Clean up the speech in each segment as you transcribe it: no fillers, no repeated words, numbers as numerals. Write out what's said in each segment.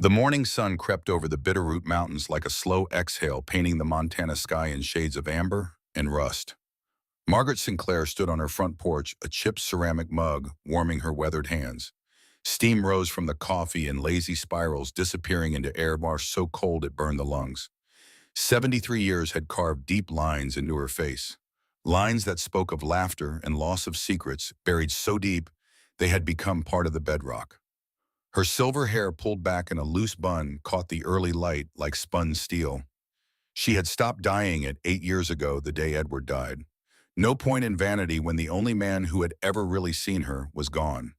The morning sun crept over the Bitterroot Mountains like a slow exhale, painting the Montana sky in shades of amber and rust. Margaret Sinclair stood on her front porch, a chipped ceramic mug warming her weathered hands. Steam rose from the coffee in lazy spirals, disappearing into air so cold it burned the lungs. 73 years had carved deep lines into her face, lines that spoke of laughter and loss of secrets buried so deep they had become part of the bedrock. Her silver hair pulled back in a loose bun caught the early light like spun steel. She had stopped dyeing it 8 years ago, the day Edward died. No point in vanity when the only man who had ever really seen her was gone.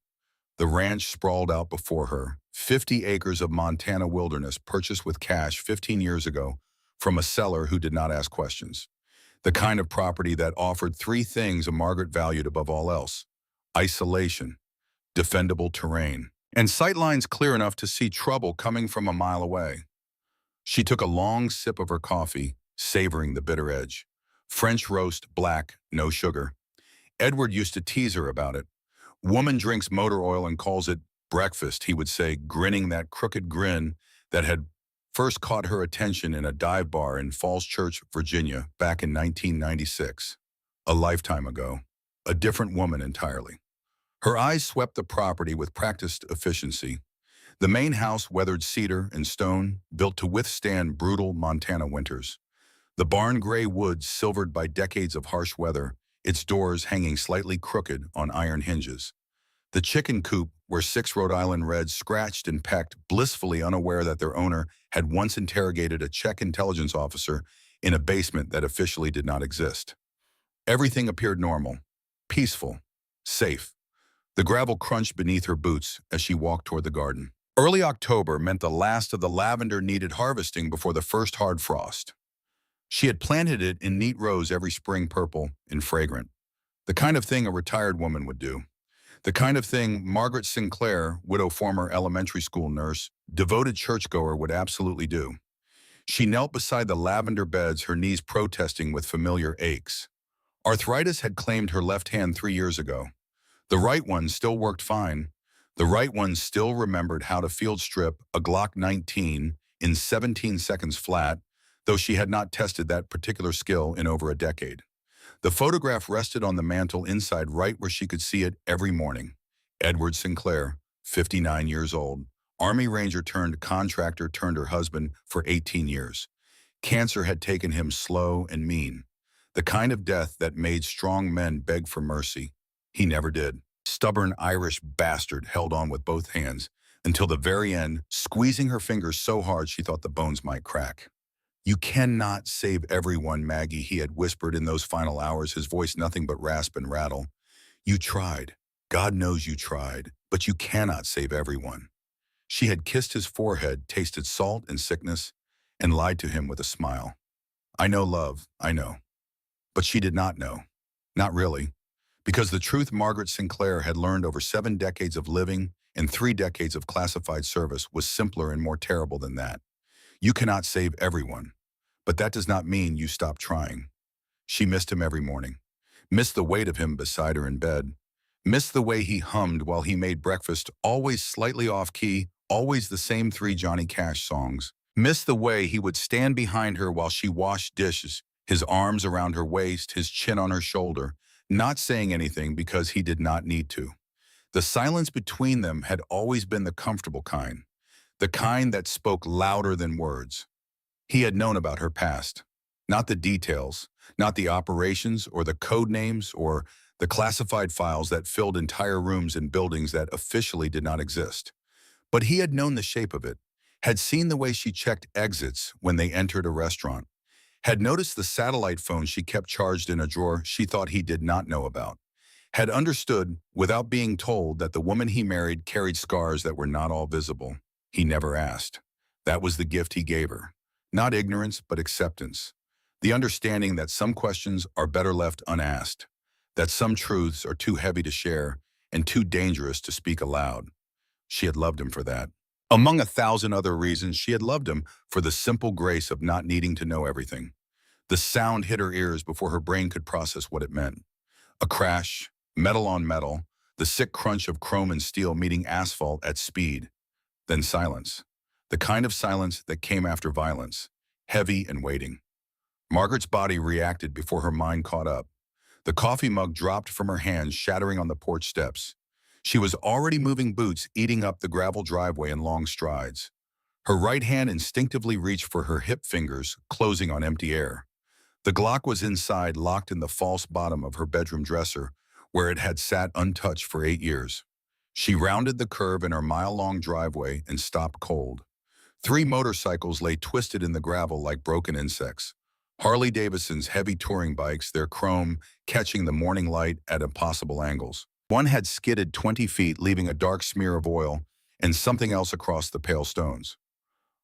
The ranch sprawled out before her, 50 acres of Montana wilderness purchased with cash 15 years ago from a seller who did not ask questions. The kind of property that offered three things Margaret valued above all else: isolation, defendable terrain, and sightlines clear enough to see trouble coming from a mile away. She took a long sip of her coffee, savoring the bitter edge. French roast, black, no sugar. Edward used to tease her about it. Woman drinks motor oil and calls it breakfast, he would say, grinning that crooked grin that had first caught her attention in a dive bar in Falls Church, Virginia, back in 1996. A lifetime ago. A different woman entirely. Her eyes swept the property with practiced efficiency. The main house weathered cedar and stone, built to withstand brutal Montana winters. The barn gray wood silvered by decades of harsh weather, its doors hanging slightly crooked on iron hinges. The chicken coop, where 6 Rhode Island Reds scratched and pecked, blissfully unaware that their owner had once interrogated a Czech intelligence officer in a basement that officially did not exist. Everything appeared normal, peaceful, safe. The gravel crunched beneath her boots as she walked toward the garden. Early October meant the last of the lavender needed harvesting before the first hard frost. She had planted it in neat rows every spring, purple and fragrant. The kind of thing a retired woman would do. The kind of thing Margaret Sinclair, widow former elementary school nurse, devoted churchgoer, would absolutely do. She knelt beside the lavender beds, her knees protesting with familiar aches. Arthritis had claimed her left hand 3 years ago. The right one still worked fine. The right one still remembered how to field strip a Glock 19 in 17 seconds flat, though she had not tested that particular skill in over a decade. The photograph rested on the mantel inside, right where she could see it every morning. Edward Sinclair, 59 years old, Army Ranger turned contractor turned her husband for 18 years. Cancer had taken him slow and mean, the kind of death that made strong men beg for mercy. He never did. Stubborn Irish bastard held on with both hands until the very end, squeezing her fingers so hard she thought the bones might crack. "You cannot save everyone, Maggie," he had whispered in those final hours, his voice nothing but rasp and rattle. "You tried. God knows you tried, but you cannot save everyone." She had kissed his forehead, tasted salt and sickness, and lied to him with a smile. "I know, love, I know." But she did not know. Not really. Because the truth Margaret Sinclair had learned over 7 decades of living and 3 decades of classified service was simpler and more terrible than that. You cannot save everyone. But that does not mean you stop trying. She missed him every morning. Missed the weight of him beside her in bed. Missed the way he hummed while he made breakfast, always slightly off-key, always the same 3 Johnny Cash songs. Missed the way he would stand behind her while she washed dishes, his arms around her waist, his chin on her shoulder, not saying anything because he did not need to. The silence between them had always been the comfortable kind, the kind that spoke louder than words. He had known about her past, not the details, not the operations or the code names or the classified files that filled entire rooms in buildings that officially did not exist. But he had known the shape of it, had seen the way she checked exits when they entered a restaurant, had noticed the satellite phone she kept charged in a drawer she thought he did not know about, had understood, without being told, that the woman he married carried scars that were not all visible. He never asked. That was the gift he gave her. Not ignorance, but acceptance. The understanding that some questions are better left unasked, that some truths are too heavy to share and too dangerous to speak aloud. She had loved him for that. Among 1,000 other reasons, she had loved him for the simple grace of not needing to know everything. The sound hit her ears before her brain could process what it meant. A crash, metal on metal, the sick crunch of chrome and steel meeting asphalt at speed. Then silence. The kind of silence that came after violence, heavy and waiting. Margaret's body reacted before her mind caught up. The coffee mug dropped from her hands, shattering on the porch steps. She was already moving boots, eating up the gravel driveway in long strides. Her right hand instinctively reached for her hip fingers, closing on empty air. The Glock was inside, locked in the false bottom of her bedroom dresser, where it had sat untouched for 8 years. She rounded the curve in her mile-long driveway and stopped cold. 3 motorcycles lay twisted in the gravel like broken insects. Harley-Davidson's heavy touring bikes, their chrome catching the morning light at impossible angles. One had skidded 20 feet, leaving a dark smear of oil and something else across the pale stones.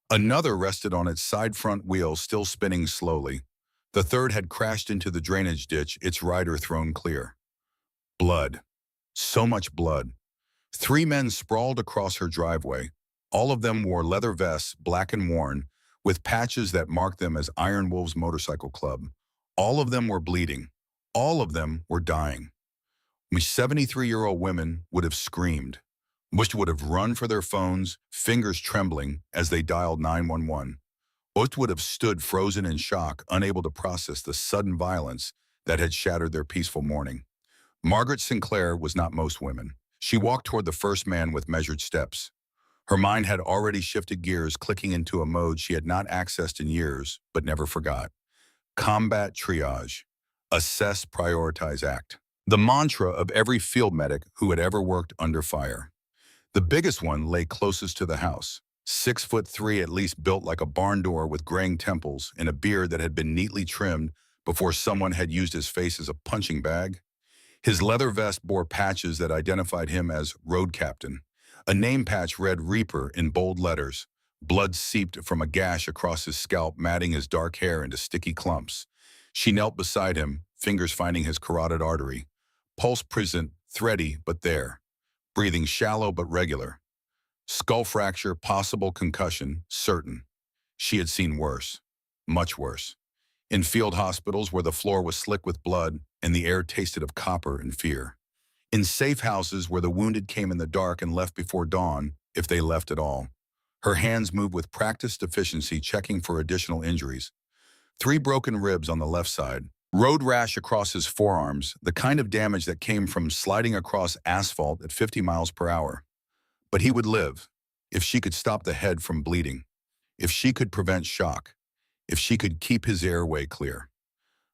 Another rested on its side front wheel, still spinning slowly. The third had crashed into the drainage ditch, its rider thrown clear. Blood. So much blood. 3 men sprawled across her driveway. All of them wore leather vests, black and worn, with patches that marked them as Iron Wolves Motorcycle Club. All of them were bleeding. All of them were dying. 73-year-old women would have screamed. Most would have run for their phones, fingers trembling as they dialed 911. Most would have stood frozen in shock, unable to process the sudden violence that had shattered their peaceful morning. Margaret Sinclair was not most women. She walked toward the first man with measured steps. Her mind had already shifted gears, clicking into a mode she had not accessed in years, but never forgot. Combat triage. Assess, prioritize, act. The mantra of every field medic who had ever worked under fire. The biggest one lay closest to the house. 6'3", at least, built like a barn door with graying temples and a beard that had been neatly trimmed before someone had used his face as a punching bag. His leather vest bore patches that identified him as Road Captain. A name patch read Reaper in bold letters. Blood seeped from a gash across his scalp, matting his dark hair into sticky clumps. She knelt beside him, fingers finding his carotid artery. Pulse present, thready but there. Breathing shallow but regular. Skull fracture, possible concussion, certain. She had seen worse. Much worse. In field hospitals where the floor was slick with blood and the air tasted of copper and fear. In safe houses where the wounded came in the dark and left before dawn, if they left at all. Her hands moved with practiced efficiency, checking for additional injuries. 3 broken ribs on the left side. Road rash across his forearms, the kind of damage that came from sliding across asphalt at 50 miles per hour. But he would live, if she could stop the head from bleeding, if she could prevent shock, if she could keep his airway clear.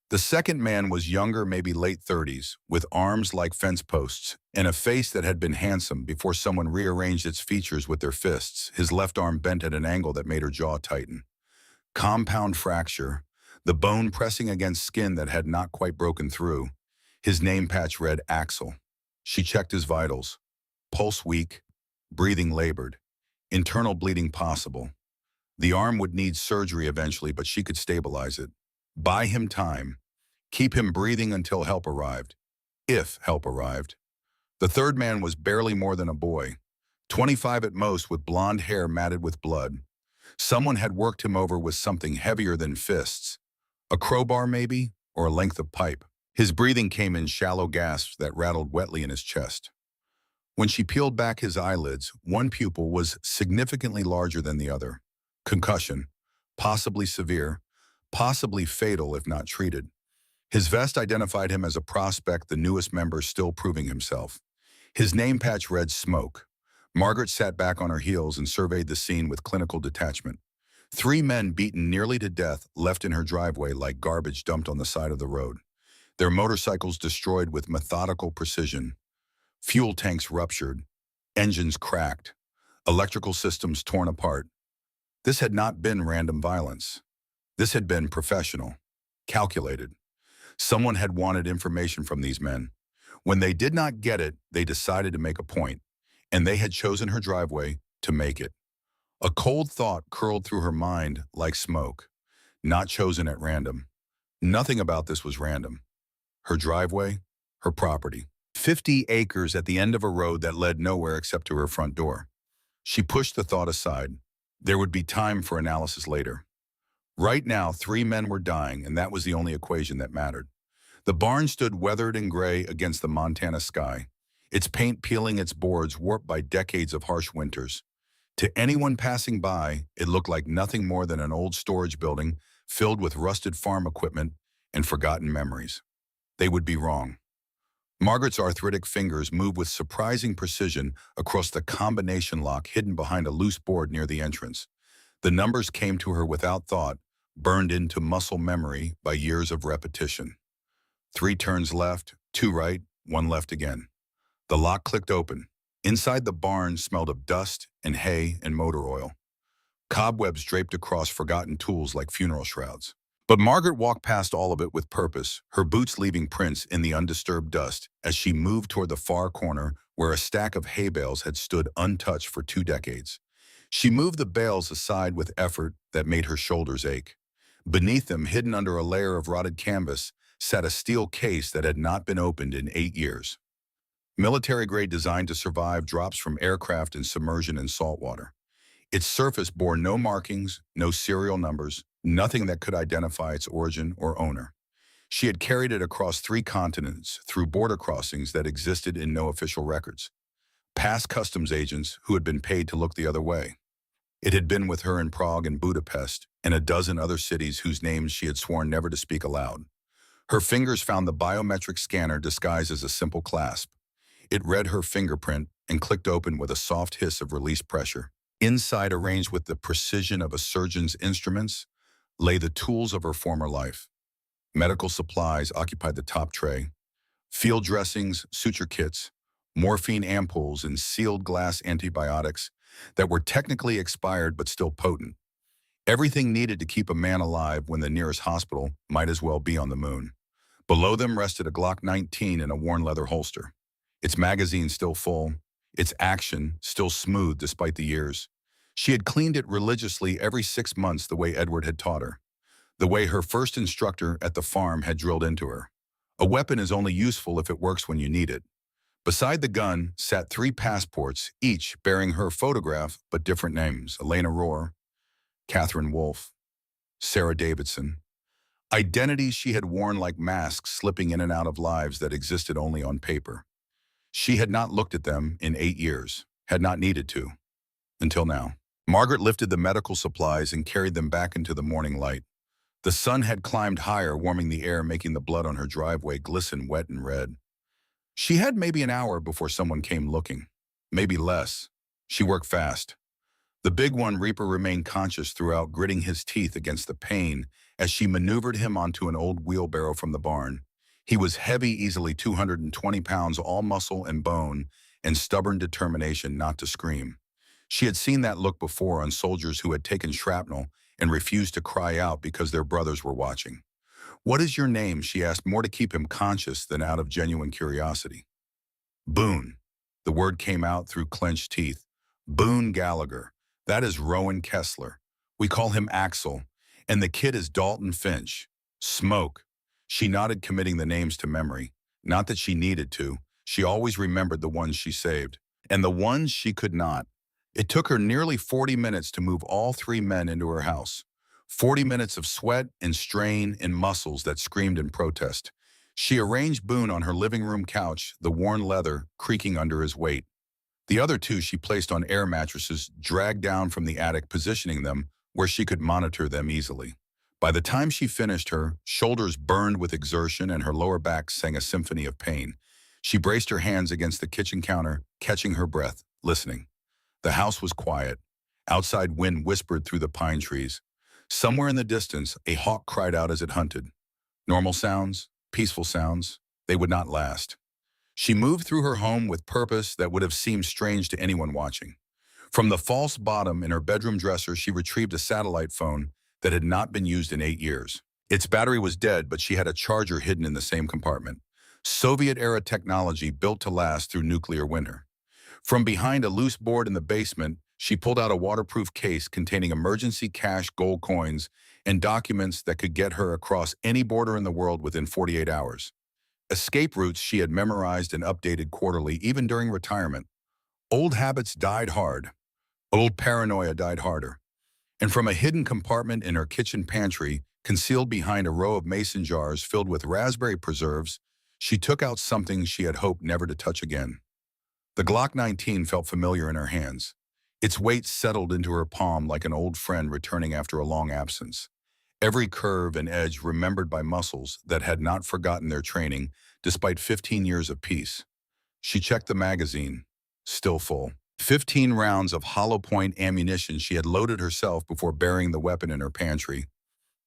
The second man was younger, maybe late 30s, with arms like fence posts and a face that had been handsome before someone rearranged its features with their fists, his left arm bent at an angle that made her jaw tighten. Compound fracture, the bone pressing against skin that had not quite broken through. His name patch read Axel. She checked his vitals. Pulse weak, breathing labored, internal bleeding possible. The arm would need surgery eventually, but she could stabilize it. Buy him time. Keep him breathing until help arrived. If help arrived. The third man was barely more than a boy, 25 at most, with blonde hair matted with blood. Someone had worked him over with something heavier than fists. A crowbar maybe, or a length of pipe. His breathing came in shallow gasps that rattled wetly in his chest. When she peeled back his eyelids, one pupil was significantly larger than the other. Concussion, possibly severe, possibly fatal if not treated. His vest identified him as a prospect, the newest member still proving himself. His name patch read Smoke. Margaret sat back on her heels and surveyed the scene with clinical detachment. 3 men beaten nearly to death, left in her driveway like garbage dumped on the side of the road. Their motorcycles destroyed with methodical precision. Fuel tanks ruptured, engines cracked, electrical systems torn apart. This had not been random violence. This had been professional, calculated. Someone had wanted information from these men. When they did not get it, they decided to make a point, and they had chosen her driveway to make it. A cold thought curled through her mind like smoke. Not chosen at random. Nothing about this was random. Her driveway, her property. 50 acres at the end of a road that led nowhere except to her front door. She pushed the thought aside. There would be time for analysis later. Right now, 3 men were dying, and that was the only equation that mattered. The barn stood weathered and gray against the Montana sky, its paint peeling, its boards warped by decades of harsh winters. To anyone passing by, it looked like nothing more than an old storage building filled with rusted farm equipment and forgotten memories. They would be wrong. Margaret's arthritic fingers moved with surprising precision across the combination lock hidden behind a loose board near the entrance. The numbers came to her without thought, burned into muscle memory by years of repetition. 3 turns left, 2 right, 1 left again. The lock clicked open. Inside the barn smelled of dust and hay and motor oil. Cobwebs draped across forgotten tools like funeral shrouds. But Margaret walked past all of it with purpose, her boots leaving prints in the undisturbed dust as she moved toward the far corner where a stack of hay bales had stood untouched for 2 decades. She moved the bales aside with effort that made her shoulders ache. Beneath them, hidden under a layer of rotted canvas, sat a steel case that had not been opened in 8 years. Military-grade designed to survive drops from aircraft and submersion in salt water. Its surface bore no markings, no serial numbers, nothing that could identify its origin or owner. She had carried it across 3 continents, through border crossings that existed in no official records, past customs agents who had been paid to look the other way. It had been with her in Prague and Budapest, and a dozen other cities whose names she had sworn never to speak aloud. Her fingers found the biometric scanner disguised as a simple clasp. It read her fingerprint and clicked open with a soft hiss of released pressure. Inside, arranged with the precision of a surgeon's instruments, lay the tools of her former life. Medical supplies occupied the top tray. Field dressings, suture kits, morphine ampoules, and sealed glass antibiotics that were technically expired but still potent. Everything needed to keep a man alive when the nearest hospital might as well be on the moon. Below them rested a Glock 19 in a worn leather holster. Its magazine still full, its action still smooth despite the years. She had cleaned it religiously every 6 months the way Edward had taught her, the way her first instructor at the farm had drilled into her. A weapon is only useful if it works when you need it. Beside the gun sat 3 passports, each bearing her photograph but different names: Elena Rohr, Catherine Wolfe, Sarah Davidson. Identities she had worn like masks slipping in and out of lives that existed only on paper. She had not looked at them in 8 years, had not needed to, until now. Margaret lifted the medical supplies and carried them back into the morning light. The sun had climbed higher, warming the air, making the blood on her driveway glisten wet and red. She had maybe an hour before someone came looking, maybe less. She worked fast. The big one, Reaper, remained conscious throughout, gritting his teeth against the pain as she maneuvered him onto an old wheelbarrow from the barn. He was heavy, easily 220 pounds, all muscle and bone, and stubborn determination not to scream. She had seen that look before on soldiers who had taken shrapnel and refused to cry out because their brothers were watching. "What is your name?" she asked, more to keep him conscious than out of genuine curiosity. "Boone." The word came out through clenched teeth. "Boone Gallagher. That is Rowan Kessler. We call him Axel. And the kid is Dalton Finch. Smoke." She nodded, committing the names to memory. Not that she needed to. She always remembered the ones she saved. And the ones she could not. It took her nearly 40 minutes to move all 3 men into her house. 40 minutes of sweat and strain and muscles that screamed in protest. She arranged Boone on her living room couch, the worn leather creaking under his weight. The other 2 she placed on air mattresses dragged down from the attic, positioning them where she could monitor them easily. By the time she finished, her shoulders burned with exertion and her lower back sang a symphony of pain. She braced her hands against the kitchen counter, catching her breath, listening. The house was quiet. Outside wind whispered through the pine trees. Somewhere in the distance, a hawk cried out as it hunted. Normal sounds, peaceful sounds, they would not last. She moved through her home with purpose that would have seemed strange to anyone watching. From the false bottom in her bedroom dresser, she retrieved a satellite phone that had not been used in 8 years. Its battery was dead, but she had a charger hidden in the same compartment. Soviet-era technology built to last through nuclear winter. From behind a loose board in the basement, she pulled out a waterproof case containing emergency cash, gold coins, and documents that could get her across any border in the world within 48 hours. Escape routes she had memorized and updated quarterly, even during retirement. Old habits died hard. Old paranoia died harder. And from a hidden compartment in her kitchen pantry, concealed behind a row of mason jars filled with raspberry preserves, she took out something she had hoped never to touch again. The Glock 19 felt familiar in her hands. Its weight settled into her palm like an old friend returning after a long absence. Every curve and edge remembered by muscles that had not forgotten their training despite 15 years of peace. She checked the magazine, still full. 15 rounds of hollow point ammunition she had loaded herself before burying the weapon in her pantry.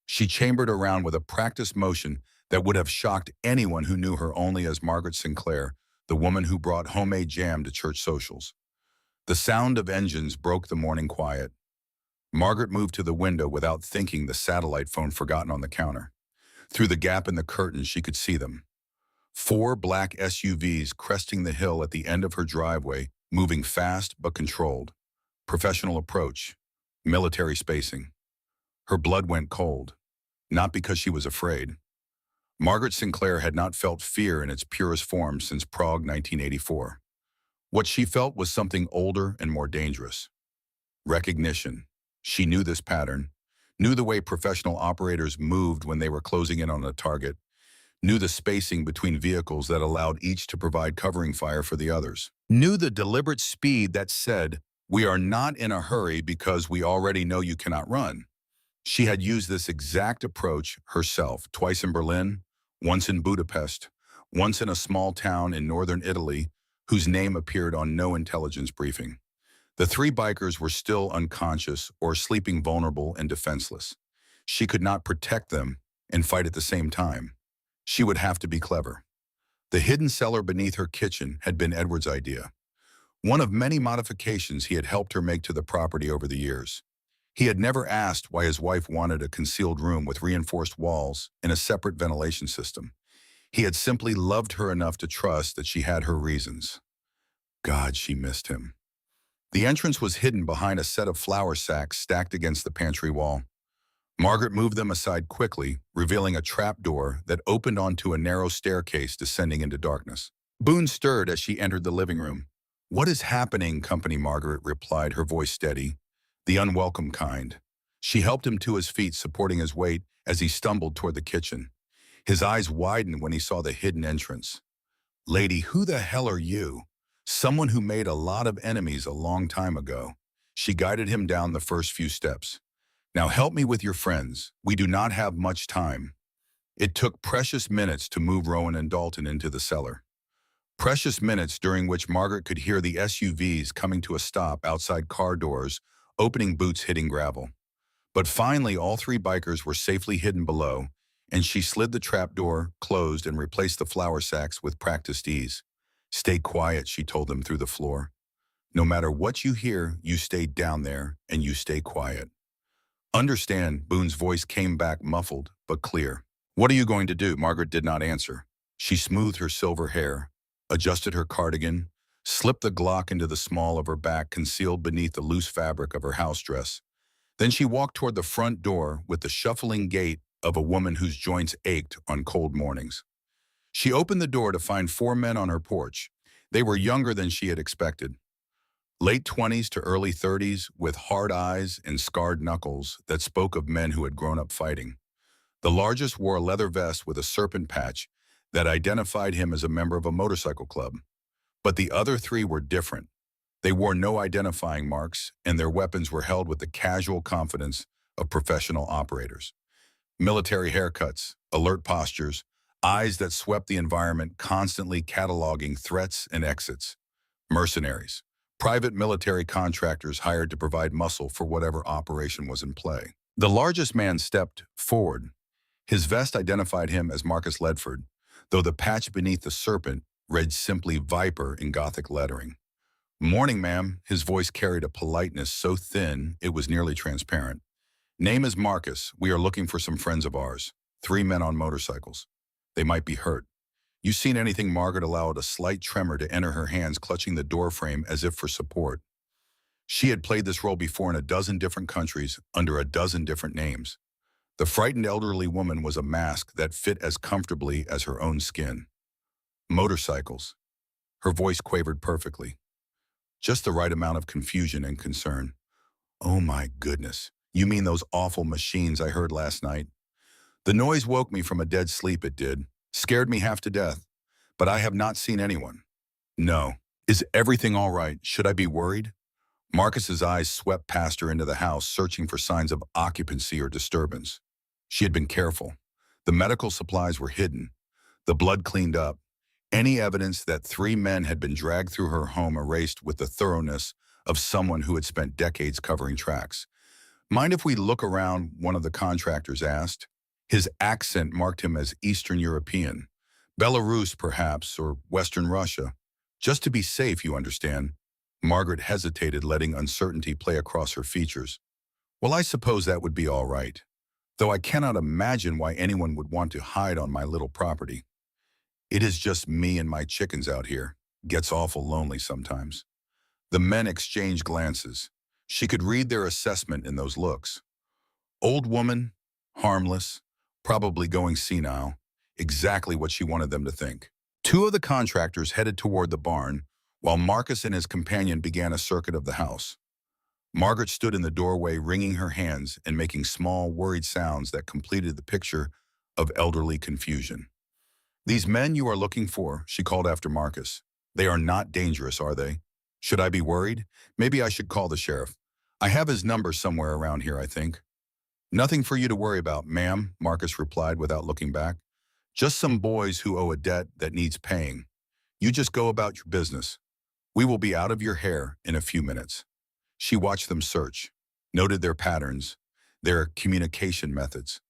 She chambered around with a practiced motion that would have shocked anyone who knew her only as Margaret Sinclair, the woman who brought homemade jam to church socials. The sound of engines broke the morning quiet. Margaret moved to the window without thinking, the satellite phone forgotten on the counter. Through the gap in the curtains, she could see them. 4 black SUVs cresting the hill at the end of her driveway, moving fast but controlled. Professional approach. Military spacing. Her blood went cold. Not because she was afraid. Margaret Sinclair had not felt fear in its purest form since Prague 1984. What she felt was something older and more dangerous. Recognition. She knew this pattern, knew the way professional operators moved when they were closing in on a target, knew the spacing between vehicles that allowed each to provide covering fire for the others, knew the deliberate speed that said, "We are not in a hurry because we already know you cannot run." She had used this exact approach herself, twice in Berlin, once in Budapest, once in a small town in northern Italy whose name appeared on no intelligence briefing. The 3 bikers were still unconscious or sleeping vulnerable and defenseless. She could not protect them and fight at the same time. She would have to be clever. The hidden cellar beneath her kitchen had been Edward's idea, one of many modifications he had helped her make to the property over the years. He had never asked why his wife wanted a concealed room with reinforced walls and a separate ventilation system. He had simply loved her enough to trust that she had her reasons. God, she missed him. The entrance was hidden behind a set of flour sacks stacked against the pantry wall. Margaret moved them aside quickly, revealing a trapdoor that opened onto a narrow staircase descending into darkness. Boone stirred as she entered the living room. "What is happening, Company?" Margaret replied, her voice steady, the unwelcome kind. She helped him to his feet, supporting his weight as he stumbled toward the kitchen. His eyes widened when he saw the hidden entrance. "Lady, who the hell are you?" "Someone who made a lot of enemies a long time ago." She guided him down the first few steps. "Now help me with your friends. We do not have much time." It took precious minutes to move Rowan and Dalton into the cellar. Precious minutes during which Margaret could hear the SUVs coming to a stop outside car doors, opening boots hitting gravel. But finally, all 3 bikers were safely hidden below, and she slid the trapdoor, closed, and replaced the flour sacks with practiced ease. "Stay quiet," she told them through the floor. "No matter what you hear, you stay down there, and you stay quiet." "Understand," Boone's voice came back muffled but clear. "What are you going to do?" Margaret did not answer. She smoothed her silver hair, adjusted her cardigan, slipped the Glock into the small of her back concealed beneath the loose fabric of her house dress. Then she walked toward the front door with the shuffling gait of a woman whose joints ached on cold mornings. She opened the door to find 4 men on her porch. They were younger than she had expected. Late 20s to early 30s, with hard eyes and scarred knuckles that spoke of men who had grown up fighting. The largest wore a leather vest with a serpent patch that identified him as a member of a motorcycle club. But the other 3 were different. They wore no identifying marks, and their weapons were held with the casual confidence of professional operators. Military haircuts, alert postures, eyes that swept the environment, constantly cataloging threats and exits. Mercenaries, private military contractors hired to provide muscle for whatever operation was in play. The largest man stepped forward. His vest identified him as Marcus Ledford, though the patch beneath the serpent read simply Viper in Gothic lettering. "Morning, ma'am." His voice carried a politeness so thin it was nearly transparent. "Name is Marcus. We are looking for some friends of ours. 3 men on motorcycles. They might be hurt." "You seen anything?" Margaret allowed a slight tremor to enter her hands, clutching the doorframe as if for support. She had played this role before in a dozen different countries under a dozen different names. The frightened elderly woman was a mask that fit as comfortably as her own skin. "Motorcycles." Her voice quavered perfectly. Just the right amount of confusion and concern. "Oh my goodness. You mean those awful machines I heard last night?" "The noise woke me from a dead sleep, it did. Scared me half to death. But I have not seen anyone." "No. Is everything all right? Should I be worried?" Marcus's eyes swept past her into the house, searching for signs of occupancy or disturbance. She had been careful. The medical supplies were hidden, the blood cleaned up, any evidence that three men had been dragged through her home erased with the thoroughness of someone who had spent decades covering tracks. "Mind if we look around?" one of the contractors asked. His accent marked him as Eastern European. Belarus, perhaps, or Western Russia. "Just to be safe, you understand." Margaret hesitated, letting uncertainty play across her features. "Well, I suppose that would be all right. Though I cannot imagine why anyone would want to hide on my little property. It is just me and my chickens out here. Gets awful lonely sometimes." The men exchanged glances. She could read their assessment in those looks. Old woman, harmless, probably going senile, exactly what she wanted them to think. Two of the contractors headed toward the barn, while Marcus and his companion began a circuit of the house. Margaret stood in the doorway, wringing her hands and making small, worried sounds that completed the picture of elderly confusion. "These men you are looking for," she called after Marcus. "They are not dangerous, are they? Should I be worried? Maybe I should call the sheriff. I have his number somewhere around here, I think." "Nothing for you to worry about, ma'am," Marcus replied without looking back. "Just some boys who owe a debt that needs paying. You just go about your business. We will be out of your hair in a few minutes." She watched them search, noted their patterns, their communication methods,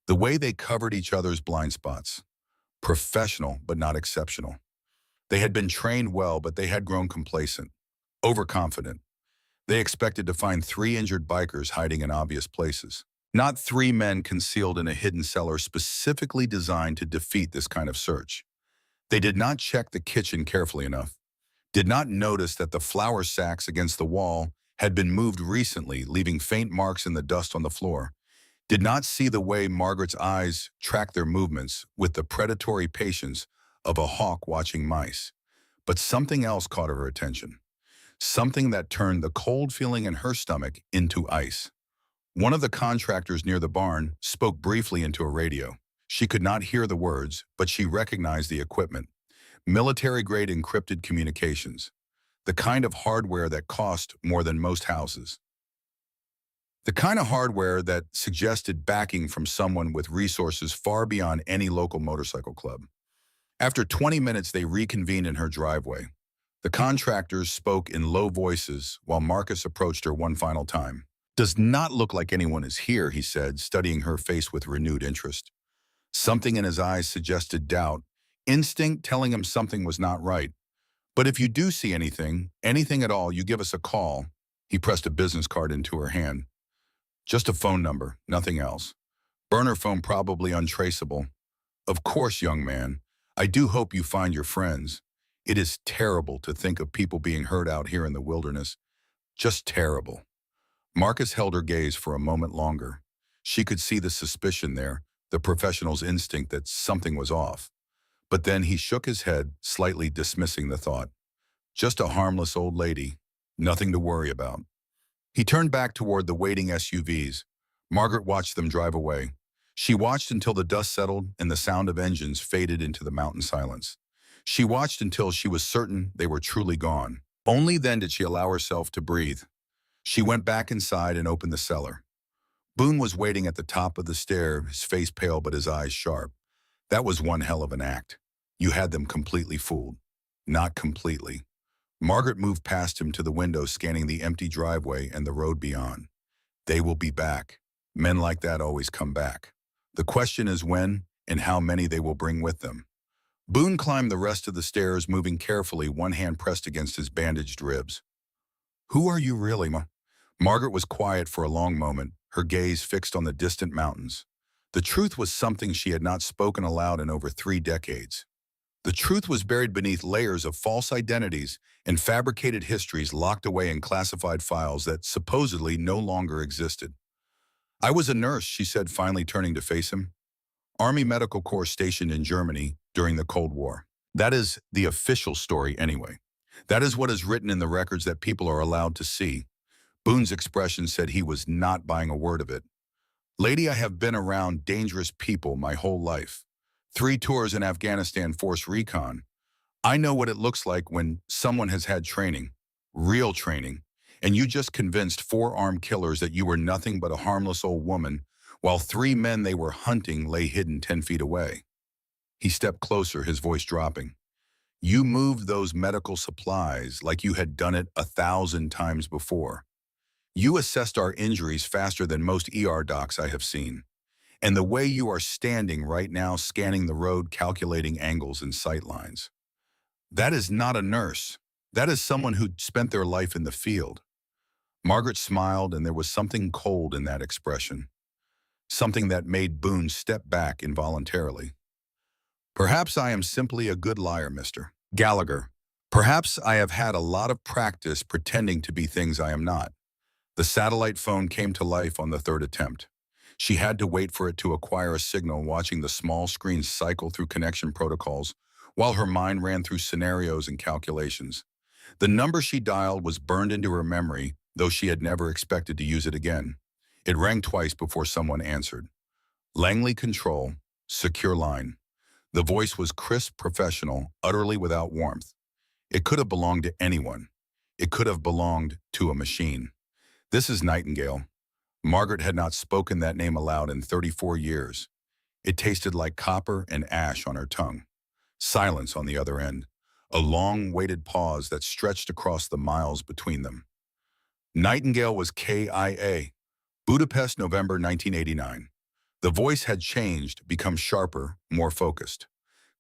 the way they covered each other's blind spots. Professional, but not exceptional. They had been trained well, but they had grown complacent, overconfident. They expected to find three injured bikers hiding in obvious places, not three men concealed in a hidden cellar specifically designed to defeat this kind of search. They did not check the kitchen carefully enough, did not notice that the flour sacks against the wall had been moved recently, leaving faint marks in the dust on the floor, did not see the way Margaret's eyes tracked their movements with the predatory patience of a hawk watching mice. But something else caught her attention, something that turned the cold feeling in her stomach into ice. One of the contractors near the barn spoke briefly into a radio. She could not hear the words, but she recognized the equipment. Military-grade encrypted communications. The kind of hardware that cost more than most houses. The kind of hardware that suggested backing from someone with resources far beyond any local motorcycle club. After 20 minutes, they reconvened in her driveway. The contractors spoke in low voices while Marcus approached her one final time. "Does not look like anyone is here," he said, studying her face with renewed interest. Something in his eyes suggested doubt, instinct telling him something was not right. "But if you do see anything, anything at all, you give us a call." He pressed a business card into her hand. "Just a phone number, nothing else. Burner phone, probably untraceable." "Of course, young man. I do hope you find your friends. It is terrible to think of people being hurt out here in the wilderness. Just terrible." Marcus held her gaze for a moment longer. She could see the suspicion there, the professional's instinct that something was off. But then he shook his head, slightly dismissing the thought. Just a harmless old lady. Nothing to worry about. He turned back toward the waiting SUVs. Margaret watched them drive away. She watched until the dust settled and the sound of engines faded into the mountain silence. She watched until she was certain they were truly gone. Only then did she allow herself to breathe. She went back inside and opened the cellar. Boone was waiting at the top of the stair, his face pale but his eyes sharp. "That was one hell of an act. You had them completely fooled." "Not completely." Margaret moved past him to the window, scanning the empty driveway and the road beyond. "They will be back. Men like that always come back. The question is when and how many they will bring with them." Boone climbed the rest of the stairs, moving carefully, one hand pressed against his bandaged ribs. "Who are you really, Ma?" Margaret was quiet for a long moment, her gaze fixed on the distant mountains. The truth was something she had not spoken aloud in over 3 decades. The truth was buried beneath layers of false identities and fabricated histories locked away in classified files that supposedly no longer existed. "I was a nurse," she said, finally turning to face him. "Army Medical Corps stationed in Germany during the Cold War. That is the official story anyway. That is what is written in the records that people are allowed to see." Boone's expression said he was not buying a word of it. "Lady, I have been around dangerous people my whole life. 3 tours in Afghanistan force recon. I know what it looks like when someone has had training, real training, And you just convinced four armed killers that you were nothing but a harmless old woman, while three men they were hunting lay hidden 10 feet away. He stepped closer, his voice dropping. You moved those medical supplies like you had done it 1,000 times before. You assessed our injuries faster than most ER docs I have seen. And the way you are standing right now, scanning the road, calculating angles and sight lines. That is not a nurse. That is someone who spent their life in the field. Margaret smiled, and there was something cold in that expression, something that made Boone step back involuntarily. Perhaps I am simply a good liar, Mr. Gallagher. Perhaps I have had a lot of practice pretending to be things I am not. The satellite phone came to life on the third attempt. She had to wait for it to acquire a signal, watching the small screen cycle through connection protocols while her mind ran through scenarios and calculations. The number she dialed was burned into her memory, though she had never expected to use it again. It rang twice before someone answered. Langley Control, secure line. The voice was crisp, professional, utterly without warmth. It could have belonged to anyone. It could have belonged to a machine. This is Nightingale. Margaret had not spoken that name aloud in 34 years. It tasted like copper and ash on her tongue. Silence on the other end. A long, weighted pause that stretched across the miles between them. Nightingale was KIA. Budapest, November 1989. The voice had changed, become sharper, more focused.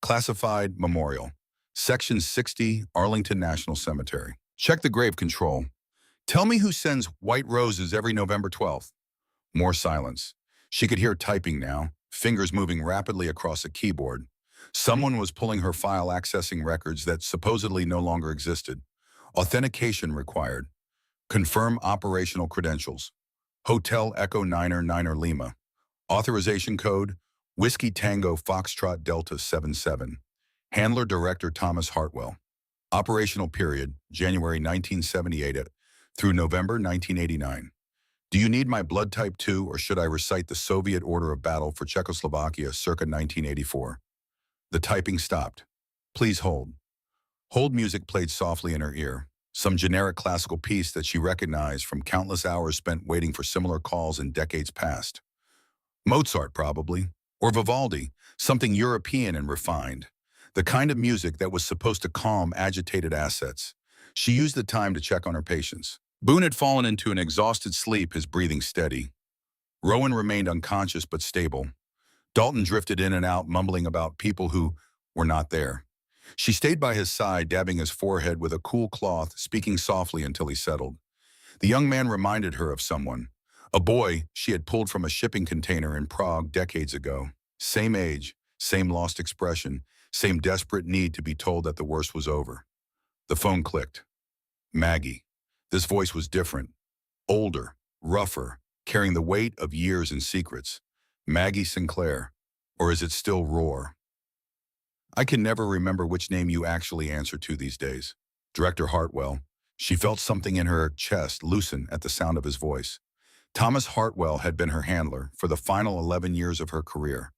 Classified Memorial. Section 60, Arlington National Cemetery. Check the grave control. Tell me who sends white roses every November 12th. More silence. She could hear typing now, fingers moving rapidly across a keyboard. Someone was pulling her file, accessing records that supposedly no longer existed. Authentication required. Confirm operational credentials. Hotel Echo Niner Niner Lima. Authorization code, Whiskey Tango Foxtrot Delta 77. Handler Director Thomas Hartwell. Operational period, January 1978 through November 1989. Do you need my blood type 2, or should I recite the Soviet order of battle for Czechoslovakia circa 1984? The typing stopped. Please hold. Hold music played softly in her ear. Some generic classical piece that she recognized from countless hours spent waiting for similar calls in decades past. Mozart, probably. Or Vivaldi, something European and refined. The kind of music that was supposed to calm agitated assets. She used the time to check on her patients. Boone had fallen into an exhausted sleep, his breathing steady. Rowan remained unconscious but stable. Dalton drifted in and out, mumbling about people who were not there. She stayed by his side, dabbing his forehead with a cool cloth, speaking softly until he settled. The young man reminded her of someone. A boy she had pulled from a shipping container in Prague decades ago. Same age, same lost expression, same desperate need to be told that the worst was over. The phone clicked. Maggie. This voice was different. Older, rougher, carrying the weight of years and secrets. Maggie Sinclair. Or is it still Roar? I can never remember which name you actually answer to these days. Director Hartwell. She felt something in her chest loosen at the sound of his voice. Thomas Hartwell had been her handler for the final 11 years of her career.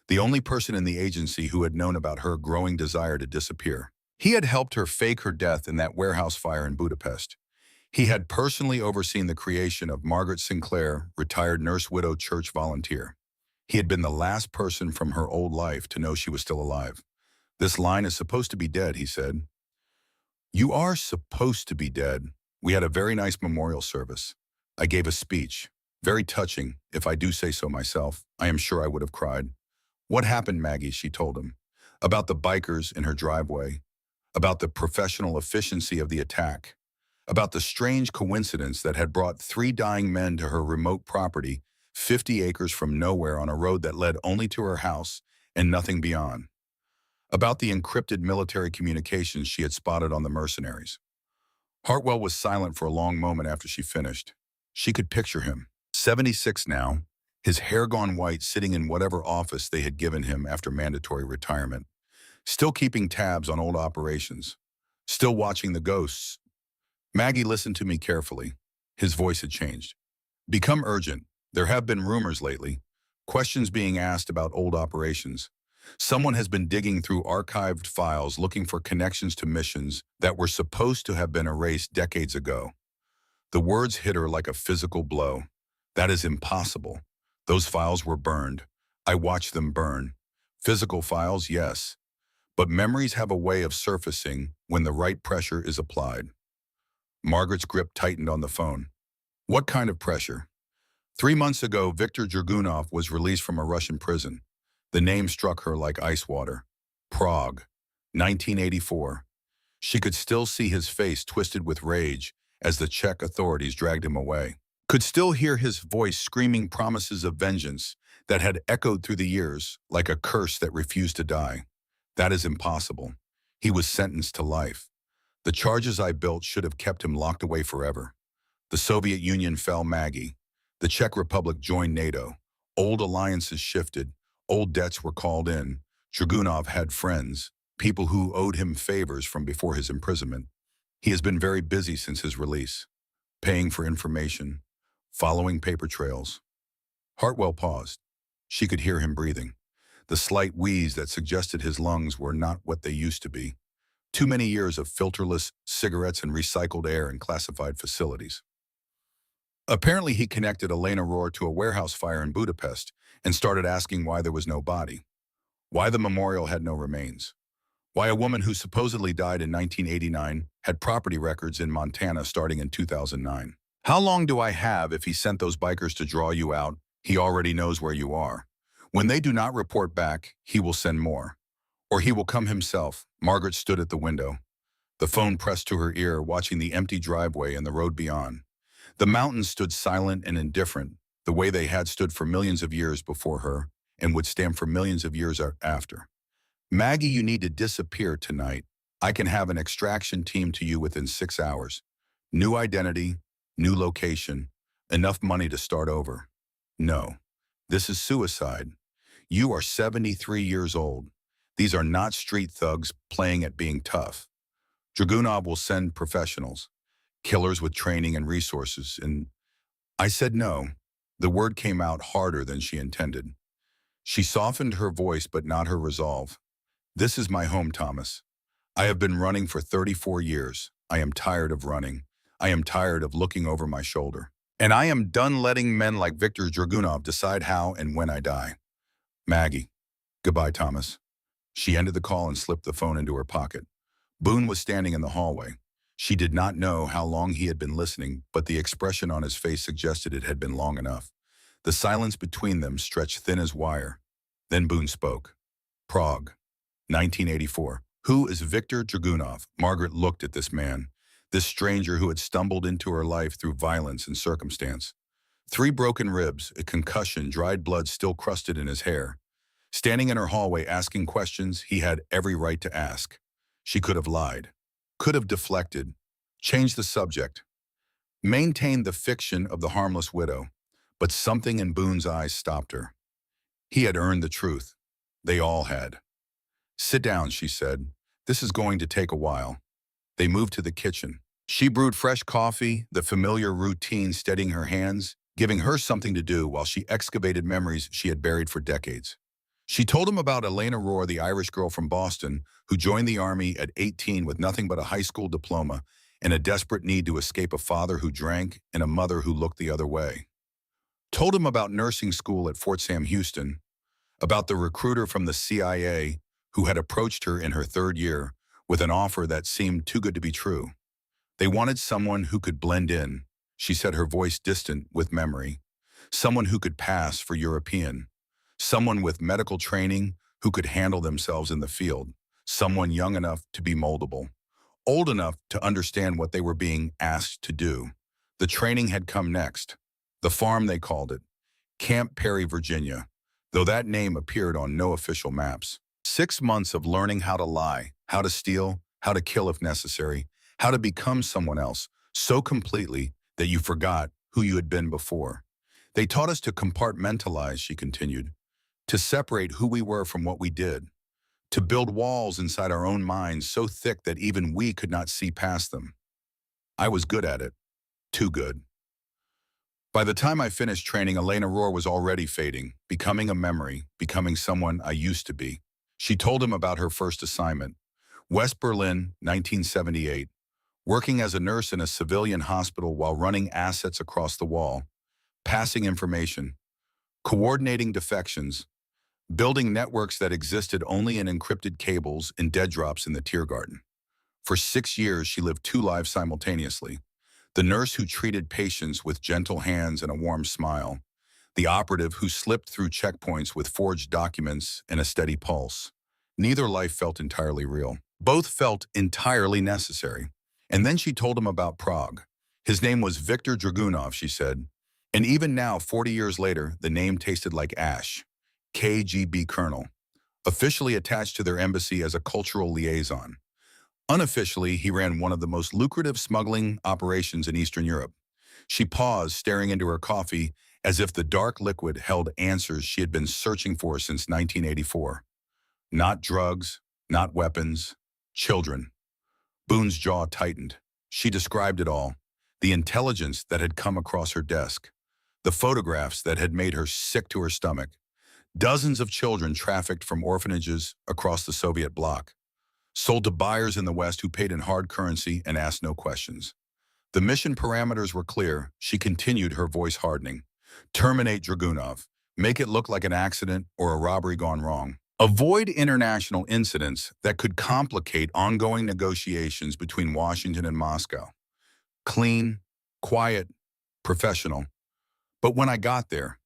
The only person in the agency who had known about her growing desire to disappear. He had helped her fake her death in that warehouse fire in Budapest. He had personally overseen the creation of Margaret Sinclair, retired nurse, widow, church volunteer. He had been the last person from her old life to know she was still alive. This line is supposed to be dead, he said. You are supposed to be dead. We had a very nice memorial service. I gave a speech. Very touching, if I do say so myself. I am sure I would have cried. What happened, Maggie, she told him. About the bikers in her driveway. About the professional efficiency of the attack. About the strange coincidence that had brought 3 dying men to her remote property, 50 acres from nowhere on a road that led only to her house and nothing beyond. About the encrypted military communications she had spotted on the mercenaries. Hartwell was silent for a long moment after she finished. She could picture him, 76 now, his hair gone white, sitting in whatever office they had given him after mandatory retirement, still keeping tabs on old operations, still watching the ghosts. Maggie listened to me carefully. His voice had changed. Become urgent. There have been rumors lately. Questions being asked about old operations. Someone has been digging through archived files looking for connections to missions that were supposed to have been erased decades ago. The words hit her like a physical blow. That is impossible. Those files were burned. I watched them burn. Physical files, yes. But memories have a way of surfacing when the right pressure is applied. Margaret's grip tightened on the phone. What kind of pressure? 3 months ago, Viktor Dragunov was released from a Russian prison. The name struck her like ice water. Prague, 1984. She could still see his face twisted with rage as the Czech authorities dragged him away. Could still hear his voice screaming promises of vengeance that had echoed through the years like a curse that refused to die. That is impossible. He was sentenced to life. The charges I built should have kept him locked away forever. The Soviet Union fell, Maggie. The Czech Republic joined NATO. Old alliances shifted. Old debts were called in. Dragunov had friends, people who owed him favors from before his imprisonment. He has been very busy since his release, paying for information, following paper trails. Hartwell paused. She could hear him breathing. The slight wheeze that suggested his lungs were not what they used to be. Too many years of filterless cigarettes and recycled air in classified facilities. Apparently, he connected Elena Rohr to a warehouse fire in Budapest and started asking why there was no body, why the memorial had no remains, why a woman who supposedly died in 1989 had property records in Montana starting in 2009. How long do I have if he sent those bikers to draw you out? He already knows where you are. When they do not report back, he will send more. Or he will come himself. Margaret stood at the window, the phone pressed to her ear, watching the empty driveway and the road beyond. The mountains stood silent and indifferent, the way they had stood for millions of years before her and would stand for millions of years after. Maggie, you need to disappear tonight. I can have an extraction team to you within 6 hours. New identity, new location, enough money to start over. No, this is suicide. You are 73 years old. These are not street thugs playing at being tough. Dragunov will send professionals, killers with training and resources, and I said no. The word came out harder than she intended. She softened her voice but not her resolve. This is my home, Thomas. I have been running for 34 years. I am tired of running. I am tired of looking over my shoulder. And I am done letting men like Viktor Dragunov decide how and when I die. Maggie. Goodbye, Thomas. She ended the call and slipped the phone into her pocket. Boone was standing in the hallway. She did not know how long he had been listening, but the expression on his face suggested it had been long enough. The silence between them stretched thin as wire. Then Boone spoke. Prague, 1984. Who is Viktor Dragunov? Margaret looked at this man, this stranger who had stumbled into her life through violence and circumstance. 3 broken ribs, a concussion, dried blood still crusted in his hair. Standing in her hallway asking questions he had every right to ask. She could have lied, could have deflected, changed the subject, maintained the fiction of the harmless widow, but something in Boone's eyes stopped her. He had earned the truth. They all had. Sit down, she said. This is going to take a while. They moved to the kitchen. She brewed fresh coffee, the familiar routine steadying her hands, giving her something to do while she excavated memories she had buried for decades. She told him about Elena Rohr, the Irish girl from Boston, who joined the army at 18 with nothing but a high school diploma and a desperate need to escape a father who drank and a mother who looked the other way. Told him about nursing school at Fort Sam Houston, about the recruiter from the CIA who had approached her in her 3rd year with an offer that seemed too good to be true. They wanted someone who could blend in, she said, her voice distant with memory, someone who could pass for European, someone with medical training who could handle themselves in the field, someone young enough to be moldable, old enough to understand what they were being asked to do. The training had come next. The farm, they called it, Camp Perry, Virginia, though that name appeared on no official maps. 6 months of learning how to lie, how to steal, how to kill if necessary, how to become someone else so completely that you forgot who you had been before. They taught us to compartmentalize, she continued, to separate who we were from what we did, to build walls inside our own minds so thick that even we could not see past them. I was good at it, too good. By the time I finished training, Elena Rohr was already fading, becoming a memory, becoming someone I used to be. She told him about her first assignment. West Berlin, 1978. working as a nurse in a civilian hospital while running assets across the wall, passing information, coordinating defections, building networks that existed only in encrypted cables and dead drops in the Tiergarten. For 6 years, she lived two lives simultaneously. The nurse who treated patients with gentle hands and a warm smile. The operative who slipped through checkpoints with forged documents and a steady pulse. Neither life felt entirely real. Both felt entirely necessary. And then she told him about Prague. His name was Viktor Dragunov, she said. And even now, 40 years later, the name tasted like ash. KGB colonel. Officially attached to their embassy as a cultural liaison. Unofficially, he ran one of the most lucrative smuggling operations in Eastern Europe. She paused, staring into her coffee, as if the dark liquid held answers she had been searching for since 1984. Not drugs, not weapons, children. Boone's jaw tightened. She described it all. The intelligence that had come across her desk. The photographs that had made her sick to her stomach. Dozens of children trafficked from orphanages across the Soviet bloc. Sold to buyers in the West who paid in hard currency and asked no questions. The mission parameters were clear. She continued, her voice hardening. Terminate Dragunov. Make it look like an accident or a robbery gone wrong. Avoid international incidents that could complicate ongoing negotiations between Washington and Moscow. Clean, quiet, professional. But when I got there,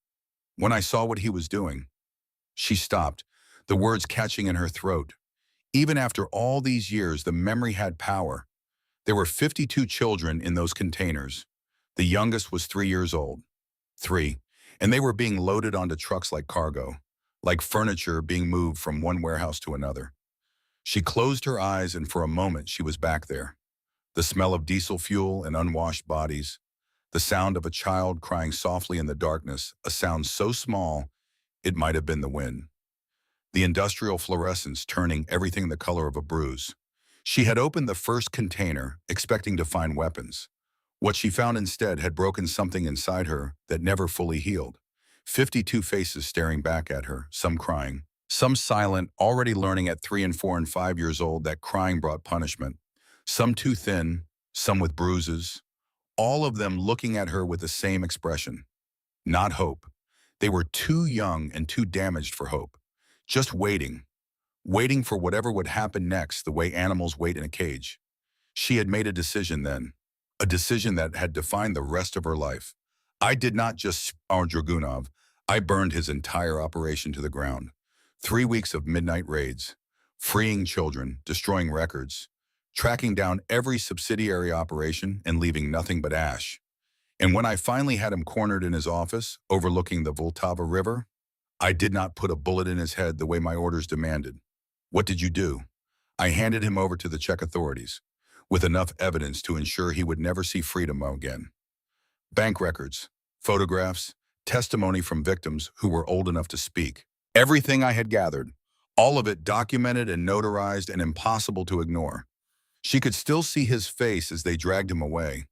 when I saw what he was doing, she stopped, the words catching in her throat. Even after all these years, the memory had power. There were 52 children in those containers. The youngest was 3 years old. 3. And they were being loaded onto trucks like cargo, like furniture being moved from one warehouse to another. She closed her eyes, and for a moment she was back there. The smell of diesel fuel and unwashed bodies. The sound of a child crying softly in the darkness, a sound so small it might have been the wind. The industrial fluorescence turning everything the color of a bruise. She had opened the first container, expecting to find weapons. What she found instead had broken something inside her that never fully healed. 52 faces staring back at her, some crying, some silent, already learning at 3 and 4 and 5 years old that crying brought punishment. Some too thin, some with bruises, all of them looking at her with the same expression. Not hope. They were too young and too damaged for hope. Just waiting. Waiting for whatever would happen next, the way animals wait in a cage. She had made a decision then. A decision that had defined the rest of her life. I did not just spar Dragunov. I burned his entire operation to the ground. 3 weeks of midnight raids. Freeing children, destroying records. Tracking down every subsidiary operation and leaving nothing but ash. And when I finally had him cornered in his office, overlooking the Vltava River, I did not put a bullet in his head the way my orders demanded. What did you do? I handed him over to the Czech authorities, with enough evidence to ensure he would never see freedom again. Bank records, photographs, testimony from victims who were old enough to speak. Everything I had gathered, all of it documented and notarized and impossible to ignore. She could still see his face as they dragged him away.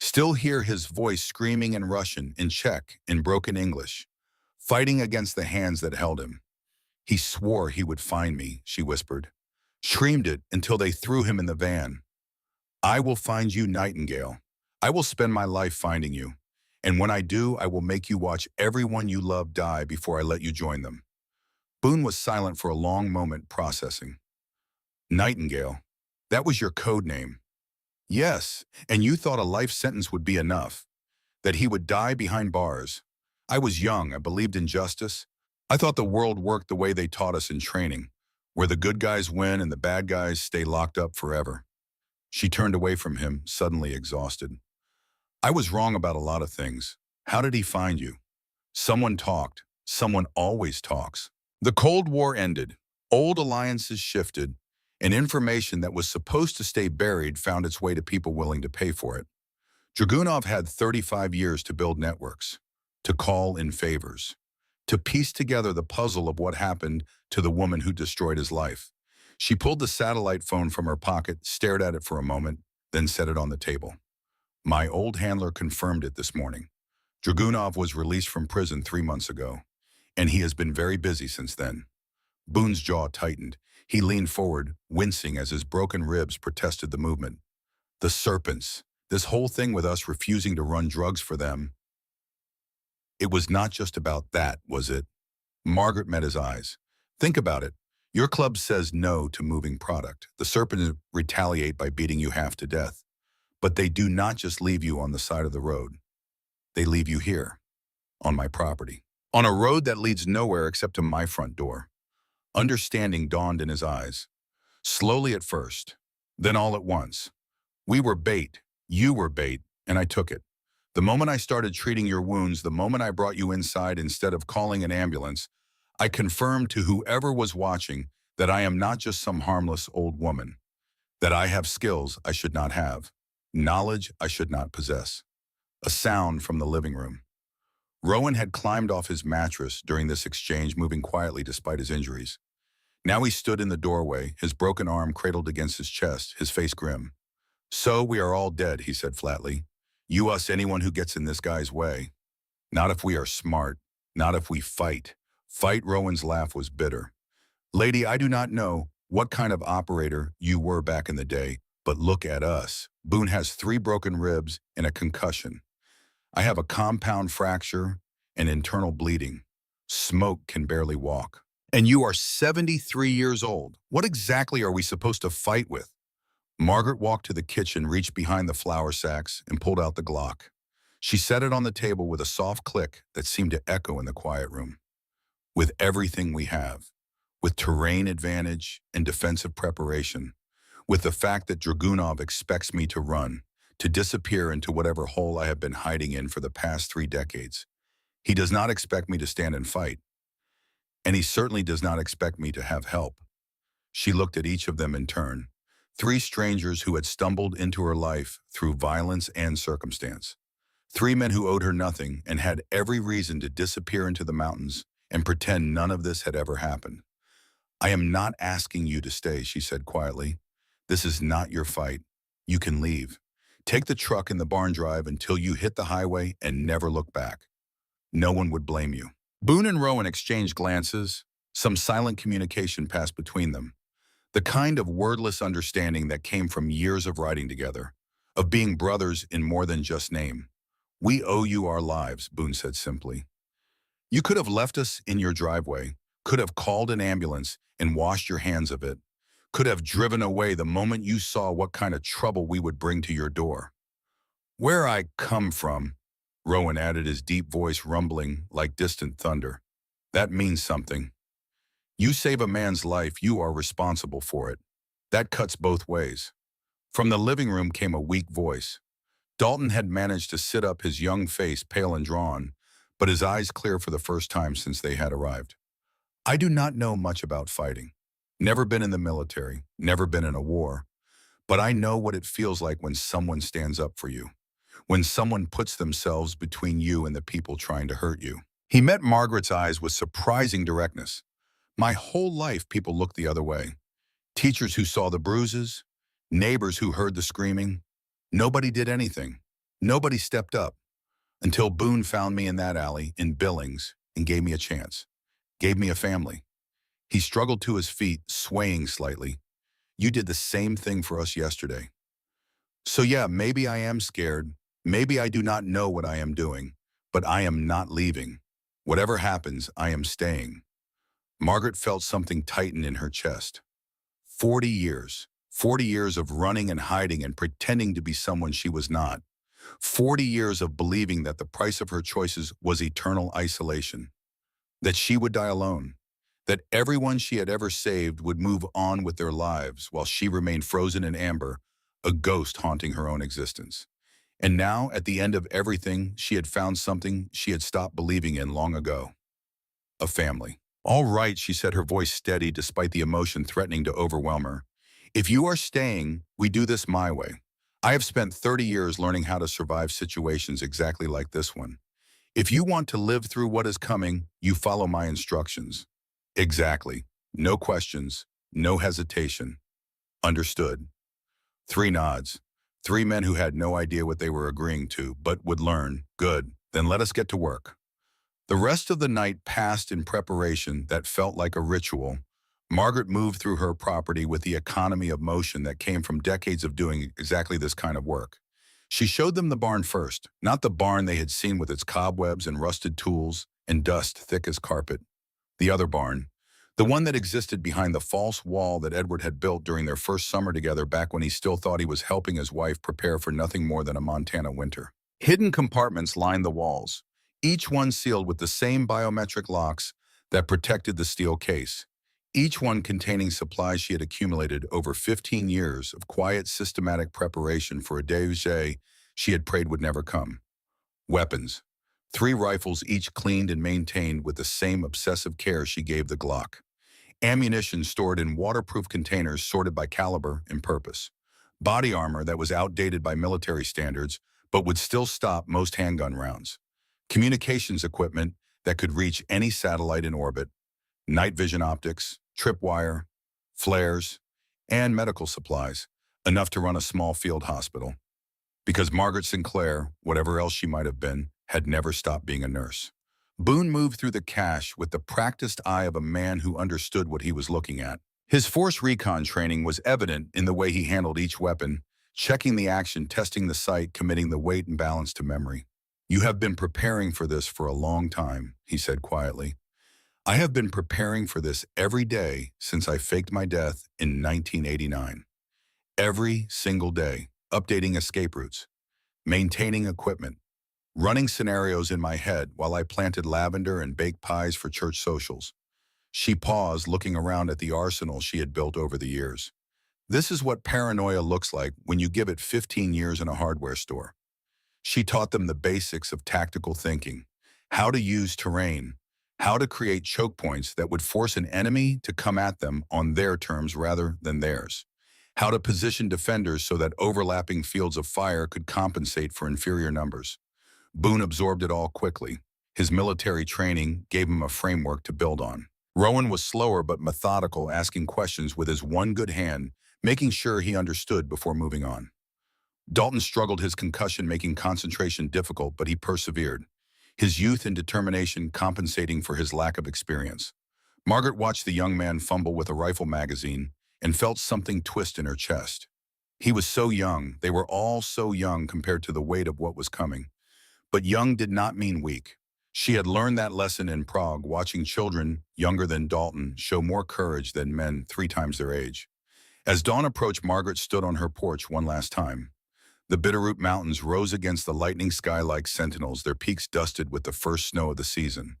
Still hear his voice screaming in Russian, in Czech, in broken English, fighting against the hands that held him. He swore he would find me, she whispered. Screamed it until they threw him in the van. I will find you, Nightingale. I will spend my life finding you. And when I do, I will make you watch everyone you love die before I let you join them. Boone was silent for a long moment, processing. Nightingale, that was your code name. Yes, and you thought a life sentence would be enough, that he would die behind bars. I was young, I believed in justice. I thought the world worked the way they taught us in training, where the good guys win and the bad guys stay locked up forever. She turned away from him, suddenly exhausted. I was wrong about a lot of things. How did he find you? Someone talked. Someone always talks. The Cold War ended. Old alliances shifted, and information that was supposed to stay buried found its way to people willing to pay for it. Dragunov had 35 years to build networks, to call in favors, to piece together the puzzle of what happened to the woman who destroyed his life. She pulled the satellite phone from her pocket, stared at it for a moment, then set it on the table. My old handler confirmed it this morning. Dragunov was released from prison 3 months ago, and he has been very busy since then. Boone's jaw tightened. He leaned forward, wincing as his broken ribs protested the movement. The serpents. This whole thing with us refusing to run drugs for them. It was not just about that, was it? Margaret met his eyes. Think about it. Your club says no to moving product. The serpents retaliate by beating you half to death. But they do not just leave you on the side of the road. They leave you here, on my property. On a road that leads nowhere except to my front door. Understanding dawned in his eyes. Slowly at first, then all at once. We were bait, you were bait, and I took it. The moment I started treating your wounds, the moment I brought you inside instead of calling an ambulance, I confirmed to whoever was watching that I am not just some harmless old woman, that I have skills I should not have, knowledge I should not possess. A sound from the living room. Rowan had climbed off his mattress during this exchange, moving quietly despite his injuries. Now he stood in the doorway, his broken arm cradled against his chest, his face grim. So we are all dead, he said flatly. You, us, anyone who gets in this guy's way. Not if we are smart, not if we fight. Fight, Rowan's laugh was bitter. Lady, I do not know what kind of operator you were back in the day, but look at us. Boone has 3 broken ribs and a concussion. I have a compound fracture and internal bleeding. Smoke can barely walk. And you are 73 years old. What exactly are we supposed to fight with? Margaret walked to the kitchen, reached behind the flour sacks, and pulled out the Glock. She set it on the table with a soft click that seemed to echo in the quiet room. With everything we have, with terrain advantage and defensive preparation, with the fact that Dragunov expects me to run, to disappear into whatever hole I have been hiding in for the past 3 decades. He does not expect me to stand and fight. And he certainly does not expect me to have help. She looked at each of them in turn. 3 strangers who had stumbled into her life through violence and circumstance. 3 men who owed her nothing and had every reason to disappear into the mountains and pretend none of this had ever happened. I am not asking you to stay, she said quietly. This is not your fight. You can leave. Take the truck in the barn drive until you hit the highway and never look back. No one would blame you. Boone and Rowan exchanged glances. Some silent communication passed between them. The kind of wordless understanding that came from years of riding together, of being brothers in more than just name. We owe you our lives, Boone said simply. You could have left us in your driveway, could have called an ambulance and washed your hands of it, could have driven away the moment you saw what kind of trouble we would bring to your door. Where I come from, Rowan added, his deep voice rumbling like distant thunder. That means something. You save a man's life, you are responsible for it. That cuts both ways. From the living room came a weak voice. Dalton had managed to sit up, his young face pale and drawn, but his eyes clear for the first time since they had arrived. I do not know much about fighting. Never been in the military, never been in a war. But I know what it feels like when someone stands up for you. When someone puts themselves between you and the people trying to hurt you. He met Margaret's eyes with surprising directness. My whole life, people looked the other way. Teachers who saw the bruises, neighbors who heard the screaming. Nobody did anything. Nobody stepped up. Until Boone found me in that alley in Billings and gave me a chance. Gave me a family. He struggled to his feet, swaying slightly. You did the same thing for us yesterday. So yeah, maybe I am scared. Maybe I do not know what I am doing. But I am not leaving. Whatever happens, I am staying. Margaret felt something tighten in her chest. 40 years. 40 years of running and hiding and pretending to be someone she was not. 40 years of believing that the price of her choices was eternal isolation. That she would die alone. That everyone she had ever saved would move on with their lives while she remained frozen in amber, a ghost haunting her own existence. And now, at the end of everything, she had found something she had stopped believing in long ago. A family. All right, she said, her voice steady despite the emotion threatening to overwhelm her. If you are staying, we do this my way. I have spent 30 years learning how to survive situations exactly like this one. If you want to live through what is coming, you follow my instructions. Exactly. No questions, no hesitation. Understood. 3 nods. 3 men who had no idea what they were agreeing to, but would learn. Good. Then let us get to work. The rest of the night passed in preparation that felt like a ritual. Margaret moved through her property with the economy of motion that came from decades of doing exactly this kind of work. She showed them the barn first, not the barn they had seen with its cobwebs and rusted tools and dust thick as carpet. The other barn, the one that existed behind the false wall that Edward had built during their first summer together back when he still thought he was helping his wife prepare for nothing more than a Montana winter. Hidden compartments lined the walls, each one sealed with the same biometric locks that protected the steel case, each one containing supplies she had accumulated over 15 years of quiet, systematic preparation for a day she had prayed would never come. Weapons. 3 rifles, each cleaned and maintained with the same obsessive care she gave the Glock. Ammunition stored in waterproof containers sorted by caliber and purpose. Body armor that was outdated by military standards, but would still stop most handgun rounds. Communications equipment that could reach any satellite in orbit. Night vision optics, tripwire, flares, and medical supplies, enough to run a small field hospital. Because Margaret Sinclair, whatever else she might have been, had never stopped being a nurse. Boone moved through the cache with the practiced eye of a man who understood what he was looking at. His force recon training was evident in the way he handled each weapon, checking the action, testing the sight, committing the weight and balance to memory. "You have been preparing for this for a long time," he said quietly. "I have been preparing for this every day since I faked my death in 1989. Every single day, updating escape routes, maintaining equipment, running scenarios in my head while I planted lavender and baked pies for church socials." She paused, looking around at the arsenal she had built over the years. "This is what paranoia looks like when you give it 15 years in a hardware store." She taught them the basics of tactical thinking, how to use terrain, how to create choke points that would force an enemy to come at them on their terms rather than theirs, how to position defenders so that overlapping fields of fire could compensate for inferior numbers. Boone absorbed it all quickly. His military training gave him a framework to build on. Rowan was slower but methodical, asking questions with his one good hand, making sure he understood before moving on. Dalton struggled, his concussion making concentration difficult, but he persevered, his youth and determination compensating for his lack of experience. Margaret watched the young man fumble with a rifle magazine and felt something twist in her chest. He was so young, they were all so young compared to the weight of what was coming. But young did not mean weak. She had learned that lesson in Prague, watching children younger than Dalton show more courage than men 3 times their age. As dawn approached, Margaret stood on her porch one last time. The Bitterroot Mountains rose against the lightning sky like sentinels, their peaks dusted with the first snow of the season.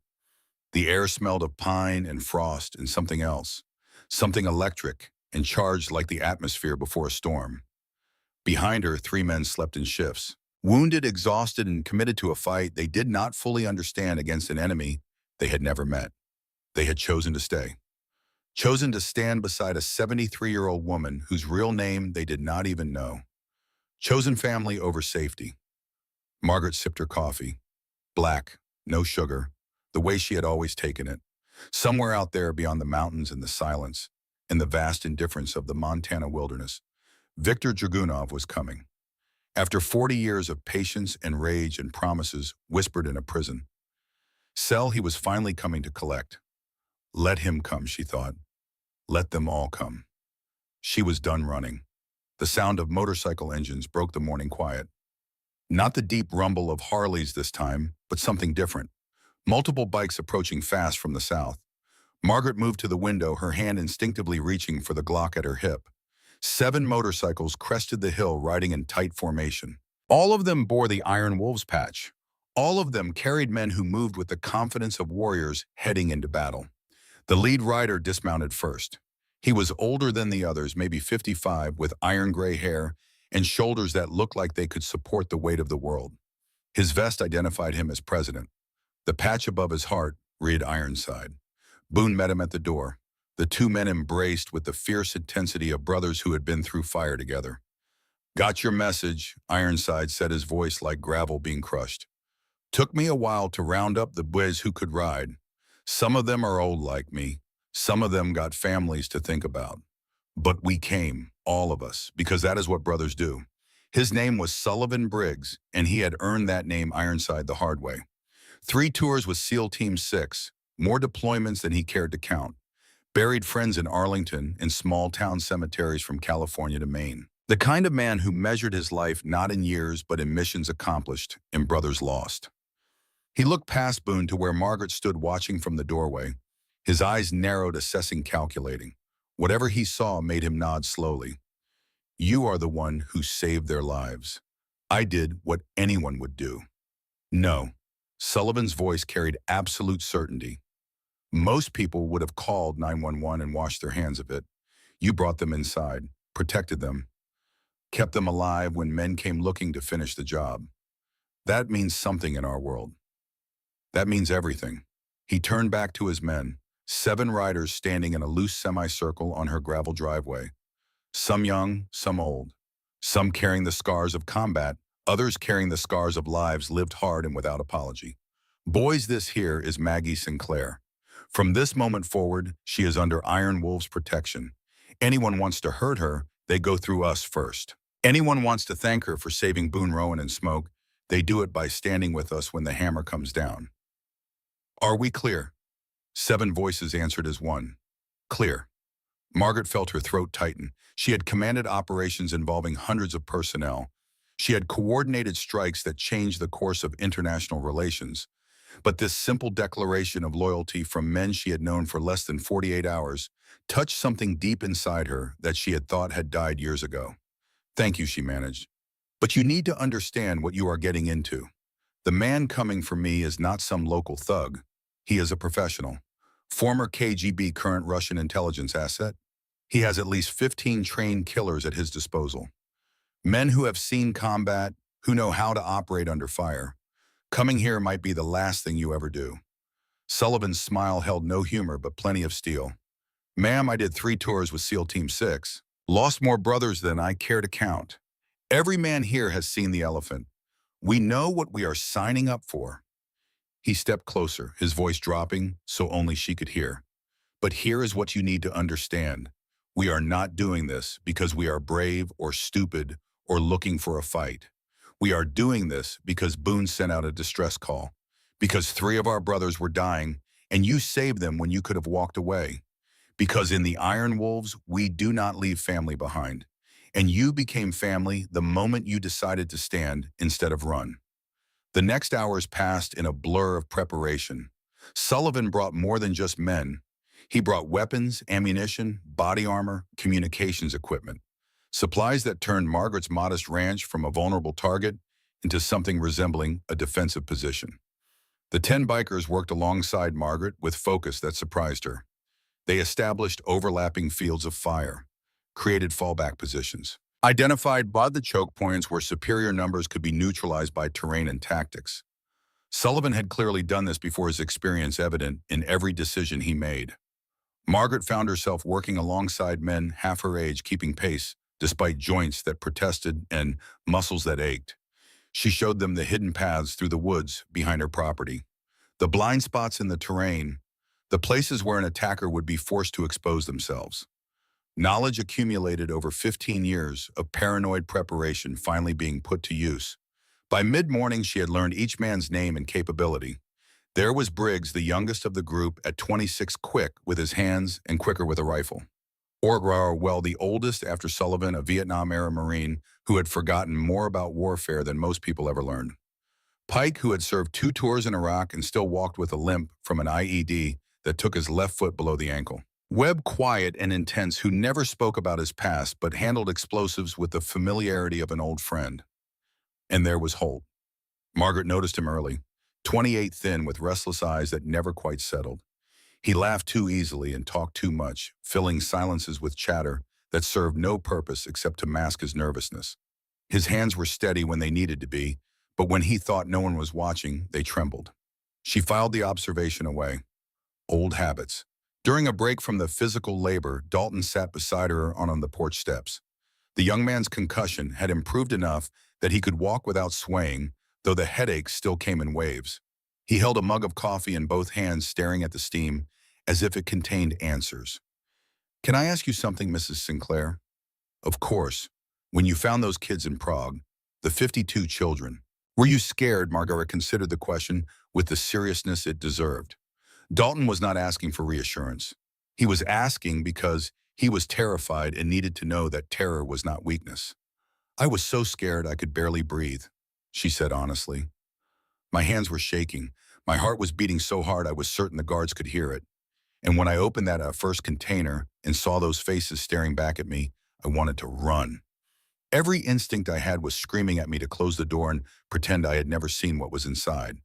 The air smelled of pine and frost and something else, something electric and charged like the atmosphere before a storm. Behind her, 3 men slept in shifts. Wounded, exhausted, and committed to a fight they did not fully understand against an enemy they had never met. They had chosen to stay. Chosen to stand beside a 73-year-old woman whose real name they did not even know. Chosen family over safety. Margaret sipped her coffee. Black, no sugar, the way she had always taken it. Somewhere out there beyond the mountains and the silence and the vast indifference of the Montana wilderness, Viktor Dragunov was coming. After 40 years of patience and rage and promises whispered in a prison cell, he was finally coming to collect. Let him come, she thought. Let them all come. She was done running. The sound of motorcycle engines broke the morning quiet. Not the deep rumble of Harleys this time, but something different. Multiple bikes approaching fast from the south. Margaret moved to the window, her hand instinctively reaching for the Glock at her hip. 7 motorcycles crested the hill, riding in tight formation. All of them bore the Iron Wolves patch. All of them carried men who moved with the confidence of warriors heading into battle. The lead rider dismounted first. He was older than the others, maybe 55, with iron gray hair and shoulders that looked like they could support the weight of the world. His vest identified him as president. The patch above his heart read Ironside. Boone met him at the door. The 2 men embraced with the fierce intensity of brothers who had been through fire together. "Got your message," Ironside said, his voice like gravel being crushed. "Took me a while to round up the boys who could ride. Some of them are old like me. Some of them got families to think about. But we came, all of us, because that is what brothers do." His name was Sullivan Briggs, and he had earned that name, Ironside, the hard way. 3 tours with SEAL Team 6, more deployments than he cared to count. Buried friends in Arlington and small-town cemeteries from California to Maine. The kind of man who measured his life not in years but in missions accomplished and brothers lost. He looked past Boone to where Margaret stood watching from the doorway. His eyes narrowed, assessing, calculating. Whatever he saw made him nod slowly. You are the one who saved their lives. I did what anyone would do. No. Sullivan's voice carried absolute certainty. Most people would have called 911 and washed their hands of it. You brought them inside, protected them, kept them alive when men came looking to finish the job. That means something in our world. That means everything. He turned back to his men, 7 riders standing in a loose semicircle on her gravel driveway. Some young, some old. Some carrying the scars of combat, others carrying the scars of lives lived hard and without apology. Boys, this here is Maggie Sinclair. From this moment forward, she is under Iron Wolf's protection. Anyone wants to hurt her, they go through us first. Anyone wants to thank her for saving Boone, Rowan, and Smoke, they do it by standing with us when the hammer comes down. Are we clear? 7 voices answered as one. Clear. Margaret felt her throat tighten. She had commanded operations involving hundreds of personnel. She had coordinated strikes that changed the course of international relations. But this simple declaration of loyalty from men she had known for less than 48 hours touched something deep inside her that she had thought had died years ago. Thank you, she managed. But you need to understand what you are getting into. The man coming for me is not some local thug. He is a professional. Former KGB, current Russian intelligence asset. He has at least 15 trained killers at his disposal. Men who have seen combat, who know how to operate under fire. Coming here might be the last thing you ever do. Sullivan's smile held no humor but plenty of steel. Ma'am, I did 3 tours with SEAL Team 6. Lost more brothers than I care to count. Every man here has seen the elephant. We know what we are signing up for. He stepped closer, his voice dropping so only she could hear. But here is what you need to understand. We are not doing this because we are brave or stupid or looking for a fight. We are doing this because Boone sent out a distress call, because 3 of our brothers were dying and you saved them when you could have walked away. Because in the Iron Wolves, we do not leave family behind. And you became family the moment you decided to stand instead of run. The next hours passed in a blur of preparation. Sullivan brought more than just men. He brought weapons, ammunition, body armor, communications equipment. Supplies that turned Margaret's modest ranch from a vulnerable target into something resembling a defensive position. The 10 bikers worked alongside Margaret with focus that surprised her. They established overlapping fields of fire, created fallback positions, identified the choke points where superior numbers could be neutralized by terrain and tactics. Sullivan had clearly done this before, his experience evident in every decision he made. Margaret found herself working alongside men half her age, keeping pace despite joints that protested and muscles that ached. She showed them the hidden paths through the woods behind her property, the blind spots in the terrain, the places where an attacker would be forced to expose themselves. Knowledge accumulated over 15 years of paranoid preparation finally being put to use. By mid-morning, she had learned each man's name and capability. There was Briggs, the youngest of the group, at 26, quick with his hands and quicker with a rifle. Orgrar, the oldest after Sullivan, a Vietnam-era Marine who had forgotten more about warfare than most people ever learned. Pike, who had served 2 tours in Iraq and still walked with a limp from an IED that took his left foot below the ankle. Webb, quiet and intense, who never spoke about his past but handled explosives with the familiarity of an old friend. And there was Holt. Margaret noticed him early, 28 thin with restless eyes that never quite settled. He laughed too easily and talked too much, filling silences with chatter that served no purpose except to mask his nervousness. His hands were steady when they needed to be, but when he thought no one was watching, they trembled. She filed the observation away. Old habits. During a break from the physical labor, Dalton sat beside her on the porch steps. The young man's concussion had improved enough that he could walk without swaying, though the headaches still came in waves. He held a mug of coffee in both hands, staring at the steam, as if it contained answers. Can I ask you something, Mrs. Sinclair? Of course. When you found those kids in Prague, the 52 children, were you scared? Margaret considered the question with the seriousness it deserved. Dalton was not asking for reassurance. He was asking because he was terrified and needed to know that terror was not weakness. I was so scared I could barely breathe, she said honestly. My hands were shaking. My heart was beating so hard I was certain the guards could hear it. And when I opened that first container and saw those faces staring back at me, I wanted to run. Every instinct I had was screaming at me to close the door and pretend I had never seen what was inside.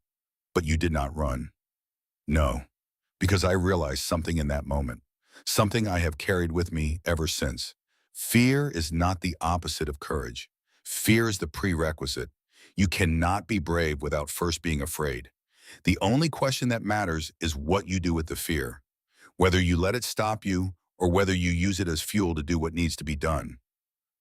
But you did not run. No, because I realized something in that moment, something I have carried with me ever since. Fear is not the opposite of courage. Fear is the prerequisite. You cannot be brave without first being afraid. The only question that matters is what you do with the fear, whether you let it stop you or whether you use it as fuel to do what needs to be done.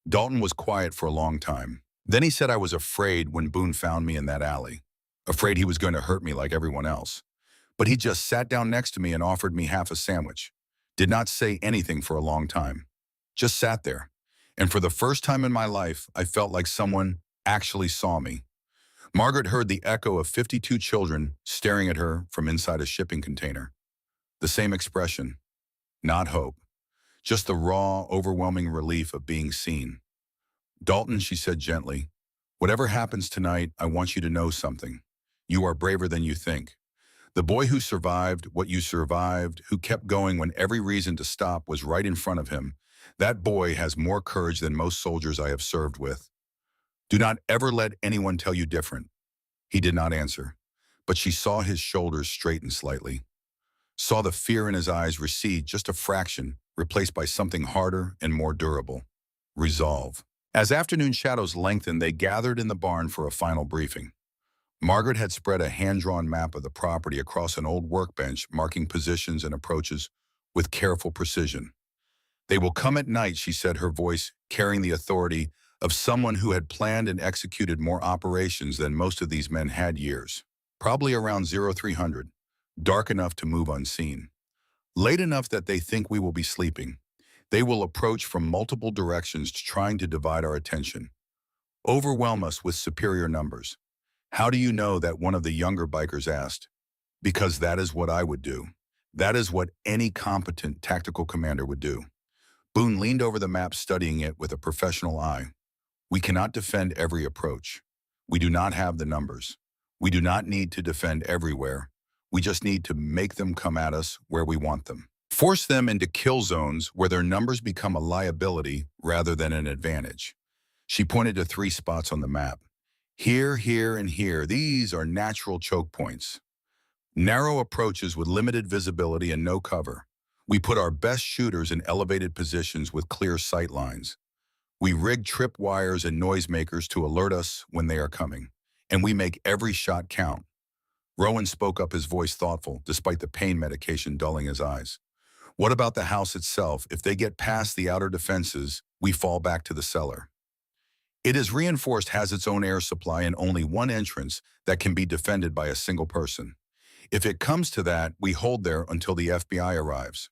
Dalton was quiet for a long time. Then he said I was afraid when Boone found me in that alley, afraid he was going to hurt me like everyone else. But he just sat down next to me and offered me half a sandwich. Did not say anything for a long time. Just sat there. And for the first time in my life, I felt like someone actually saw me. Margaret heard the echo of 52 children staring at her from inside a shipping container. The same expression, not hope, just the raw, overwhelming relief of being seen. Dalton, she said gently, whatever happens tonight, I want you to know something. You are braver than you think. The boy who survived what you survived, who kept going when every reason to stop was right in front of him, that boy has more courage than most soldiers I have served with. Do not ever let anyone tell you different. He did not answer, but she saw his shoulders straighten slightly, saw the fear in his eyes recede just a fraction, replaced by something harder and more durable. Resolve. As afternoon shadows lengthened, they gathered in the barn for a final briefing. Margaret had spread a hand-drawn map of the property across an old workbench, marking positions and approaches with careful precision. They will come at night, she said, her voice carrying the authority of someone who had planned and executed more operations than most of these men had years. Probably around 0300, dark enough to move unseen. Late enough that they think we will be sleeping. They will approach from multiple directions, trying to divide our attention. Overwhelm us with superior numbers. How do you know that, one of the younger bikers asked? Because that is what I would do. That is what any competent tactical commander would do. Boone leaned over the map, studying it with a professional eye. We cannot defend every approach. We do not have the numbers. We do not need to defend everywhere. We just need to make them come at us where we want them. Force them into kill zones where their numbers become a liability rather than an advantage. She pointed to 3 spots on the map. Here, here, and here, these are natural choke points. Narrow approaches with limited visibility and no cover. We put our best shooters in elevated positions with clear sight lines. We rig trip wires and noisemakers to alert us when they are coming. And we make every shot count. Rowan spoke up, his voice thoughtful, despite the pain medication dulling his eyes. What about the house itself? If they get past the outer defenses, we fall back to the cellar. It is reinforced, has its own air supply and only one entrance that can be defended by a single person. If it comes to that, we hold there until the FBI arrives.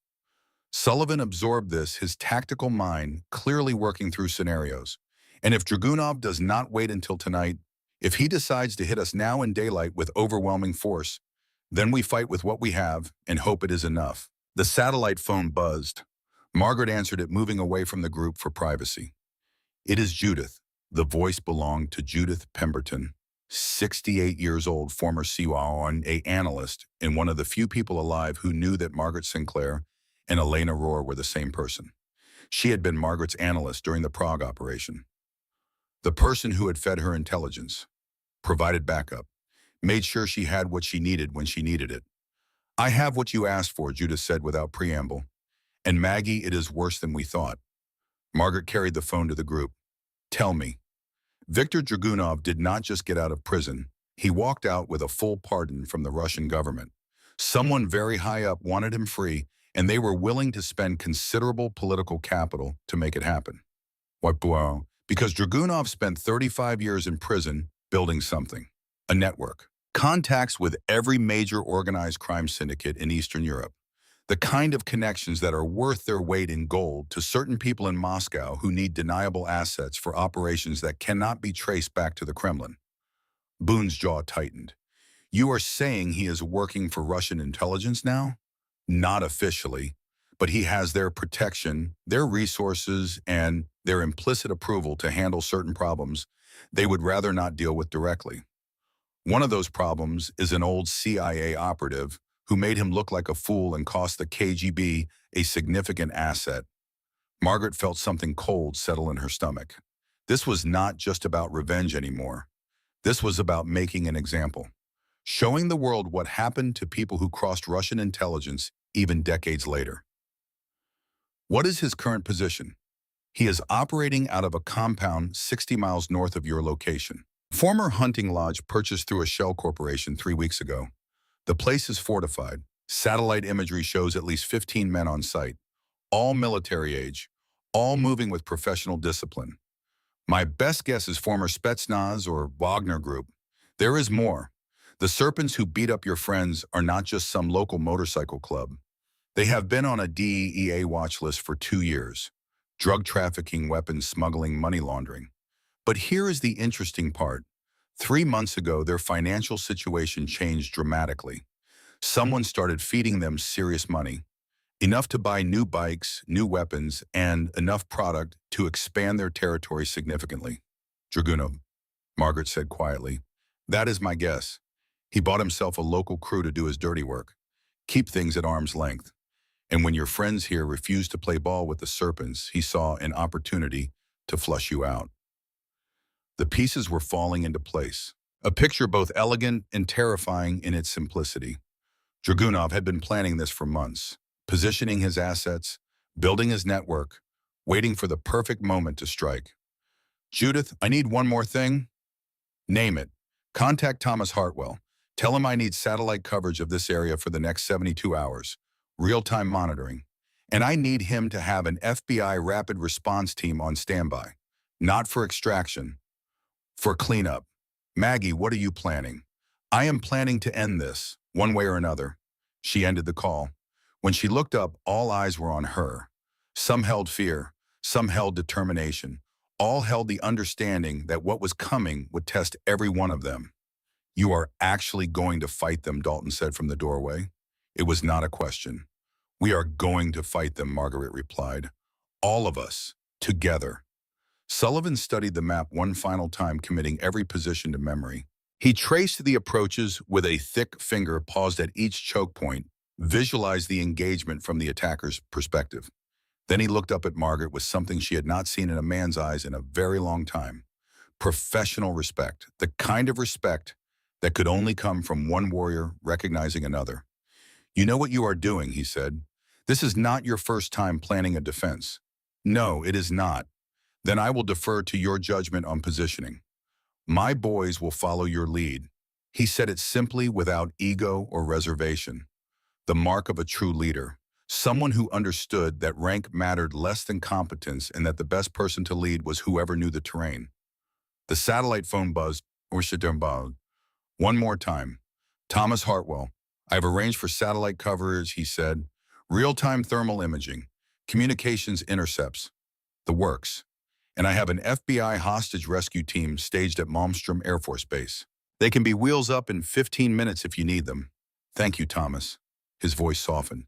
Sullivan absorbed this, his tactical mind clearly working through scenarios. And if Dragunov does not wait until tonight, if he decides to hit us now in daylight with overwhelming force, then we fight with what we have and hope it is enough. The satellite phone buzzed. Margaret answered it, moving away from the group for privacy. It is Judith. The voice belonged to Judith Pemberton, 68 years old, former CIA analyst, and one of the few people alive who knew that Margaret Sinclair and Elena Rohr were the same person. She had been Margaret's analyst during the Prague operation. The person who had fed her intelligence, provided backup, made sure she had what she needed when she needed it. I have what you asked for, Judith said without preamble. And Maggie, it is worse than we thought. Margaret carried the phone to the group. Tell me. Viktor Dragunov did not just get out of prison. He walked out with a full pardon from the Russian government. Someone very high up wanted him free, and they were willing to spend considerable political capital to make it happen. What? Because Dragunov spent 35 years in prison building something, a network. Contacts with every major organized crime syndicate in Eastern Europe. The kind of connections that are worth their weight in gold to certain people in Moscow who need deniable assets for operations that cannot be traced back to the Kremlin. Boone's jaw tightened. You are saying he is working for Russian intelligence now? Not officially, but he has their protection, their resources, and their implicit approval to handle certain problems they would rather not deal with directly. One of those problems is an old CIA operative who made him look like a fool and cost the KGB a significant asset. Margaret felt something cold settle in her stomach. This was not just about revenge anymore. This was about making an example, showing the world what happened to people who crossed Russian intelligence even decades later. What is his current position? He is operating out of a compound 60 miles north of your location. Former hunting lodge purchased through a shell corporation 3 weeks ago. The place is fortified. Satellite imagery shows at least 15 men on site, all military age, all moving with professional discipline. My best guess is former Spetsnaz or Wagner group. There is more. The serpents who beat up your friends are not just some local motorcycle club. They have been on a DEA watch list for 2 years. Drug trafficking, weapons smuggling, money laundering. But here is the interesting part. 3 months ago, their financial situation changed dramatically. Someone started feeding them serious money, enough to buy new bikes, new weapons, and enough product to expand their territory significantly. Dragunov, Margaret said quietly. That is my guess. He bought himself a local crew to do his dirty work. Keep things at arm's length. And when your friends here refused to play ball with the serpents, he saw an opportunity to flush you out. The pieces were falling into place. A picture both elegant and terrifying in its simplicity. Dragunov had been planning this for months, positioning his assets, building his network, waiting for the perfect moment to strike. Judith, I need one more thing. Name it. Contact Thomas Hartwell. Tell him I need satellite coverage of this area for the next 72 hours. Real-time monitoring. And I need him to have an FBI rapid response team on standby. Not for extraction, for cleanup. Maggie, what are you planning? I am planning to end this, one way or another. She ended the call. When she looked up, all eyes were on her. Some held fear, some held determination. All held the understanding that what was coming would test every one of them. You are actually going to fight them, Dalton said from the doorway. It was not a question. We are going to fight them, Margaret replied. All of us, together. Sullivan studied the map one final time, committing every position to memory. He traced the approaches with a thick finger, paused at each choke point, visualized the engagement from the attacker's perspective. Then he looked up at Margaret with something she had not seen in a man's eyes in a very long time. Professional respect, the kind of respect that could only come from one warrior recognizing another. You know what you are doing, he said. This is not your first time planning a defense. No, it is not. Then I will defer to your judgment on positioning. My boys will follow your lead. He said it simply, without ego or reservation. The mark of a true leader. Someone who understood that rank mattered less than competence and that the best person to lead was whoever knew the terrain. The satellite phone buzzed. One more time. Thomas Hartwell. I have arranged for satellite coverage, he said. Real-time thermal imaging. Communications intercepts. The works. And I have an FBI hostage rescue team staged at Malmstrom Air Force Base. They can be wheels up in 15 minutes if you need them. Thank you, Thomas. His voice softened.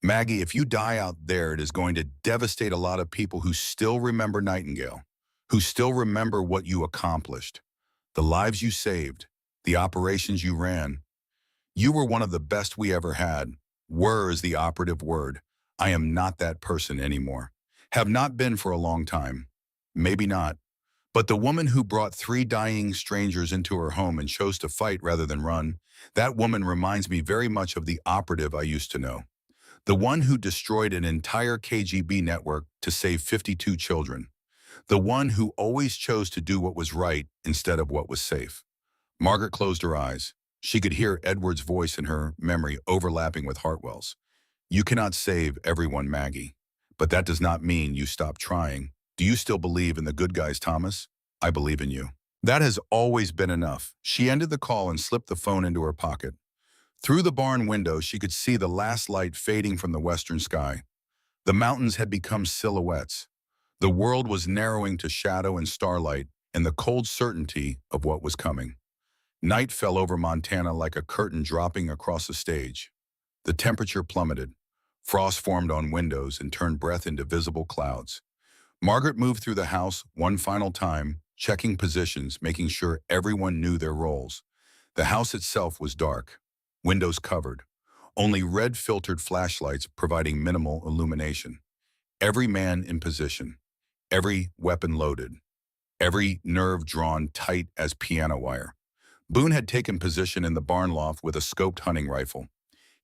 Maggie, if you die out there, it is going to devastate a lot of people who still remember Nightingale, who still remember what you accomplished, the lives you saved, the operations you ran. You were one of the best we ever had. Were is the operative word. I am not that person anymore. Have not been for a long time. Maybe not. But the woman who brought 3 dying strangers into her home and chose to fight rather than run, that woman reminds me very much of the operative I used to know. The one who destroyed an entire KGB network to save 52 children. The one who always chose to do what was right instead of what was safe. Margaret closed her eyes. She could hear Edward's voice in her memory overlapping with Hartwell's. You cannot save everyone, Maggie. But that does not mean you stop trying. Do you still believe in the good guys, Thomas? I believe in you. That has always been enough. She ended the call and slipped the phone into her pocket. Through the barn window, she could see the last light fading from the western sky. The mountains had become silhouettes. The world was narrowing to shadow and starlight and the cold certainty of what was coming. Night fell over Montana like a curtain dropping across a stage. The temperature plummeted. Frost formed on windows and turned breath into visible clouds. Margaret moved through the house one final time, checking positions, making sure everyone knew their roles. The house itself was dark, windows covered, only red-filtered flashlights providing minimal illumination. Every man in position, every weapon loaded, every nerve drawn tight as piano wire. Boone had taken position in the barn loft with a scoped hunting rifle.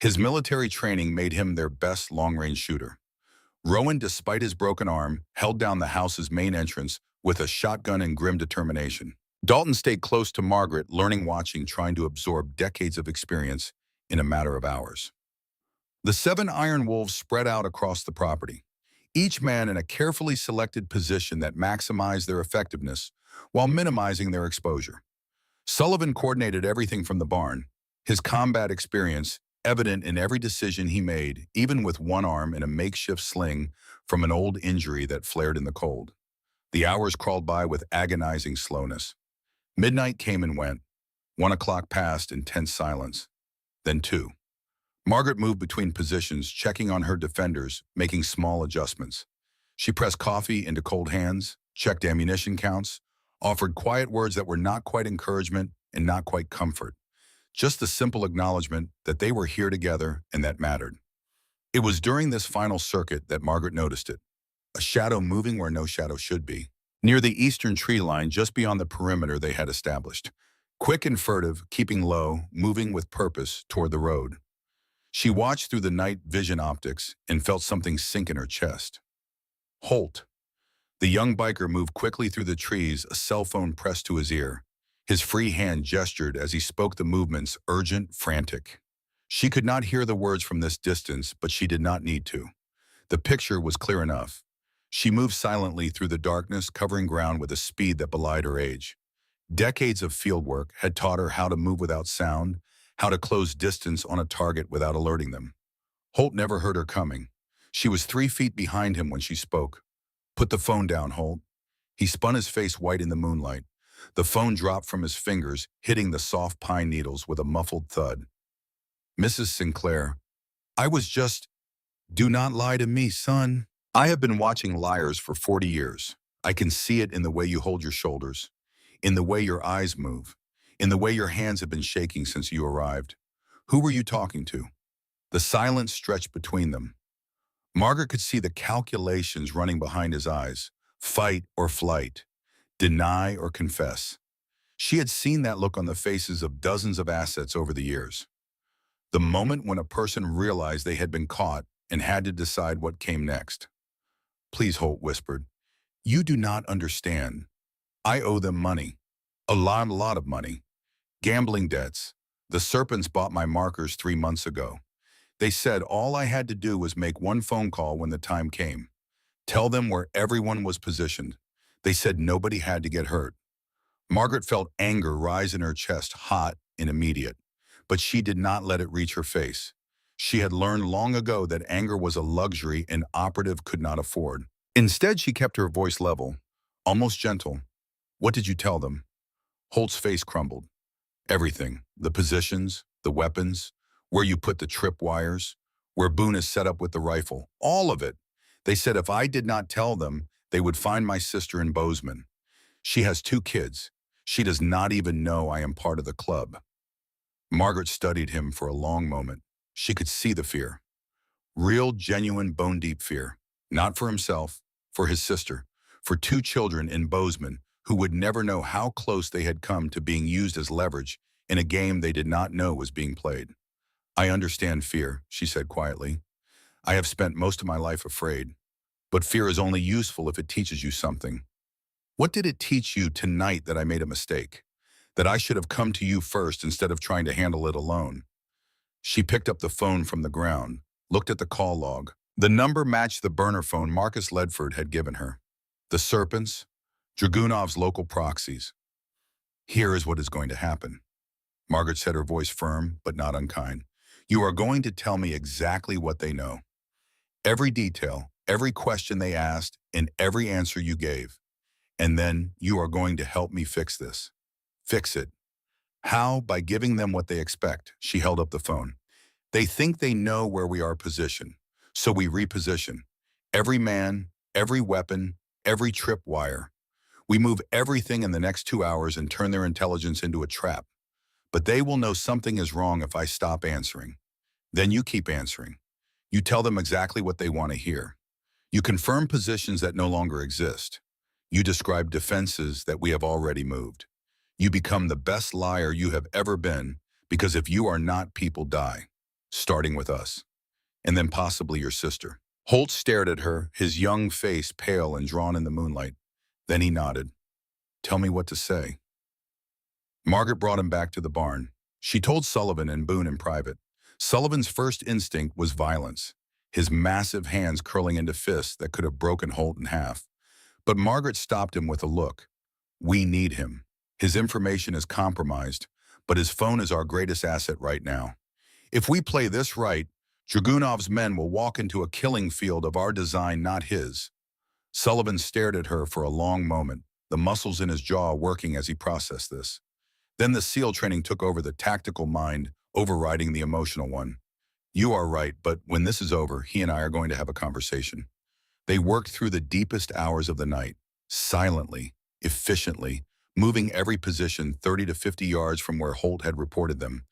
His military training made him their best long-range shooter. Rowan, despite his broken arm, held down the house's main entrance with a shotgun and grim determination. Dalton stayed close to Margaret, learning, watching, trying to absorb decades of experience in a matter of hours. The 7 iron wolves spread out across the property, each man in a carefully selected position that maximized their effectiveness while minimizing their exposure. Sullivan coordinated everything from the barn, his combat experience evident in every decision he made, even with one arm in a makeshift sling from an old injury that flared in the cold. The hours crawled by with agonizing slowness. Midnight came and went. 1 o'clock passed in tense silence. Then 2. Margaret moved between positions, checking on her defenders, making small adjustments. She pressed coffee into cold hands, checked ammunition counts, offered quiet words that were not quite encouragement and not quite comfort. Just the simple acknowledgement that they were here together and that mattered. It was during this final circuit that Margaret noticed it, a shadow moving where no shadow should be, near the eastern tree line just beyond the perimeter they had established. Quick and furtive, keeping low, moving with purpose toward the road. She watched through the night vision optics and felt something sink in her chest. Holt. The young biker moved quickly through the trees, a cell phone pressed to his ear. His free hand gestured as he spoke, the movements urgent, frantic. She could not hear the words from this distance, but she did not need to. The picture was clear enough. She moved silently through the darkness, covering ground with a speed that belied her age. Decades of fieldwork had taught her how to move without sound, how to close distance on a target without alerting them. Holt never heard her coming. She was 3 feet behind him when she spoke. "Put the phone down, Holt." He spun, his face white in the moonlight. The phone dropped from his fingers, hitting the soft pine needles with a muffled thud. "Mrs. Sinclair, I was just... Do not lie to me, son. I have been watching liars for 40 years. I can see it in the way you hold your shoulders, in the way your eyes move, in the way your hands have been shaking since you arrived. Who were you talking to?" The silence stretched between them. Margaret could see the calculations running behind his eyes. Fight or flight. Deny or confess. She had seen that look on the faces of dozens of assets over the years. The moment when a person realized they had been caught and had to decide what came next. "Please," Holt whispered. "You do not understand. I owe them money. A lot of money. Gambling debts. The Serpents bought my markers 3 months ago. They said all I had to do was make one phone call when the time came. Tell them where everyone was positioned. They said nobody had to get hurt." Margaret felt anger rise in her chest, hot and immediate. But she did not let it reach her face. She had learned long ago that anger was a luxury an operative could not afford. Instead, she kept her voice level, almost gentle. "What did you tell them?" Holt's face crumbled. "Everything. The positions, the weapons, where you put the tripwires, where Boone is set up with the rifle. All of it. They said if I did not tell them, they would find my sister in Bozeman. She has 2 kids. She does not even know I am part of the club." Margaret studied him for a long moment. She could see the fear. Real, genuine, bone-deep fear. Not for himself, for his sister, for 2 children in Bozeman who would never know how close they had come to being used as leverage in a game they did not know was being played. "I understand fear," she said quietly. "I have spent most of my life afraid. But fear is only useful if it teaches you something. What did it teach you tonight that I made a mistake? That I should have come to you first instead of trying to handle it alone?" She picked up the phone from the ground, looked at the call log. The number matched the burner phone Marcus Ledford had given her. The Serpents, Dragunov's local proxies. "Here is what is going to happen." Margaret said, her voice firm but not unkind. "You are going to tell me exactly what they know. Every detail, every question they asked, and every answer you gave. And then you are going to help me fix this. Fix it. How? By giving them what they expect." She held up the phone. "They think they know where we are positioned. So we reposition. Every man, every weapon, every tripwire. We move everything in the next 2 hours and turn their intelligence into a trap. But they will know something is wrong if I stop answering. Then you keep answering. You tell them exactly what they want to hear. You confirm positions that no longer exist. You describe defenses that we have already moved. You become the best liar you have ever been, because if you are not, people die, starting with us, and then possibly your sister. Holt stared at her, his young face pale and drawn in the moonlight. Then he nodded. Tell me what to say. Margaret brought him back to the barn. She told Sullivan and Boone in private. Sullivan's first instinct was violence, his massive hands curling into fists that could have broken Holt in half. But Margaret stopped him with a look. We need him. His information is compromised, but his phone is our greatest asset right now. If we play this right, Dragunov's men will walk into a killing field of our design, not his. Sullivan stared at her for a long moment, the muscles in his jaw working as he processed this. Then the SEAL training took over the tactical mind, overriding the emotional one. You are right, but when this is over, he and I are going to have a conversation. They worked through the deepest hours of the night, silently, efficiently, moving every position 30 to 50 yards from where Holt had reported them,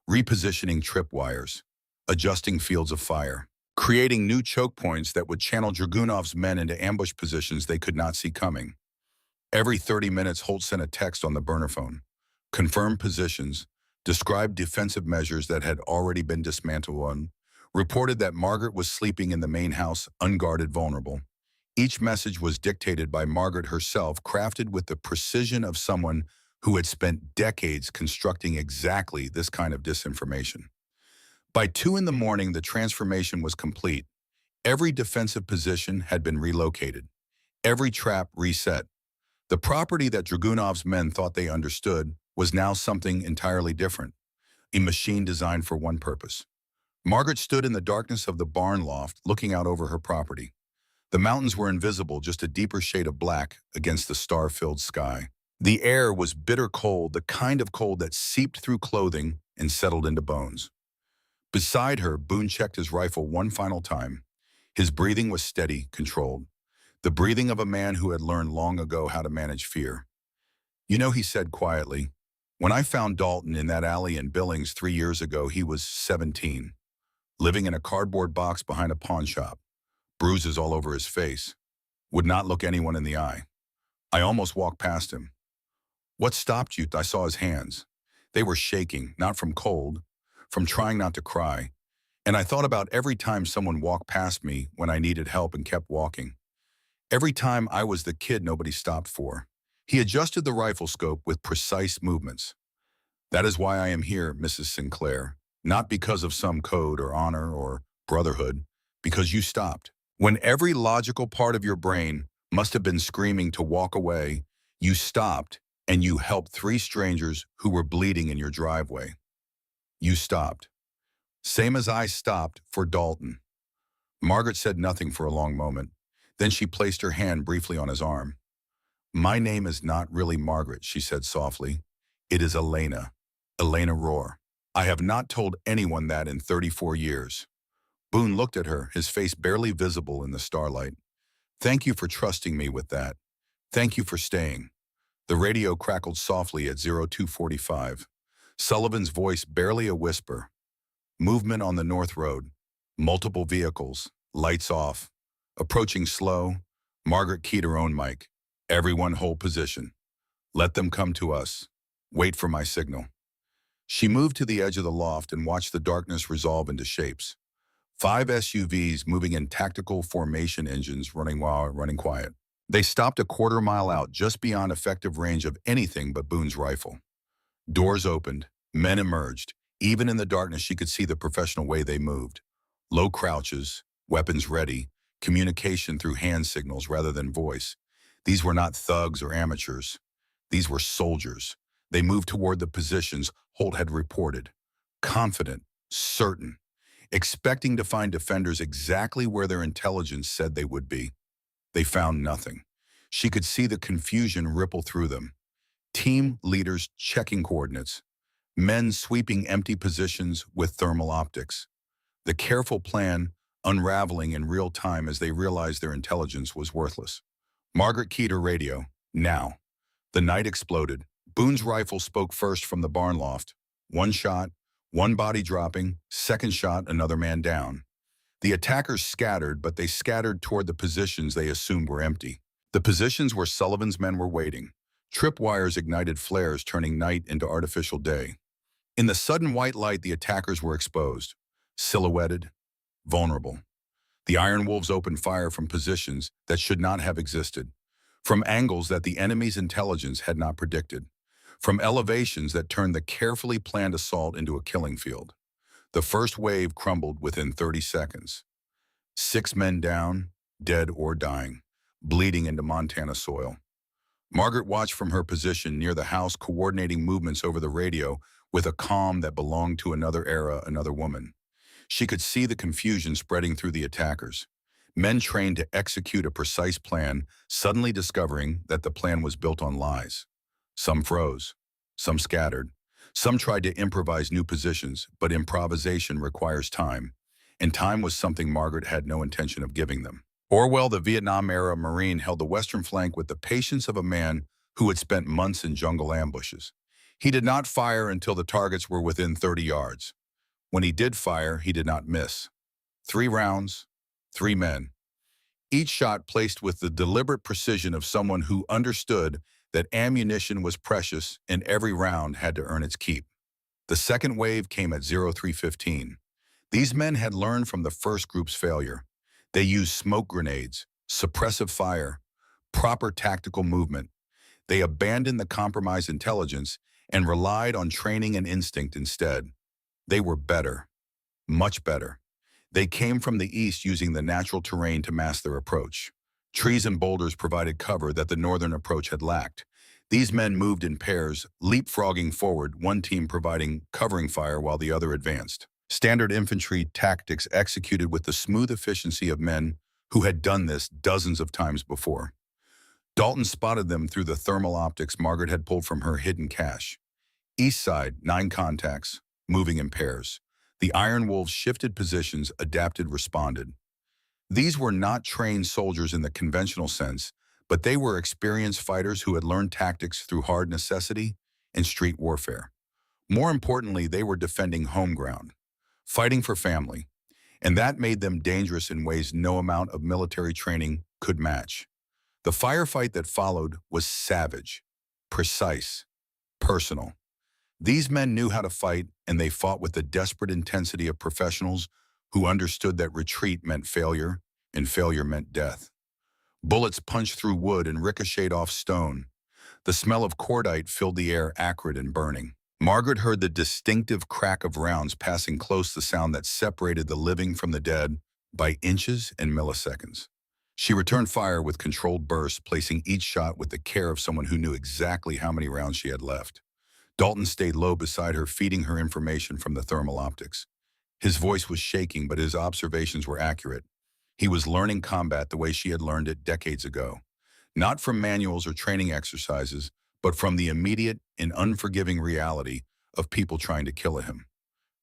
repositioning tripwires, adjusting fields of fire, creating new choke points that would channel Dragunov's men into ambush positions they could not see coming. Every 30 minutes, Holt sent a text on the burner phone. Confirmed positions, described defensive measures that had already been dismantled on, reported that Margaret was sleeping in the main house, unguarded, vulnerable. Each message was dictated by Margaret herself, crafted with the precision of someone who had spent decades constructing exactly this kind of disinformation. By 2 in the morning, the transformation was complete. Every defensive position had been relocated, every trap reset. The property that Dragunov's men thought they understood was now something entirely different, a machine designed for one purpose. Margaret stood in the darkness of the barn loft, looking out over her property. The mountains were invisible, just a deeper shade of black against the star-filled sky. The air was bitter cold, the kind of cold that seeped through clothing and settled into bones. Beside her, Boone checked his rifle one final time. His breathing was steady, controlled. The breathing of a man who had learned long ago how to manage fear. You know, he said quietly, when I found Dalton in that alley in Billings 3 years ago, he was 17, living in a cardboard box behind a pawn shop, bruises all over his face, would not look anyone in the eye. I almost walked past him. What stopped you? I saw his hands. They were shaking, not from cold, from trying not to cry. And I thought about every time someone walked past me when I needed help and kept walking. Every time I was the kid nobody stopped for. He adjusted the rifle scope with precise movements. That is why I am here, Mrs. Sinclair, not because of some code or honor or brotherhood, because you stopped. When every logical part of your brain must have been screaming to walk away, you stopped and you helped 3 strangers who were bleeding in your driveway. You stopped. Same as I stopped for Dalton. Margaret said nothing for a long moment. Then she placed her hand briefly on his arm. My name is not really Margaret, she said softly. It is Elena. Elena Rohr. I have not told anyone that in 34 years. Boone looked at her, his face barely visible in the starlight. Thank you for trusting me with that. Thank you for staying. The radio crackled softly at 0245. Sullivan's voice barely a whisper. Movement on the North Road. Multiple vehicles. Lights off. Approaching slow. Margaret keyed her own mic. Everyone hold position. Let them come to us. Wait for my signal. She moved to the edge of the loft and watched the darkness resolve into shapes. 5 SUVs moving in tactical formation, engines running quiet. They stopped a quarter-mile out, just beyond effective range of anything but Boone's rifle. Doors opened. Men emerged. Even in the darkness, she could see the professional way they moved. Low crouches, weapons ready, communication through hand signals rather than voice. These were not thugs or amateurs. These were soldiers. They moved toward the positions Holt had reported. Confident, certain, expecting to find defenders exactly where their intelligence said they would be. They found nothing. She could see the confusion ripple through them. Team leaders checking coordinates. Men sweeping empty positions with thermal optics. The careful plan unraveling in real time as they realized their intelligence was worthless. Margaret keyed her radio. Now. The night exploded. Boone's rifle spoke first from the barn loft. One shot, one body dropping, second shot, another man down. The attackers scattered, but they scattered toward the positions they assumed were empty. The positions where Sullivan's men were waiting. Tripwires ignited flares, turning night into artificial day. In the sudden white light, the attackers were exposed, silhouetted, vulnerable. The Iron Wolves opened fire from positions that should not have existed, from angles that the enemy's intelligence had not predicted, from elevations that turned the carefully planned assault into a killing field. The first wave crumbled within 30 seconds. 6 men down, dead or dying, bleeding into Montana soil. Margaret watched from her position near the house, coordinating movements over the radio with a calm that belonged to another era, another woman. She could see the confusion spreading through the attackers. Men trained to execute a precise plan, suddenly discovering that the plan was built on lies. Some froze, some scattered, some tried to improvise new positions, but improvisation requires time, and time was something Margaret had no intention of giving them. Orwell, the Vietnam-era Marine, held the western flank with the patience of a man who had spent months in jungle ambushes. He did not fire until the targets were within 30 yards. When he did fire, he did not miss. 3 rounds, 3 men. Each shot placed with the deliberate precision of someone who understood that ammunition was precious and every round had to earn its keep. The second wave came at 03:15. These men had learned from the first group's failure. They used smoke grenades, suppressive fire, proper tactical movement. They abandoned the compromised intelligence and relied on training and instinct instead. They were better, much better. They came from the east using the natural terrain to mask their approach. Trees and boulders provided cover that the northern approach had lacked. These men moved in pairs, leapfrogging forward, one team providing covering fire while the other advanced. Standard infantry tactics executed with the smooth efficiency of men who had done this dozens of times before. Dalton spotted them through the thermal optics Margaret had pulled from her hidden cache. East side, 9 contacts, moving in pairs. The Iron Wolves shifted positions, adapted, responded. These were not trained soldiers in the conventional sense, but they were experienced fighters who had learned tactics through hard necessity and street warfare. More importantly, they were defending home ground, fighting for family, and that made them dangerous in ways no amount of military training could match. The firefight that followed was savage, precise, personal. These men knew how to fight, and they fought with the desperate intensity of professionals who understood that retreat meant failure, and failure meant death. Bullets punched through wood and ricocheted off stone. The smell of cordite filled the air, acrid and burning. Margaret heard the distinctive crack of rounds passing close, the sound that separated the living from the dead by inches and milliseconds. She returned fire with controlled bursts, placing each shot with the care of someone who knew exactly how many rounds she had left. Dalton stayed low beside her, feeding her information from the thermal optics. His voice was shaking, but his observations were accurate. He was learning combat the way she had learned it decades ago. Not from manuals or training exercises, but from the immediate and unforgiving reality of people trying to kill him.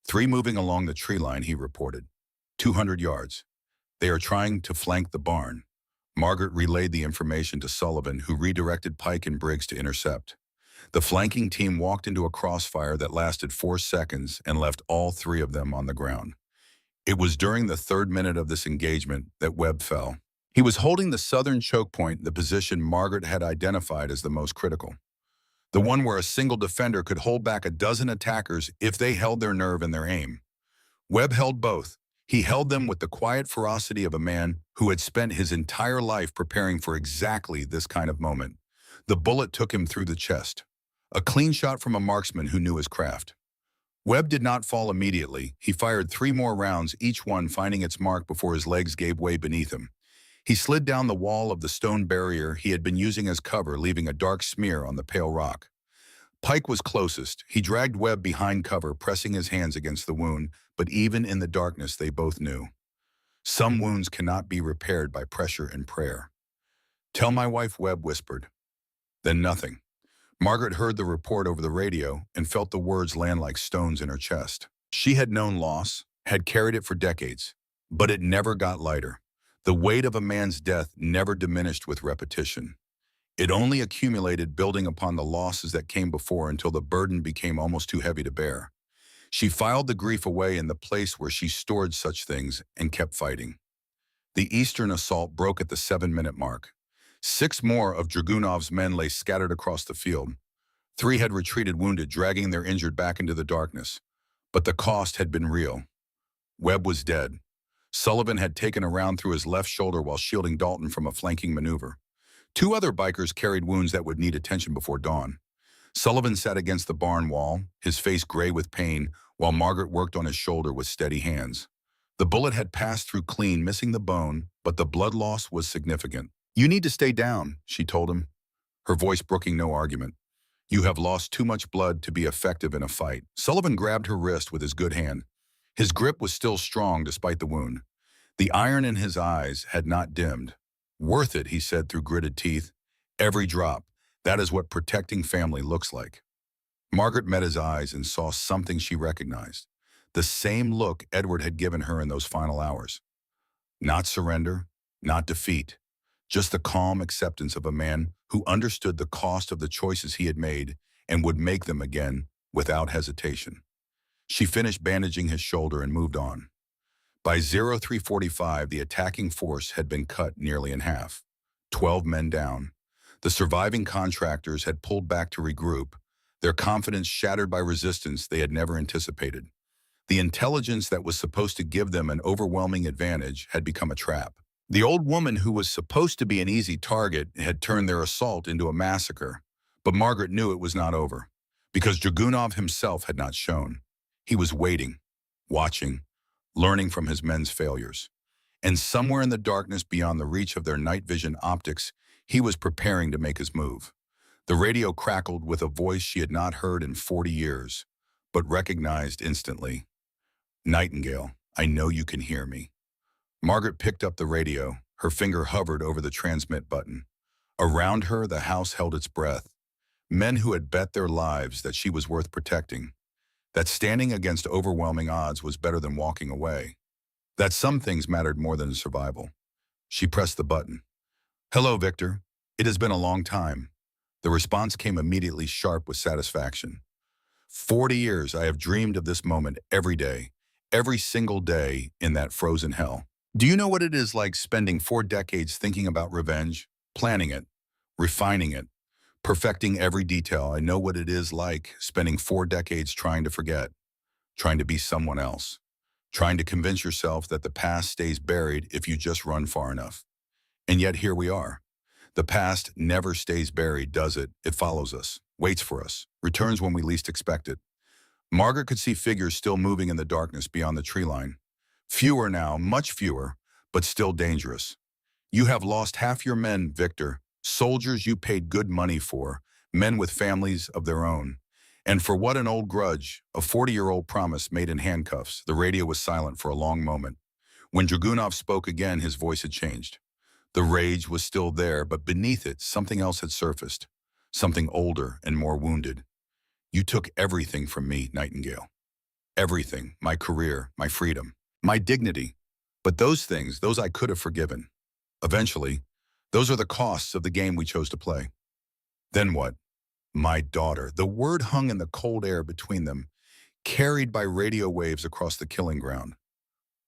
3 moving along the tree line, he reported. 200 yards. They are trying to flank the barn. Margaret relayed the information to Sullivan, who redirected Pike and Briggs to intercept. The flanking team walked into a crossfire that lasted 4 seconds and left all 3 of them on the ground. It was during the 3rd minute of this engagement that Webb fell. He was holding the southern choke point, the position Margaret had identified as the most critical. The one where a single defender could hold back a dozen attackers if they held their nerve and their aim. Webb held both. He held them with the quiet ferocity of a man who had spent his entire life preparing for exactly this kind of moment. The bullet took him through the chest. A clean shot from a marksman who knew his craft. Webb did not fall immediately. He fired 3 more rounds, each one finding its mark before his legs gave way beneath him. He slid down the wall of the stone barrier he had been using as cover, leaving a dark smear on the pale rock. Pike was closest. He dragged Webb behind cover, pressing his hands against the wound, but even in the darkness they both knew. Some wounds cannot be repaired by pressure and prayer. "Tell my wife," Webb whispered. Then nothing. Margaret heard the report over the radio and felt the words land like stones in her chest. She had known loss, had carried it for decades. But it never got lighter. The weight of a man's death never diminished with repetition. It only accumulated, building upon the losses that came before until the burden became almost too heavy to bear. She filed the grief away in the place where she stored such things and kept fighting. The Eastern assault broke at the 7-minute mark. 6 more of Dragunov's men lay scattered across the field. 3 had retreated wounded, dragging their injured back into the darkness. But the cost had been real. Webb was dead. Sullivan had taken a round through his left shoulder while shielding Dalton from a flanking maneuver. 2 other bikers carried wounds that would need attention before dawn. Sullivan sat against the barn wall, his face gray with pain, while Margaret worked on his shoulder with steady hands. The bullet had passed through clean, missing the bone, but the blood loss was significant. "You need to stay down," she told him, her voice brooking no argument. "You have lost too much blood to be effective in a fight." Sullivan grabbed her wrist with his good hand. His grip was still strong despite the wound. The iron in his eyes had not dimmed. "Worth it," he said through gritted teeth. "Every drop. That is what protecting family looks like." Margaret met his eyes and saw something she recognized. The same look Edward had given her in those final hours. Not surrender, not defeat, just the calm acceptance of a man who understood the cost of the choices he had made and would make them again without hesitation. She finished bandaging his shoulder and moved on. By 0345, the attacking force had been cut nearly in half. 12 men down. The surviving contractors had pulled back to regroup, their confidence shattered by resistance they had never anticipated. The intelligence that was supposed to give them an overwhelming advantage had become a trap. The old woman who was supposed to be an easy target had turned their assault into a massacre. But Margaret knew it was not over, because Dragunov himself had not shown. He was waiting, watching, learning from his men's failures. And somewhere in the darkness beyond the reach of their night vision optics, he was preparing to make his move. The radio crackled with a voice she had not heard in 40 years, but recognized instantly. "Nightingale, I know you can hear me." Margaret picked up the radio. Her finger hovered over the transmit button. Around her, the house held its breath. Men who had bet their lives that she was worth protecting, that standing against overwhelming odds was better than walking away, that some things mattered more than survival. She pressed the button. "Hello, Victor. It has been a long time." The response came immediately, sharp with satisfaction. 40 years I have dreamed of this moment every day, every single day in that frozen hell. Do you know what it is like spending 4 decades thinking about revenge, planning it, refining it, perfecting every detail? I know what it is like spending 4 decades trying to forget, trying to be someone else, trying to convince yourself that the past stays buried if you just run far enough. And yet here we are. The past never stays buried, does it? It follows us, waits for us, returns when we least expect it. Margaret could see figures still moving in the darkness beyond the tree line. Fewer now, much fewer, but still dangerous. "You have lost half your men, Victor. Soldiers you paid good money for, men with families of their own. And for what an old grudge, a 40-year-old promise made in handcuffs." The radio was silent for a long moment. When Dragunov spoke again, his voice had changed. The rage was still there, but beneath it, something else had surfaced. Something older and more wounded. "You took everything from me, Nightingale. Everything. My career, my freedom, my dignity. But those things, those I could have forgiven. Eventually, those are the costs of the game we chose to play." Then what? My daughter. The word hung in the cold air between them, carried by radio waves across the killing ground.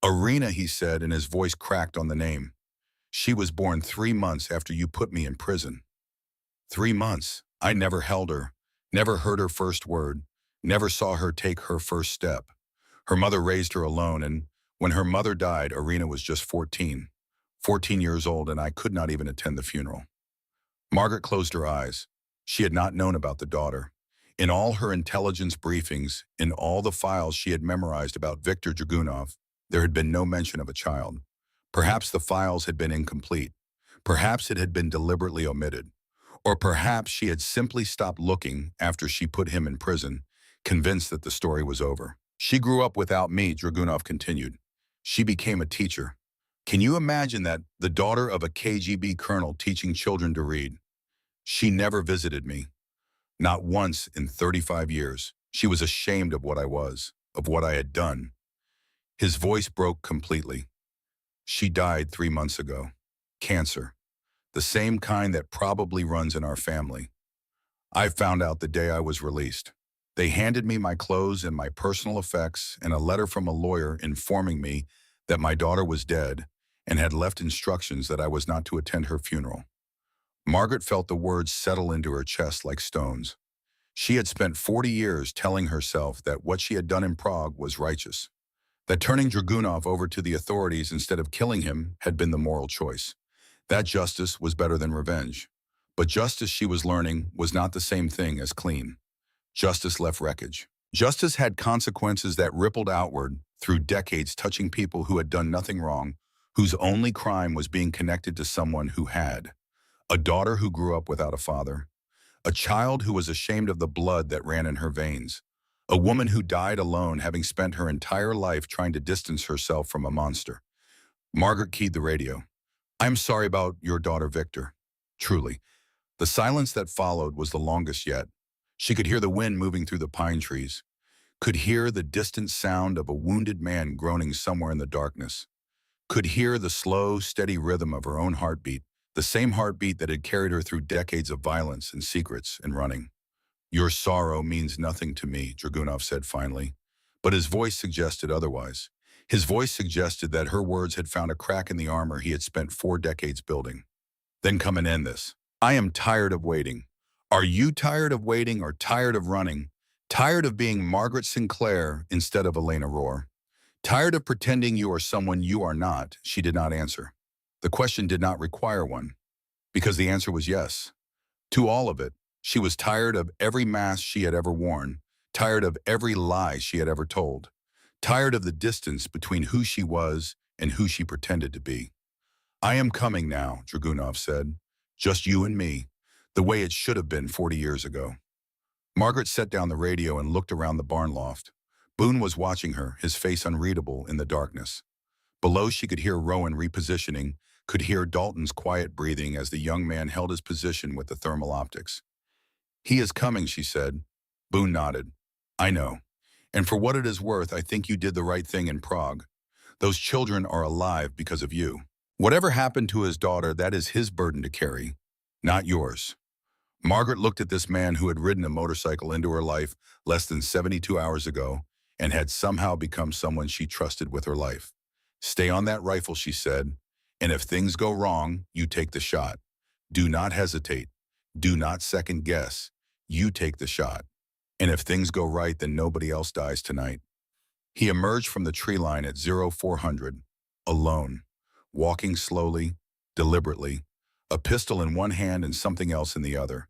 "Irina," he said, and his voice cracked on the name. "She was born 3 months after you put me in prison." 3 months. I never held her, never heard her first word, never saw her take her first step. Her mother raised her alone, and when her mother died, Irina was just 14. 14 years old, and I could not even attend the funeral. Margaret closed her eyes. She had not known about the daughter. In all her intelligence briefings, in all the files she had memorized about Viktor Dragunov, there had been no mention of a child. Perhaps the files had been incomplete. Perhaps it had been deliberately omitted. Or perhaps she had simply stopped looking after she put him in prison, convinced that the story was over. "She grew up without me," Dragunov continued. "She became a teacher. Can you imagine that? The daughter of a KGB colonel teaching children to read. She never visited me. Not once in 35 years. She was ashamed of what I was, of what I had done." His voice broke completely. She died 3 months ago. Cancer. The same kind that probably runs in our family. I found out the day I was released. They handed me my clothes and my personal effects and a letter from a lawyer informing me that my daughter was dead and had left instructions that I was not to attend her funeral. Margaret felt the words settle into her chest like stones. She had spent 40 years telling herself that what she had done in Prague was righteous, that turning Dragunov over to the authorities instead of killing him had been the moral choice. That justice was better than revenge. But justice, she was learning, was not the same thing as clean. Justice left wreckage. Justice had consequences that rippled outward through decades, touching people who had done nothing wrong, whose only crime was being connected to someone who had. A daughter who grew up without a father. A child who was ashamed of the blood that ran in her veins. A woman who died alone, having spent her entire life trying to distance herself from a monster. Margaret keyed the radio. "I'm sorry about your daughter, Victor." Truly. The silence that followed was the longest yet. She could hear the wind moving through the pine trees, could hear the distant sound of a wounded man groaning somewhere in the darkness, could hear the slow, steady rhythm of her own heartbeat, the same heartbeat that had carried her through decades of violence and secrets and running. "Your sorrow means nothing to me," Dragunov said finally. But his voice suggested otherwise. His voice suggested that her words had found a crack in the armor he had spent 4 decades building. "Then come and end this. I am tired of waiting. Are you tired of waiting or tired of running? Tired of being Margaret Sinclair instead of Elena Rohr? Tired of pretending you are someone you are not?" She did not answer. The question did not require one, because the answer was yes. To all of it, she was tired of every mask she had ever worn, tired of every lie she had ever told, tired of the distance between who she was and who she pretended to be. "I am coming now," Dragunov said. "Just you and me, the way it should have been 40 years ago." Margaret set down the radio and looked around the barn loft. Boone was watching her, his face unreadable in the darkness. Below, she could hear Rowan repositioning, could hear Dalton's quiet breathing as the young man held his position with the thermal optics. "He is coming," she said. Boone nodded. "I know. And for what it is worth, I think you did the right thing in Prague. Those children are alive because of you. Whatever happened to his daughter, that is his burden to carry, not yours." Margaret looked at this man who had ridden a motorcycle into her life less than 72 hours ago and had somehow become someone she trusted with her life. "Stay on that rifle," she said, "and if things go wrong, you take the shot. Do not hesitate. Do not second guess. You take the shot. And if things go right, then nobody else dies tonight." He emerged from the tree line at 0400, alone, walking slowly, deliberately, a pistol in one hand and something else in the other.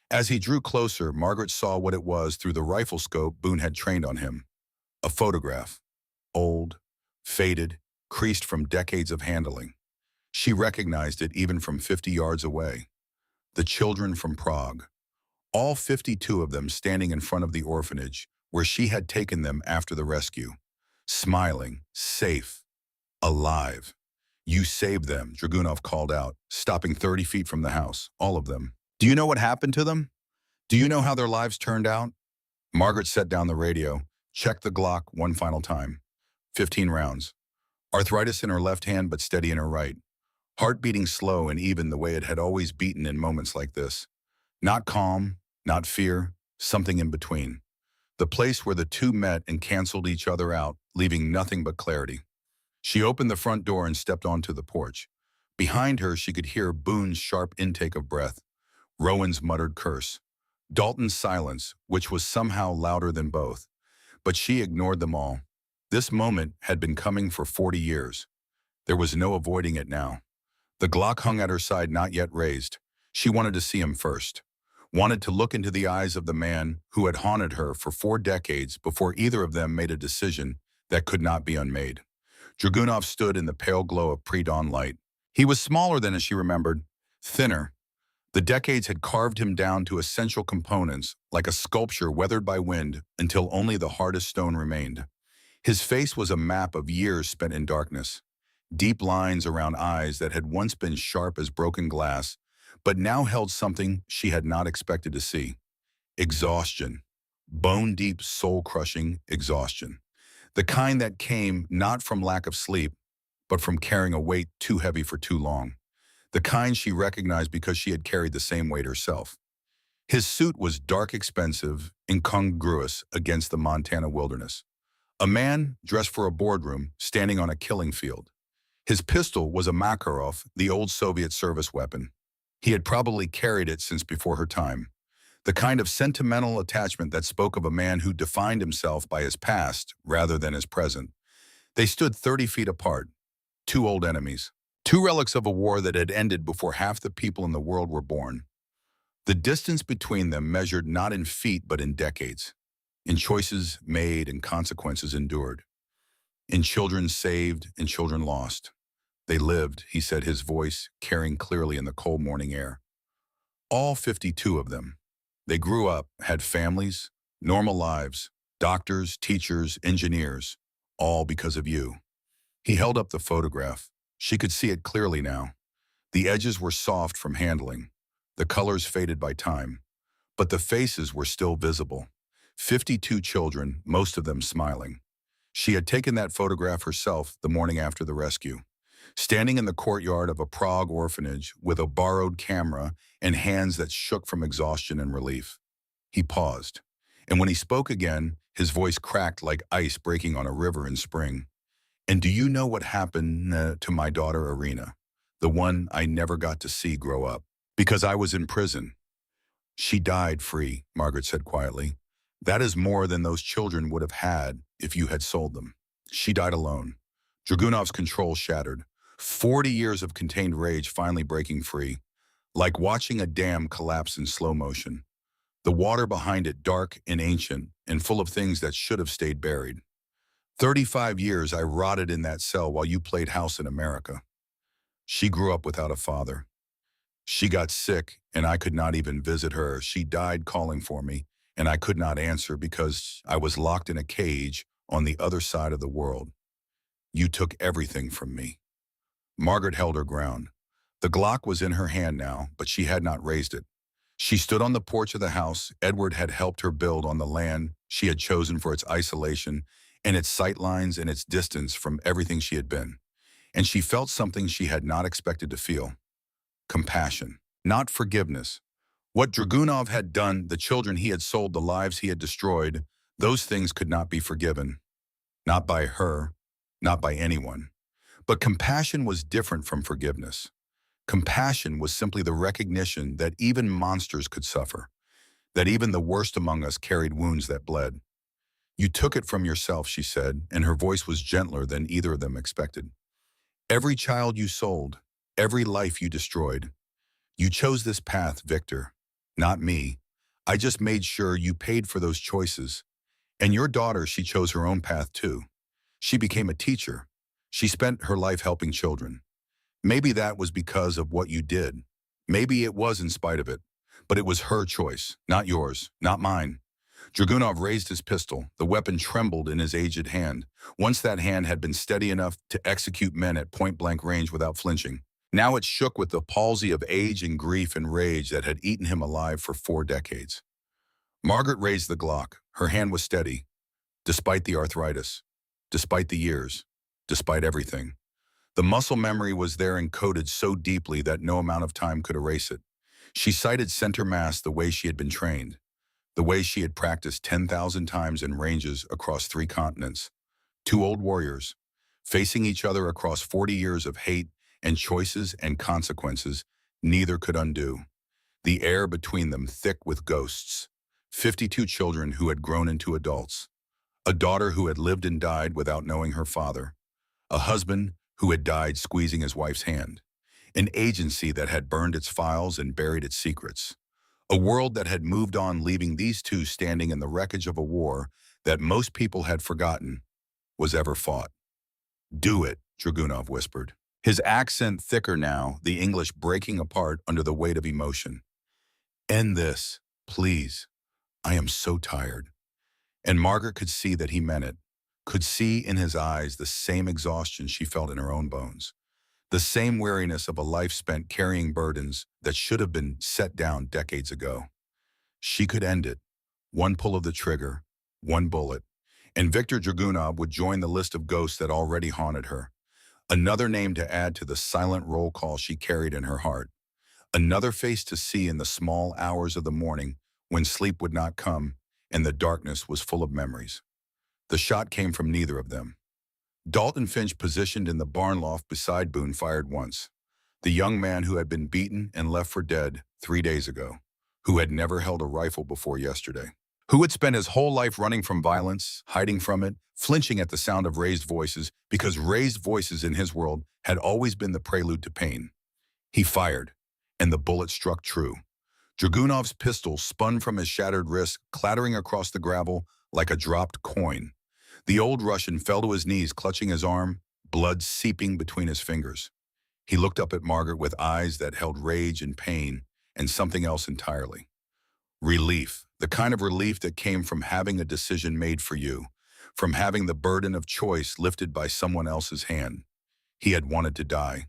As he drew closer, Margaret saw what it was through the rifle scope Boone had trained on him. A photograph. Old, faded, creased from decades of handling. She recognized it even from 50 yards away. The children from Prague. All 52 of them standing in front of the orphanage where she had taken them after the rescue. Smiling, safe, alive. "You saved them," Dragunov called out, stopping 30 feet from the house, all of them. "Do you know what happened to them? Do you know how their lives turned out?" Margaret set down the radio, checked the Glock one final time. 15 rounds. Arthritis in her left hand but steady in her right. Heart beating slow and even the way it had always beaten in moments like this. Not calm, not fear, something in between. The place where the two met and canceled each other out, leaving nothing but clarity. She opened the front door and stepped onto the porch. Behind her, she could hear Boone's sharp intake of breath, Rowan's muttered curse, Dalton's silence, which was somehow louder than both. But she ignored them all. This moment had been coming for 40 years. There was no avoiding it now. The Glock hung at her side, not yet raised. She wanted to see him first. Wanted to look into the eyes of the man who had haunted her for 4 decades before either of them made a decision that could not be unmade. Dragunov stood in the pale glow of pre-dawn light. He was smaller than as she remembered, thinner. The decades had carved him down to essential components, like a sculpture weathered by wind, until only the hardest stone remained. His face was a map of years spent in darkness. Deep lines around eyes that had once been sharp as broken glass, but now held something she had not expected to see. Exhaustion. Bone-deep, soul-crushing exhaustion. The kind that came not from lack of sleep, but from carrying a weight too heavy for too long. The kind she recognized because she had carried the same weight herself. His suit was dark, expensive, incongruous against the Montana wilderness. A man dressed for a boardroom, standing on a killing field. His pistol was a Makarov, the old Soviet service weapon. He had probably carried it since before her time. The kind of sentimental attachment that spoke of a man who defined himself by his past rather than his present. They stood 30 feet apart, two old enemies, two relics of a war that had ended before half the people in the world were born. The distance between them measured not in feet but in decades, in choices made and consequences endured, in children saved and children lost. They lived, he said, his voice carrying clearly in the cold morning air. All 52 of them. They grew up, had families, normal lives, doctors, teachers, engineers, all because of you. He held up the photograph. She could see it clearly now. The edges were soft from handling, the colors faded by time, but the faces were still visible. 52 children, most of them smiling. She had taken that photograph herself the morning after the rescue, standing in the courtyard of a Prague orphanage with a borrowed camera and hands that shook from exhaustion and relief. He paused, and when he spoke again, his voice cracked like ice breaking on a river in spring. And do you know what happened to my daughter Irina, the one I never got to see grow up? Because I was in prison. She died free, Margaret said quietly. That is more than those children would have had if you had sold them. She died alone. Dragunov's control shattered. 40 years of contained rage finally breaking free, like watching a dam collapse in slow motion. The water behind it dark and ancient and full of things that should have stayed buried. 35 years I rotted in that cell while you played house in America. She grew up without a father. She got sick and I could not even visit her. She died calling for me and I could not answer because I was locked in a cage on the other side of the world. You took everything from me. Margaret held her ground. The Glock was in her hand now, but she had not raised it. She stood on the porch of the house Edward had helped her build on the land she had chosen for its isolation and its sightlines and its distance from everything she had been. And she felt something she had not expected to feel. Compassion, not forgiveness. What Dragunov had done, the children he had sold, the lives he had destroyed, those things could not be forgiven. Not by her, not by anyone. But compassion was different from forgiveness. Compassion was simply the recognition that even monsters could suffer, that even the worst among us carried wounds that bled. You took it from yourself, she said, and her voice was gentler than either of them expected. Every child you sold, every life you destroyed. You chose this path, Victor, not me. I just made sure you paid for those choices. And your daughter, she chose her own path too. She became a teacher. She spent her life helping children. Maybe that was because of what you did. Maybe it was in spite of it. But it was her choice, not yours, not mine. Dragunov raised his pistol. The weapon trembled in his aged hand. Once that hand had been steady enough to execute men at point-blank range without flinching. Now it shook with the palsy of age and grief and rage that had eaten him alive for 4 decades. Margaret raised the Glock. Her hand was steady, despite the arthritis, despite the years, despite everything. The muscle memory was there encoded so deeply that no amount of time could erase it. She sighted center mass the way she had been trained, the way she had practiced 10,000 times in ranges across 3 continents. 2 old warriors, facing each other across 40 years of hate and choices and consequences neither could undo. The air between them thick with ghosts. 52 children who had grown into adults. A daughter who had lived and died without knowing her father. A husband who had died squeezing his wife's hand. An agency that had burned its files and buried its secrets. A world that had moved on, leaving these two standing in the wreckage of a war that most people had forgotten was ever fought. Do it, Dragunov whispered. His accent thicker now, the English breaking apart under the weight of emotion. End this, please. I am so tired. And Margaret could see that he meant it, could see in his eyes the same exhaustion she felt in her own bones, the same weariness of a life spent carrying burdens that should have been set down decades ago. She could end it, one pull of the trigger, one bullet, and Viktor Dragunov would join the list of ghosts that already haunted her. Another name to add to the silent roll call she carried in her heart. Another face to see in the small hours of the morning when sleep would not come and the darkness was full of memories. The shot came from neither of them. Dalton Finch, positioned in the barn loft beside Boone, fired once. The young man who had been beaten and left for dead 3 days ago, who had never held a rifle before yesterday, who had spent his whole life running from violence, hiding from it, flinching at the sound of raised voices, because raised voices in his world had always been the prelude to pain. He fired, and the bullet struck true. Dragunov's pistol spun from his shattered wrist, clattering across the gravel like a dropped coin. The old Russian fell to his knees, clutching his arm, blood seeping between his fingers. He looked up at Margaret with eyes that held rage and pain and something else entirely. Relief, the kind of relief that came from having a decision made for you, from having the burden of choice lifted by someone else's hand. He had wanted to die,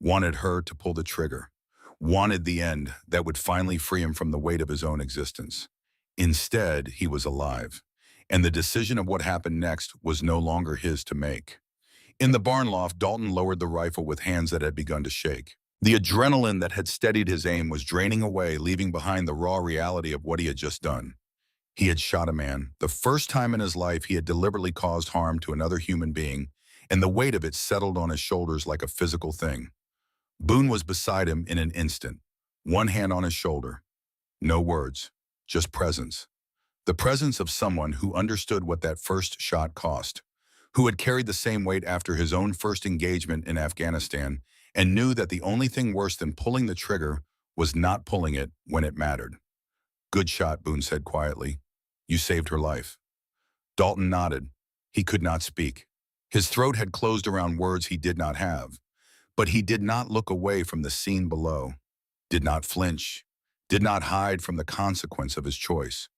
wanted her to pull the trigger, wanted the end that would finally free him from the weight of his own existence. Instead, he was alive, and the decision of what happened next was no longer his to make. In the barn loft, Dalton lowered the rifle with hands that had begun to shake. The adrenaline that had steadied his aim was draining away, leaving behind the raw reality of what he had just done. He had shot a man, the first time in his life he had deliberately caused harm to another human being, and the weight of it settled on his shoulders like a physical thing. Boone was beside him in an instant, one hand on his shoulder. No words, just presence. The presence of someone who understood what that first shot cost, who had carried the same weight after his own first engagement in Afghanistan, and knew that the only thing worse than pulling the trigger was not pulling it when it mattered. "Good shot," Boone said quietly. "You saved her life." Dalton nodded. He could not speak. His throat had closed around words he did not have. But he did not look away from the scene below, did not flinch, did not hide from the consequence of his choice.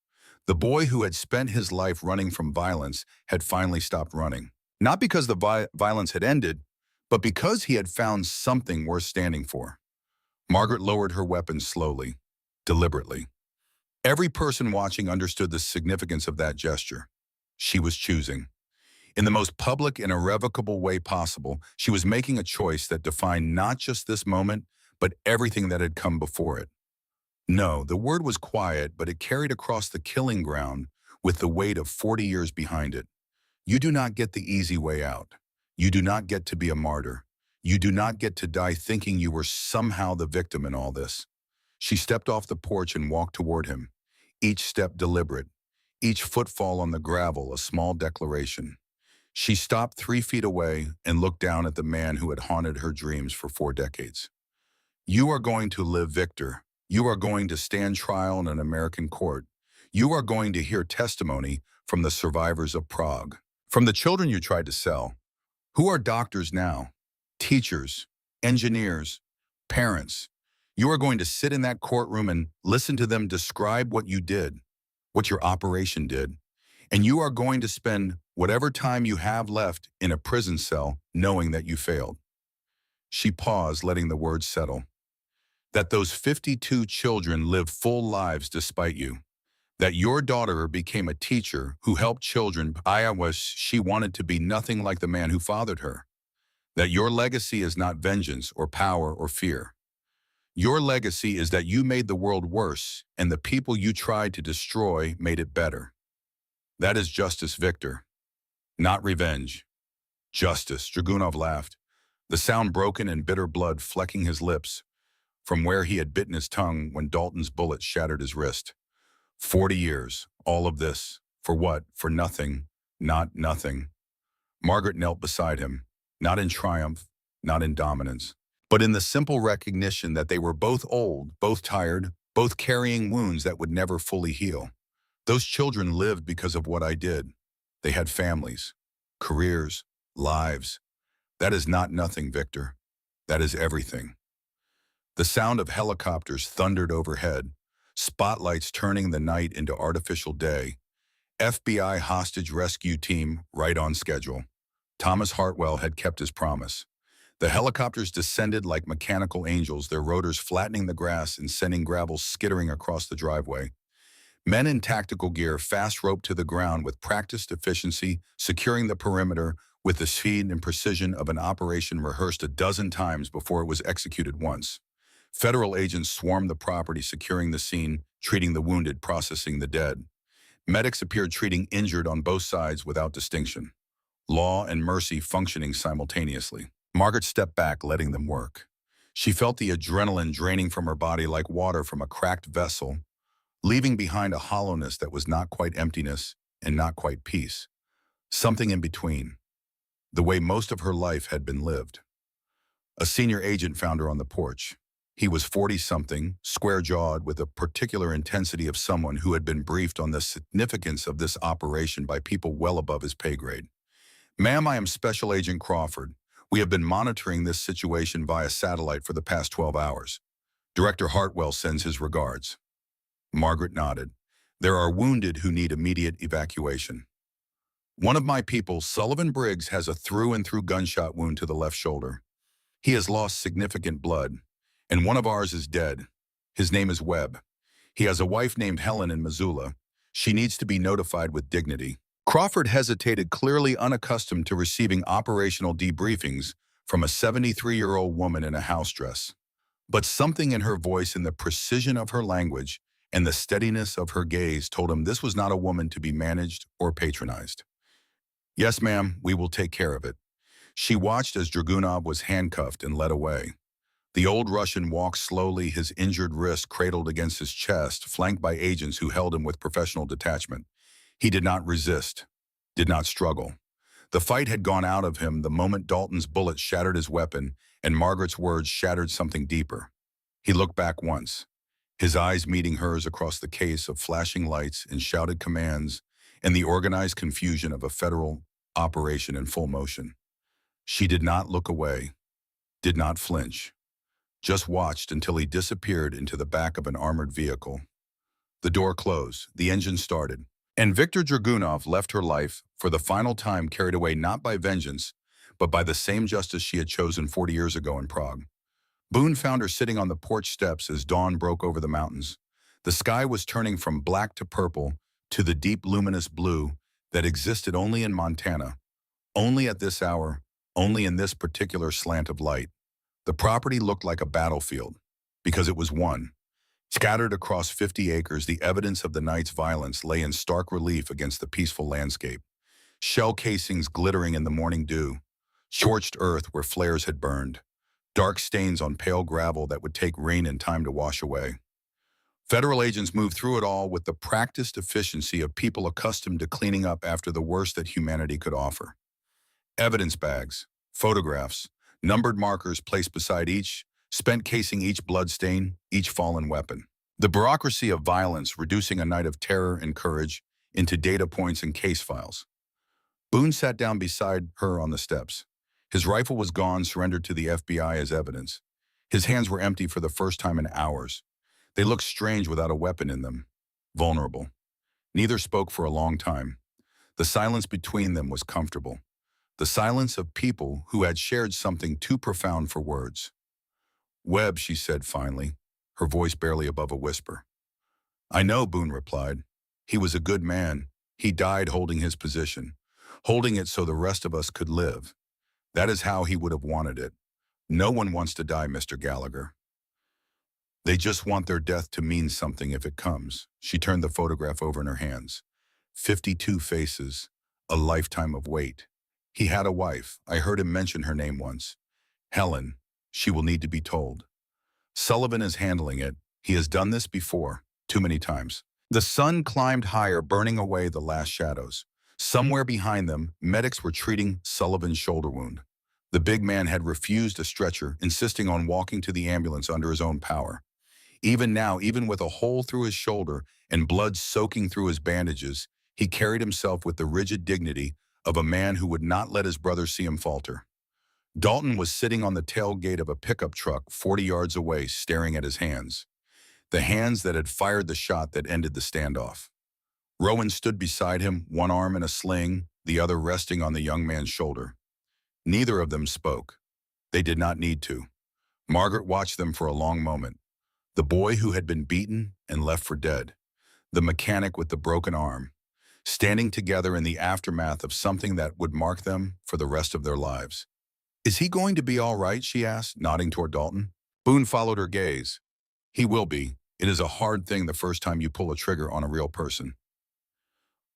The boy who had spent his life running from violence had finally stopped running. Not because the violence had ended, but because he had found something worth standing for. Margaret lowered her weapon slowly, deliberately. Every person watching understood the significance of that gesture. She was choosing. In the most public and irrevocable way possible, she was making a choice that defined not just this moment, but everything that had come before it. No, the word was quiet, but it carried across the killing ground with the weight of 40 years behind it. You do not get the easy way out. You do not get to be a martyr. You do not get to die thinking you were somehow the victim in all this. She stepped off the porch and walked toward him, each step deliberate, each footfall on the gravel a small declaration. She stopped 3 feet away and looked down at the man who had haunted her dreams for 4 decades. "You are going to live, Victor. You are going to stand trial in an American court. You are going to hear testimony from the survivors of Prague, from the children you tried to sell, who are doctors now, teachers, engineers, parents. You are going to sit in that courtroom and listen to them describe what you did, what your operation did. And you are going to spend whatever time you have left in a prison cell knowing that you failed." She paused, letting the words settle. "That those 52 children live full lives despite you. That your daughter became a teacher who helped children. She wanted to be nothing like the man who fathered her. That your legacy is not vengeance or power or fear. Your legacy is that you made the world worse and the people you tried to destroy made it better. That is justice, Victor. Not revenge. Justice." Dragunov laughed, the sound broken and bitter blood flecking his lips from where he had bitten his tongue when Dalton's bullet shattered his wrist. 40 years, all of this. For what? For nothing. Not nothing. Margaret knelt beside him, not in triumph, not in dominance, but in the simple recognition that they were both old, both tired, both carrying wounds that would never fully heal. "Those children lived because of what I did. They had families, careers, lives. That is not nothing, Victor. That is everything." The sound of helicopters thundered overhead, spotlights turning the night into artificial day. FBI hostage rescue team right on schedule. Thomas Hartwell had kept his promise. The helicopters descended like mechanical angels, their rotors flattening the grass and sending gravel skittering across the driveway. Men in tactical gear fast roped to the ground with practiced efficiency, securing the perimeter with the speed and precision of an operation rehearsed a dozen times before it was executed once. Federal agents swarmed the property, securing the scene, treating the wounded, processing the dead. Medics appeared treating injured on both sides without distinction. Law and mercy functioning simultaneously. Margaret stepped back, letting them work. She felt the adrenaline draining from her body like water from a cracked vessel, leaving behind a hollowness that was not quite emptiness and not quite peace. Something in between, the way most of her life had been lived. A senior agent found her on the porch. He was 40-something, square-jawed, with a particular intensity of someone who had been briefed on the significance of this operation by people well above his pay grade. "Ma'am, I am Special Agent Crawford. We have been monitoring this situation via satellite for the past 12 hours. Director Hartwell sends his regards." Margaret nodded. "There are wounded who need immediate evacuation. One of my people, Sullivan Briggs, has a through-and-through gunshot wound to the left shoulder. He has lost significant blood, and one of ours is dead. His name is Webb. He has a wife named Helen in Missoula. She needs to be notified with dignity." Crawford hesitated, clearly unaccustomed to receiving operational debriefings from a 73-year-old woman in a house dress. But something in her voice, in the precision of her language, and the steadiness of her gaze told him this was not a woman to be managed or patronized. "Yes, ma'am, we will take care of it." She watched as Dragunov was handcuffed and led away. The old Russian walked slowly, his injured wrist cradled against his chest, flanked by agents who held him with professional detachment. He did not resist, did not struggle. The fight had gone out of him the moment Dalton's bullet shattered his weapon and Margaret's words shattered something deeper. He looked back once, his eyes meeting hers across the case of flashing lights and shouted commands and the organized confusion of a federal operation in full motion. She did not look away, did not flinch, just watched until he disappeared into the back of an armored vehicle. The door closed, the engine started, and Viktor Dragunov left her life for the final time, carried away not by vengeance, but by the same justice she had chosen 40 years ago in Prague. Boone found her sitting on the porch steps as dawn broke over the mountains. The sky was turning from black to purple to the deep luminous blue that existed only in Montana, only at this hour, only in this particular slant of light. The property looked like a battlefield, because it was one. Scattered across 50 acres, the evidence of the night's violence lay in stark relief against the peaceful landscape. Shell casings glittering in the morning dew, scorched earth where flares had burned, dark stains on pale gravel that would take rain and time to wash away. Federal agents moved through it all with the practiced efficiency of people accustomed to cleaning up after the worst that humanity could offer. Evidence bags, photographs, numbered markers placed beside each, spent casing each bloodstain, each fallen weapon. The bureaucracy of violence reducing a night of terror and courage into data points and case files. Boone sat down beside her on the steps. His rifle was gone, surrendered to the FBI as evidence. His hands were empty for the first time in hours. They looked strange without a weapon in them, vulnerable. Neither spoke for a long time. The silence between them was comfortable. The silence of people who had shared something too profound for words. "Webb," she said finally, her voice barely above a whisper. "I know," Boone replied. "He was a good man. He died holding his position, holding it so the rest of us could live. That is how he would have wanted it. No one wants to die, Mr. Gallagher. They just want their death to mean something if it comes." She turned the photograph over in her hands. 52 faces, a lifetime of wait. He had a wife. I heard him mention her name once. Helen. She will need to be told. Sullivan is handling it. He has done this before, too many times. The sun climbed higher, burning away the last shadows. Somewhere behind them, medics were treating Sullivan's shoulder wound. The big man had refused a stretcher, insisting on walking to the ambulance under his own power. Even now, even with a hole through his shoulder and blood soaking through his bandages, he carried himself with the rigid dignity of a man who would not let his brother see him falter. Dalton was sitting on the tailgate of a pickup truck 40 yards away, staring at his hands. The hands that had fired the shot that ended the standoff. Rowan stood beside him, one arm in a sling, the other resting on the young man's shoulder. Neither of them spoke. They did not need to. Margaret watched them for a long moment. The boy who had been beaten and left for dead. The mechanic with the broken arm. standing together in the aftermath of something that would mark them for the rest of their lives. Is he going to be all right, she asked, nodding toward Dalton. Boone followed her gaze. He will be. It is a hard thing the first time you pull a trigger on a real person.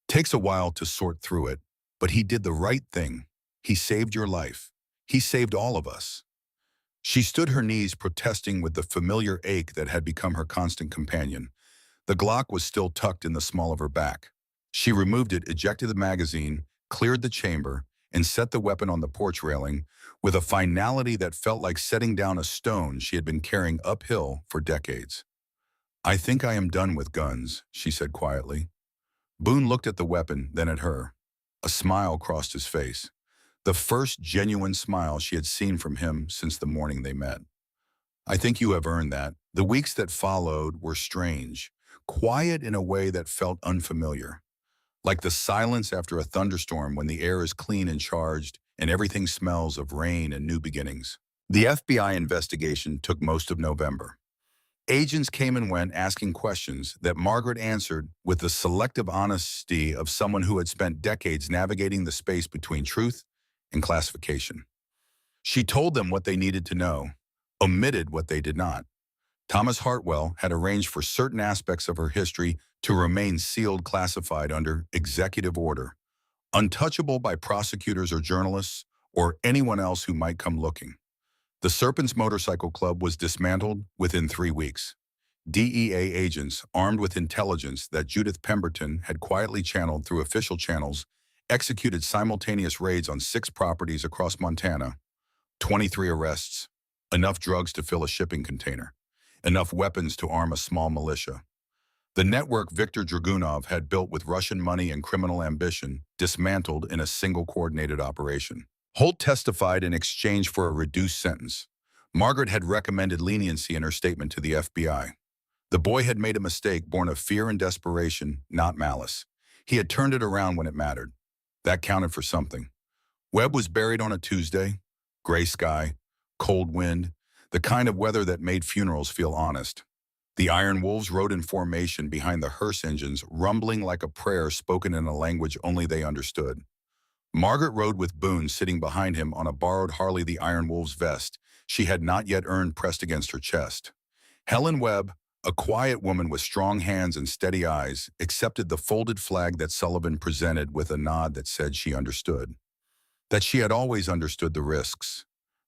Takes a while to sort through it, but he did the right thing. He saved your life. He saved all of us. She stood her knees protesting with the familiar ache that had become her constant companion. The Glock was still tucked in the small of her back. She removed it, ejected the magazine, cleared the chamber, and set the weapon on the porch railing with a finality that felt like setting down a stone she had been carrying uphill for decades. I think I am done with guns, she said quietly. Boone looked at the weapon, then at her. A smile crossed his face. The first genuine smile she had seen from him since the morning they met. I think you have earned that. The weeks that followed were strange, quiet in a way that felt unfamiliar. Like the silence after a thunderstorm when the air is clean and charged and everything smells of rain and new beginnings. The FBI investigation took most of November. Agents came and went asking questions that Margaret answered with the selective honesty of someone who had spent decades navigating the space between truth and classification. She told them what they needed to know, omitted what they did not. Thomas Hartwell had arranged for certain aspects of her history to remain sealed classified under executive order, untouchable by prosecutors or journalists or anyone else who might come looking. The Serpents Motorcycle Club was dismantled within 3 weeks. DEA agents, armed with intelligence that Judith Pemberton had quietly channeled through official channels, executed simultaneous raids on 6 properties across Montana, 23 arrests, enough drugs to fill a shipping container, enough weapons to arm a small militia. The network Viktor Dragunov had built with Russian money and criminal ambition dismantled in a single coordinated operation. Holt testified in exchange for a reduced sentence. Margaret had recommended leniency in her statement to the FBI. The boy had made a mistake born of fear and desperation, not malice. He had turned it around when it mattered. That counted for something. Webb was buried on a Tuesday. Gray sky, cold wind, the kind of weather that made funerals feel honest. The Iron Wolves rode in formation behind the hearse engines, rumbling like a prayer spoken in a language only they understood. Margaret rode with Boone sitting behind him on a borrowed Harley the Iron Wolves vest she had not yet earned pressed against her chest. Helen Webb, a quiet woman with strong hands and steady eyes, accepted the folded flag that Sullivan presented with a nod that said she understood. That she had always understood the risks.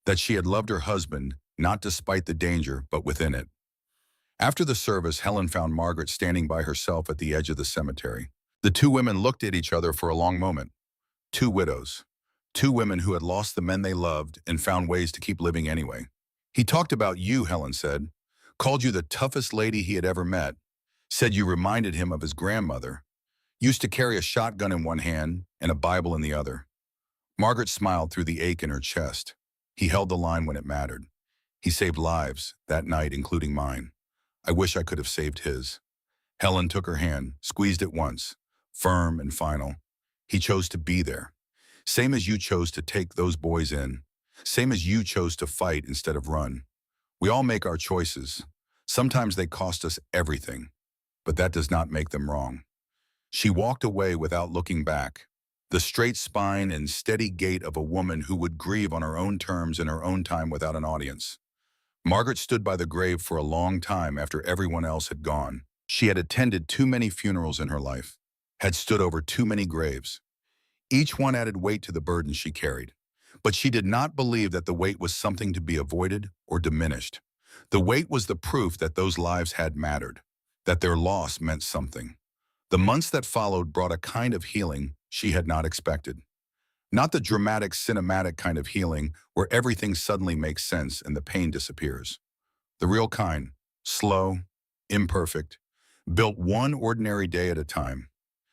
That she had loved her husband, not despite the danger, but within it. After the service, Helen found Margaret standing by herself at the edge of the cemetery. The two women looked at each other for a long moment. 2 widows. 2 women who had lost the men they loved and found ways to keep living anyway. He talked about you, Helen said. Called you the toughest lady he had ever met. Said you reminded him of his grandmother. Used to carry a shotgun in one hand and a Bible in the other. Margaret smiled through the ache in her chest. He held the line when it mattered. He saved lives, that night, including mine. I wish I could have saved his. Helen took her hand, squeezed it once, firm and final. He chose to be there. Same as you chose to take those boys in. Same as you chose to fight instead of run. We all make our choices. Sometimes they cost us everything, but that does not make them wrong. She walked away without looking back. The straight spine and steady gait of a woman who would grieve on her own terms in her own time without an audience. Margaret stood by the grave for a long time after everyone else had gone. She had attended too many funerals in her life, had stood over too many graves. Each one added weight to the burden she carried. But she did not believe that the weight was something to be avoided or diminished. The weight was the proof that those lives had mattered, that their loss meant something. The months that followed brought a kind of healing she had not expected. Not the dramatic, cinematic kind of healing where everything suddenly makes sense and the pain disappears. The real kind, slow, imperfect, built one ordinary day at a time.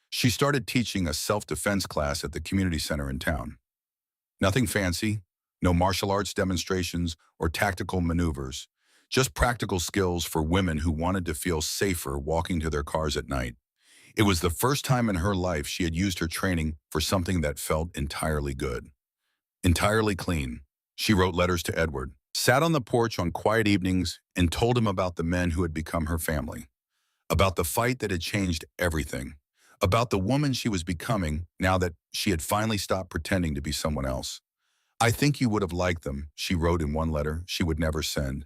She started teaching a self-defense class at the community center in town. Nothing fancy, no martial arts demonstrations or tactical maneuvers, just practical skills for women who wanted to feel safer walking to their cars at night. It was the first time in her life she had used her training for something that felt entirely good. Entirely clean. She wrote letters to Edward, sat on the porch on quiet evenings, and told him about the men who had become her family. About the fight that had changed everything. about the woman she was becoming now that she had finally stopped pretending to be someone else. "I think you would have liked them," she wrote in one letter she would never send.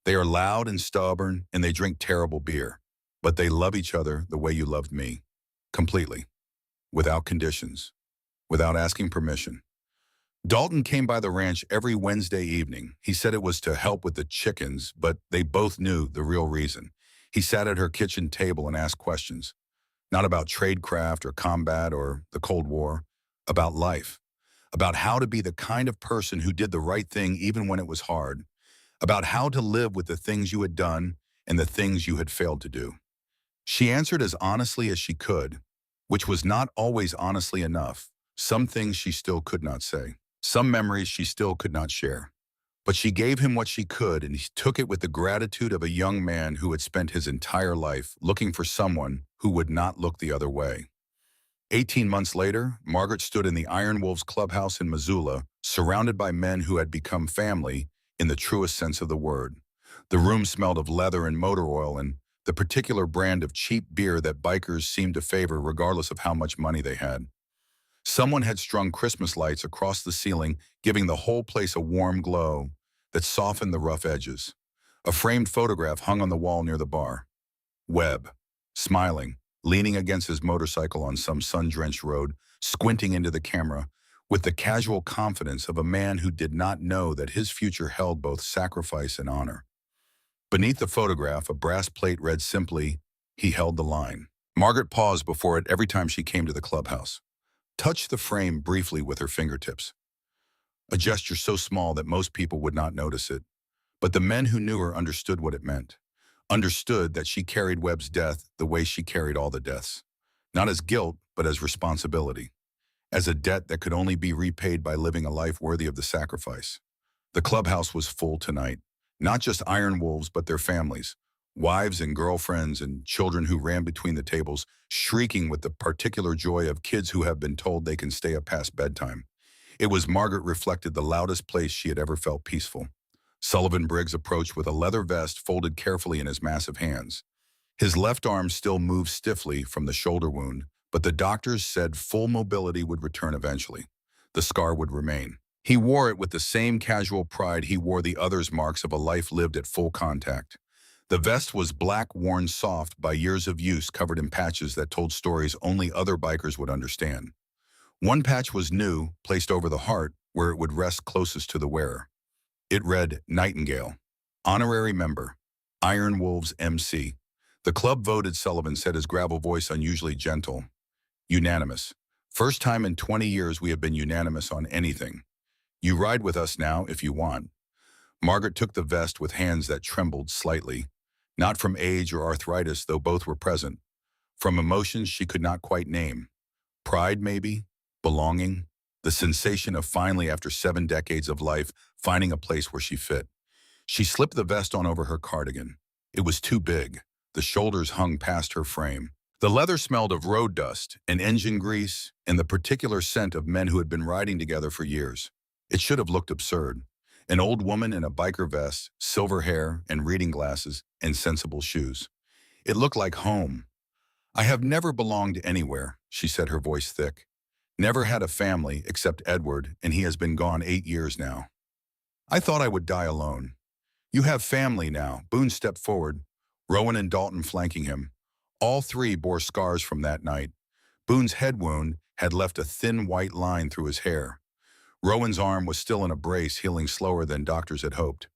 "They are loud and stubborn, and they drink terrible beer. But they love each other the way you loved me. Completely. Without conditions. Without asking permission." Dalton came by the ranch every Wednesday evening. He said it was to help with the chickens, but they both knew the real reason. He sat at her kitchen table and asked questions. Not about tradecraft or combat or the Cold War. About life. About how to be the kind of person who did the right thing even when it was hard. About how to live with the things you had done and the things you had failed to do. She answered as honestly as she could, which was not always honestly enough. Some things she still could not say. Some memories she still could not share. But she gave him what she could, and he took it with the gratitude of a young man who had spent his entire life looking for someone who would not look the other way. 18 months later, Margaret stood in the Iron Wolves clubhouse in Missoula, surrounded by men who had become family in the truest sense of the word. The room smelled of leather and motor oil and the particular brand of cheap beer that bikers seemed to favor regardless of how much money they had. Someone had strung Christmas lights across the ceiling, giving the whole place a warm glow that softened the rough edges. A framed photograph hung on the wall near the bar. Webb, smiling, leaning against his motorcycle on some sun-drenched road, squinting into the camera, with the casual confidence of a man who did not know that his future held both sacrifice and honor. Beneath the photograph, a brass plate read simply, "He held the line." Margaret paused before it every time she came to the clubhouse. Touched the frame briefly with her fingertips. A gesture so small that most people would not notice it. But the men who knew her understood what it meant. Understood that she carried Webb's death the way she carried all the deaths. Not as guilt, but as responsibility. As a debt that could only be repaid by living a life worthy of the sacrifice. The clubhouse was full tonight. Not just Iron Wolves, but their families. Wives and girlfriends and children who ran between the tables, shrieking with the particular joy of kids who have been told they can stay up past bedtime. It was, Margaret reflected, the loudest place she had ever felt peaceful. Sullivan Briggs approached with a leather vest folded carefully in his massive hands. His left arm still moved stiffly from the shoulder wound, but the doctors said full mobility would return eventually. The scar would remain. He wore it with the same casual pride he wore the others' marks of a life lived at full contact. The vest was black, worn soft by years of use, covered in patches that told stories only other bikers would understand. One patch was new, placed over the heart, where it would rest closest to the wearer. It read, "Nightingale, Honorary Member, Iron Wolves MC." The club voted, Sullivan said, his gravel voice unusually gentle. "Unanimous. First time in 20 years we have been unanimous on anything. You ride with us now if you want." Margaret took the vest with hands that trembled slightly, not from age or arthritis, though both were present, from emotions she could not quite name. Pride, maybe? Belonging? The sensation of finally, after 7 decades of life, finding a place where she fit. She slipped the vest on over her cardigan. It was too big. The shoulders hung past her frame. The leather smelled of road dust and engine grease and the particular scent of men who had been riding together for years. It should have looked absurd. An old woman in a biker vest, silver hair and reading glasses and sensible shoes. It looked like home. "I have never belonged anywhere," she said, her voice thick. "Never had a family except Edward, and he has been gone 8 years now. I thought I would die alone." "You have family now." Boone stepped forward, Rowan and Dalton flanking him. All three bore scars from that night. Boone's head wound had left a thin white line through his hair. Rowan's arm was still in a brace, healing slower than doctors had hoped.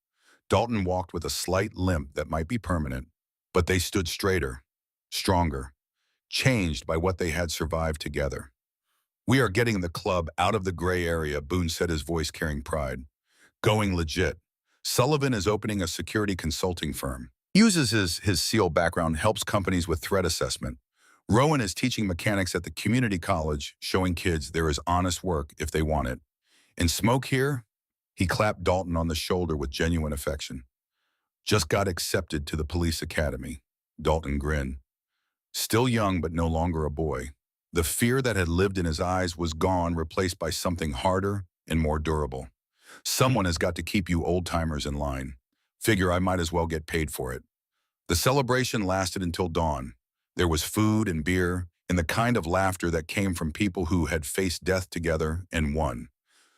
Dalton walked with a slight limp that might be permanent, but they stood straighter, stronger, changed by what they had survived together. "We are getting the club out of the gray area," Boone said, his voice carrying pride. "Going legit. Sullivan is opening a security consulting firm. Uses his SEAL background, helps companies with threat assessment. Rowan is teaching mechanics at the community college, showing kids there is honest work if they want it. And Smoke here?" He clapped Dalton on the shoulder with genuine affection. "Just got accepted to the police academy." Dalton grinned. Still young, but no longer a boy. The fear that had lived in his eyes was gone, replaced by something harder and more durable. "Someone has got to keep you old-timers in line. Figure I might as well get paid for it." The celebration lasted until dawn. There was food and beer, and the kind of laughter that came from people who had faced death together and won.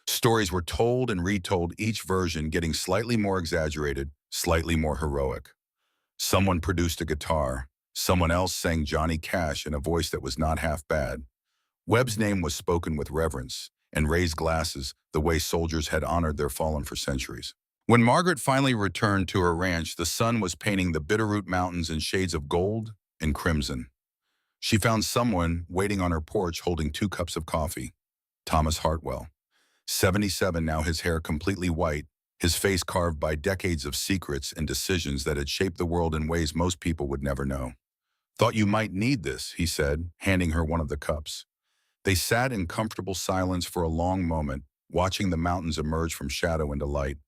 Stories were told and retold, each version getting slightly more exaggerated, slightly more heroic. Someone produced a guitar. Someone else sang Johnny Cash in a voice that was not half bad. Webb's name was spoken with reverence and raised glasses, the way soldiers had honored their fallen for centuries. When Margaret finally returned to her ranch, the sun was painting the Bitterroot Mountains in shades of gold and crimson. She found someone waiting on her porch holding 2 cups of coffee. Thomas Hartwell. 77 now, his hair completely white, his face carved by decades of secrets and decisions that had shaped the world in ways most people would never know. "Thought you might need this," he said, handing her one of the cups. They sat in comfortable silence for a long moment, watching the mountains emerge from shadow into light.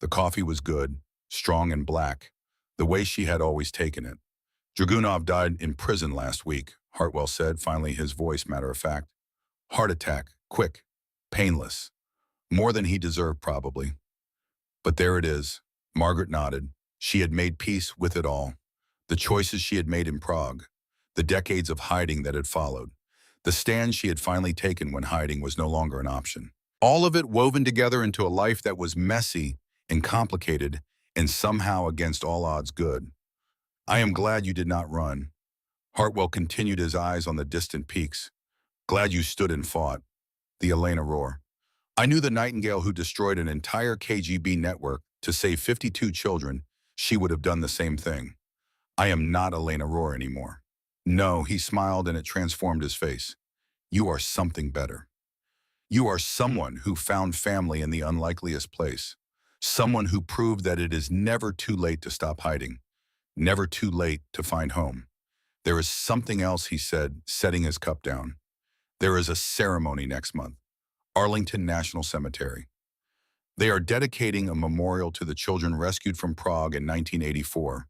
The coffee was good, strong and black, the way she had always taken it. "Dragunov died in prison last week," Hartwell said, finally, his voice matter-of-fact. "Heart attack, quick, painless. More than he deserved, probably. But there it is." Margaret nodded. She had made peace with it all. The choices she had made in Prague, the decades of hiding that had followed, the stand she had finally taken when hiding was no longer an option. All of it woven together into a life that was messy and complicated and somehow against all odds good. "I am glad you did not run." Hartwell continued, his eyes on the distant peaks. "Glad you stood and fought." The Elena roar. "I knew the nightingale who destroyed an entire KGB network to save 52 children. She would have done the same thing." "I am not Elena Roar anymore." "No," he smiled, and it transformed his face. "You are something better. You are someone who found family in the unlikeliest place. Someone who proved that it is never too late to stop hiding. Never too late to find home." "There is something else," he said, setting his cup down. "There is a ceremony next month. Arlington National Cemetery. They are dedicating a memorial to the children rescued from Prague in 1984.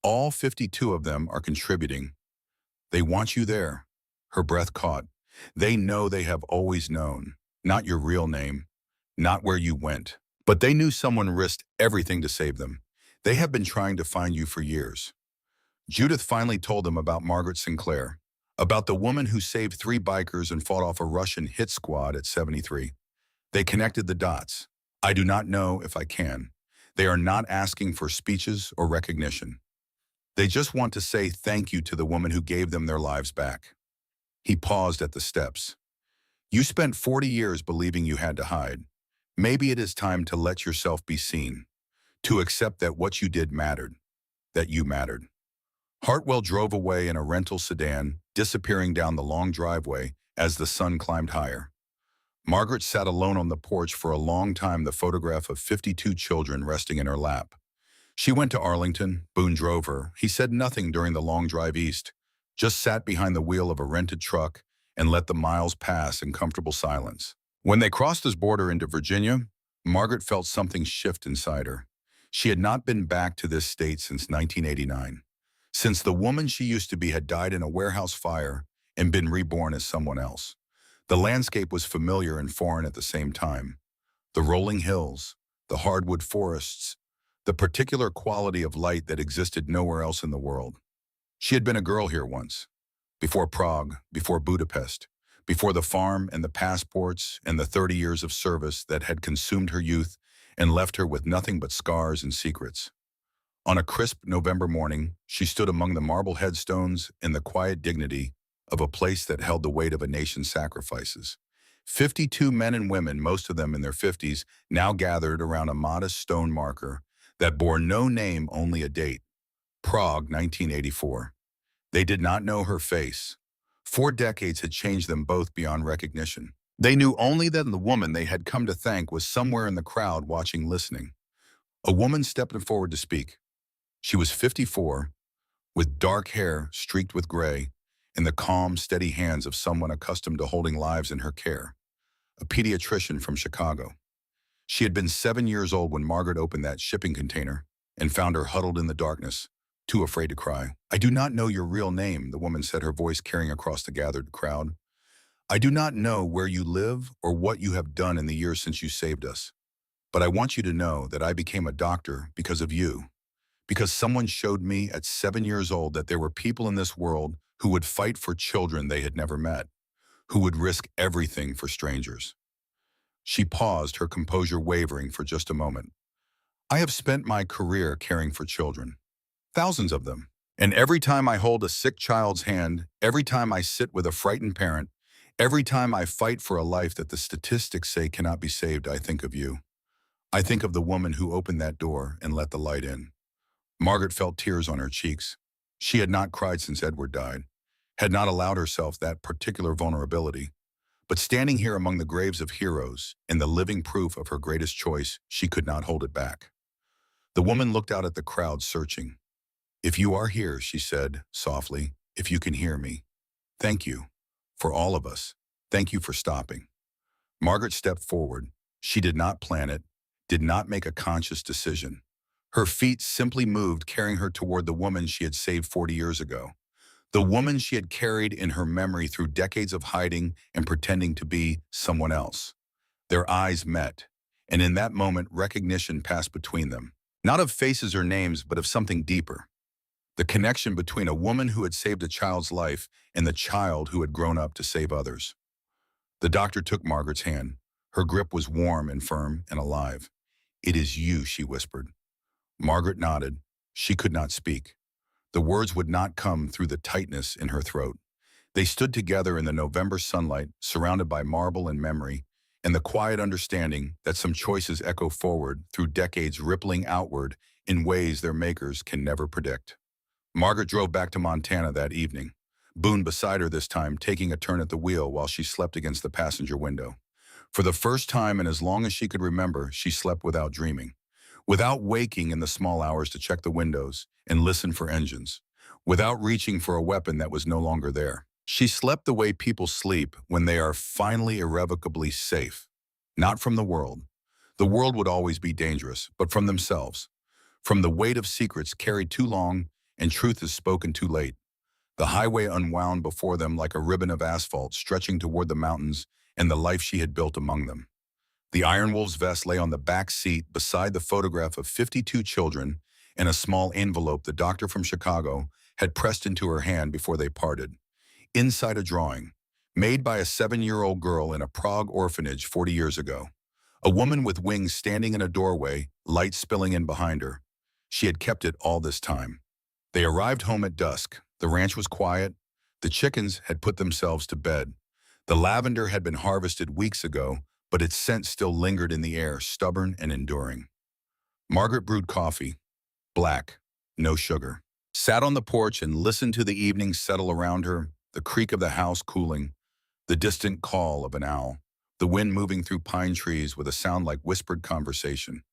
All 52 of them are contributing. They want you there." Her breath caught. "They know, they have always known. Not your real name, not where you went. But they knew someone risked everything to save them. They have been trying to find you for years." Judith finally told them about Margaret Sinclair, about the woman who saved 3 bikers and fought off a Russian hit squad at 73. They connected the dots. "I do not know if I can." They are not asking for speeches or recognition. They just want to say thank you to the woman who gave them their lives back. He paused at the steps. "You spent 40 years believing you had to hide. Maybe it is time to let yourself be seen, to accept that what you did mattered, that you mattered." Hartwell drove away in a rental sedan, disappearing down the long driveway as the sun climbed higher. Margaret sat alone on the porch for a long time, the photograph of 52 children resting in her lap. She went to Arlington. Boone drove her. He said nothing during the long drive east, just sat behind the wheel of a rented truck and let the miles pass in comfortable silence. When they crossed his border into Virginia, Margaret felt something shift inside her. She had not been back to this state since 1989, since the woman she used to be had died in a warehouse fire and been reborn as someone else. The landscape was familiar and foreign at the same time. The rolling hills, the hardwood forests, the particular quality of light that existed nowhere else in the world. She had been a girl here once, before Prague, before Budapest, before the farm and the passports and the 30 years of service that had consumed her youth and left her with nothing but scars and secrets. On a crisp November morning, she stood among the marble headstones in the quiet dignity of a place that held the weight of a nation's sacrifices. 52 men and women, most of them in their 50s, now gathered around a modest stone marker that bore no name, only a date. Prague, 1984. They did not know her face. 4 decades had changed them both beyond recognition. They knew only that the woman they had come to thank was somewhere in the crowd, watching, listening. A woman stepped forward to speak. She was 54, with dark hair streaked with gray, in the calm, steady hands of someone accustomed to holding lives in her care. A pediatrician from Chicago. She had been 7 years old when Margaret opened that shipping container and found her huddled in the darkness, too afraid to cry. "I do not know your real name," the woman said, her voice carrying across the gathered crowd. "I do not know where you live or what you have done in the years since you saved us. But I want you to know that I became a doctor because of you. Because someone showed me at 7 years old that there were people in this world who would fight for children they had never met, who would risk everything for strangers. She paused, her composure wavering for just a moment. I have spent my career caring for children, thousands of them. And every time I hold a sick child's hand, every time I sit with a frightened parent, every time I fight for a life that the statistics say cannot be saved, I think of you. I think of the woman who opened that door and let the light in. Margaret felt tears on her cheeks. She had not cried since Edward died, had not allowed herself that particular vulnerability. But standing here among the graves of heroes and the living proof of her greatest choice, she could not hold it back. The woman looked out at the crowd, searching. If you are here, she said softly, if you can hear me, thank you. For all of us, thank you for stopping. Margaret stepped forward. She did not plan it, did not make a conscious decision. Her feet simply moved, carrying her toward the woman she had saved 40 years ago. The woman she had carried in her memory through decades of hiding and pretending to be someone else. Their eyes met, and in that moment recognition passed between them. Not of faces or names, but of something deeper. The connection between a woman who had saved a child's life and the child who had grown up to save others. The doctor took Margaret's hand. Her grip was warm and firm and alive. It is you, she whispered. Margaret nodded. She could not speak. The words would not come through the tightness in her throat. They stood together in the November sunlight, surrounded by marble and memory, and the quiet understanding that some choices echo forward through decades, rippling outward in ways their makers can never predict. Margaret drove back to Montana that evening, Boone beside her this time, taking a turn at the wheel while she slept against the passenger window. For the first time in as long as she could remember, she slept without dreaming, without waking in the small hours to check the windows and listen for engines, without reaching for a weapon that was no longer there. She slept the way people sleep when they are finally irrevocably safe, not from the world. The world would always be dangerous, but from themselves, from the weight of secrets carried too long and truth is spoken too late. The highway unwound before them like a ribbon of asphalt stretching toward the mountains and the life she had built among them. The Iron Wolf's vest lay on the back seat beside the photograph of 52 children and a small envelope the doctor from Chicago had pressed into her hand before they parted. Inside a drawing, made by a 7-year-old girl in a Prague orphanage 40 years ago. A woman with wings standing in a doorway, light spilling in behind her. She had kept it all this time. They arrived home at dusk. The ranch was quiet. The chickens had put themselves to bed. The lavender had been harvested weeks ago, but its scent still lingered in the air, stubborn and enduring. Margaret brewed coffee, black, no sugar, sat on the porch and listened to the evening settle around her, the creak of the house cooling, the distant call of an owl, the wind moving through pine trees with a sound like whispered conversation.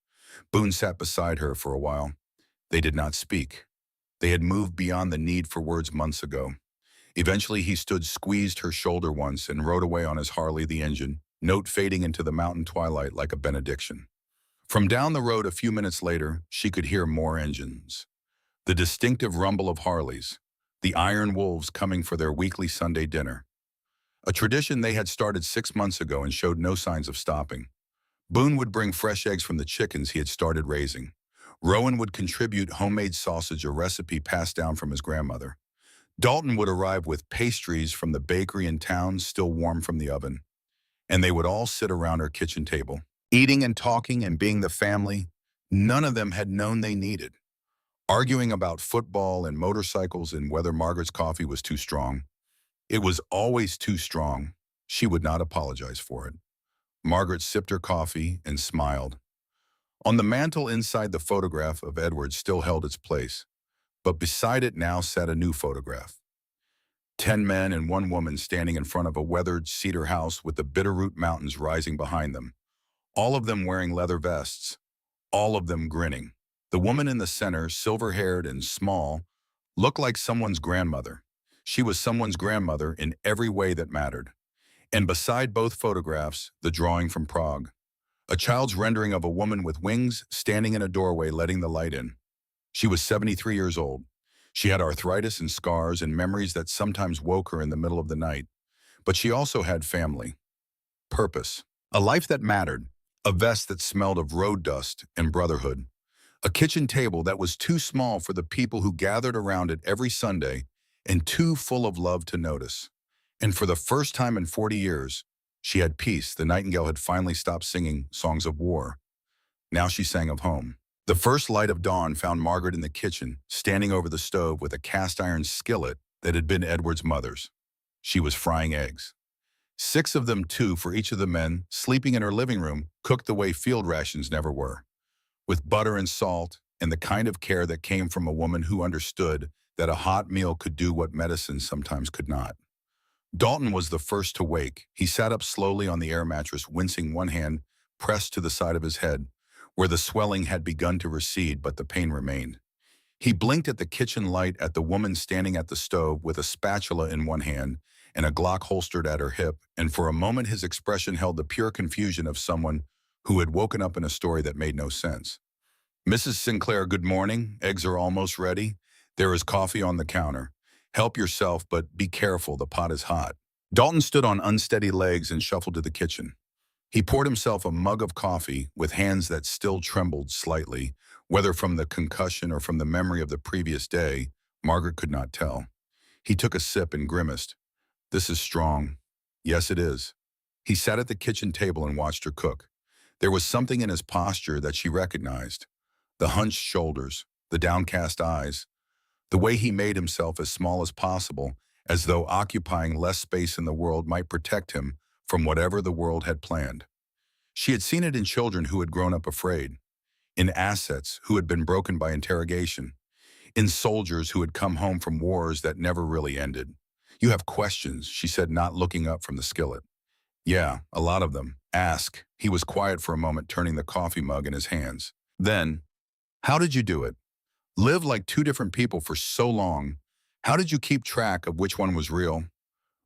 Boone sat beside her for a while. They did not speak. They had moved beyond the need for words months ago. Eventually he stood, squeezed her shoulder once, and rode away on his Harley, the engine, note fading into the mountain twilight like a benediction. From down the road a few minutes later, she could hear more engines. The distinctive rumble of Harleys, the Iron Wolves coming for their weekly Sunday dinner. A tradition they had started 6 months ago and showed no signs of stopping. Boone would bring fresh eggs from the chickens he had started raising. Rowan would contribute homemade sausage, a recipe passed down from his grandmother. Dalton would arrive with pastries from the bakery in town, still warm from the oven. And they would all sit around her kitchen table, eating and talking and being the family none of them had known they needed. Arguing about football and motorcycles and whether Margaret's coffee was too strong. It was always too strong. She would not apologize for it. Margaret sipped her coffee and smiled. On the mantel inside, the photograph of Edward still held its place, but beside it now sat a new photograph. 10 men and 1 woman standing in front of a weathered cedar house with the Bitterroot Mountains rising behind them, all of them wearing leather vests, all of them grinning. The woman in the center, silver-haired and small, looked like someone's grandmother. She was someone's grandmother in every way that mattered. And beside both photographs, the drawing from Prague. A child's rendering of a woman with wings standing in a doorway letting the light in. She was 73 years old. She had arthritis and scars and memories that sometimes woke her in the middle of the night. But she also had family, purpose, a life that mattered, a vest that smelled of road dust and brotherhood, a kitchen table that was too small for the people who gathered around it every Sunday and too full of love to notice. And for the first time in 40 years, she had peace. The nightingale had finally stopped singing songs of war. Now she sang of home. The first light of dawn found Margaret in the kitchen, standing over the stove with a cast-iron skillet that had been Edward's mother's. She was frying eggs. 6 of them, 2 for each of the men, sleeping in her living room, cooked the way field rations never were, with butter and salt and the kind of care that came from a woman who understood that a hot meal could do what medicine sometimes could not. Dalton was the first to wake. He sat up slowly on the air mattress, wincing, one hand pressed to the side of his head, where the swelling had begun to recede, but the pain remained. He blinked at the kitchen light, at the woman standing at the stove with a spatula in one hand and a Glock holstered at her hip, and for a moment his expression held the pure confusion of someone who had woken up in a story that made no sense. "Mrs. Sinclair, good morning. Eggs are almost ready. There is coffee on the counter. Help yourself, but be careful, the pot is hot." Dalton stood on unsteady legs and shuffled to the kitchen. He poured himself a mug of coffee with hands that still trembled slightly, whether from the concussion or from the memory of the previous day. Margaret could not tell. He took a sip and grimaced. "This is strong." "Yes, it is." He sat at the kitchen table and watched her cook. There was something in his posture that she recognized. The hunched shoulders, the downcast eyes, the way he made himself as small as possible, as though occupying less space in the world might protect him from whatever the world had planned. She had seen it in children who had grown up afraid, in assets who had been broken by interrogation, in soldiers who had come home from wars that never really ended. "You have questions," she said, not looking up from the skillet. "Yeah, a lot of them. Ask." He was quiet for a moment, turning the coffee mug in his hands. Then, "How did you do it? Live like 2 different people for so long. How did you keep track of which one was real?"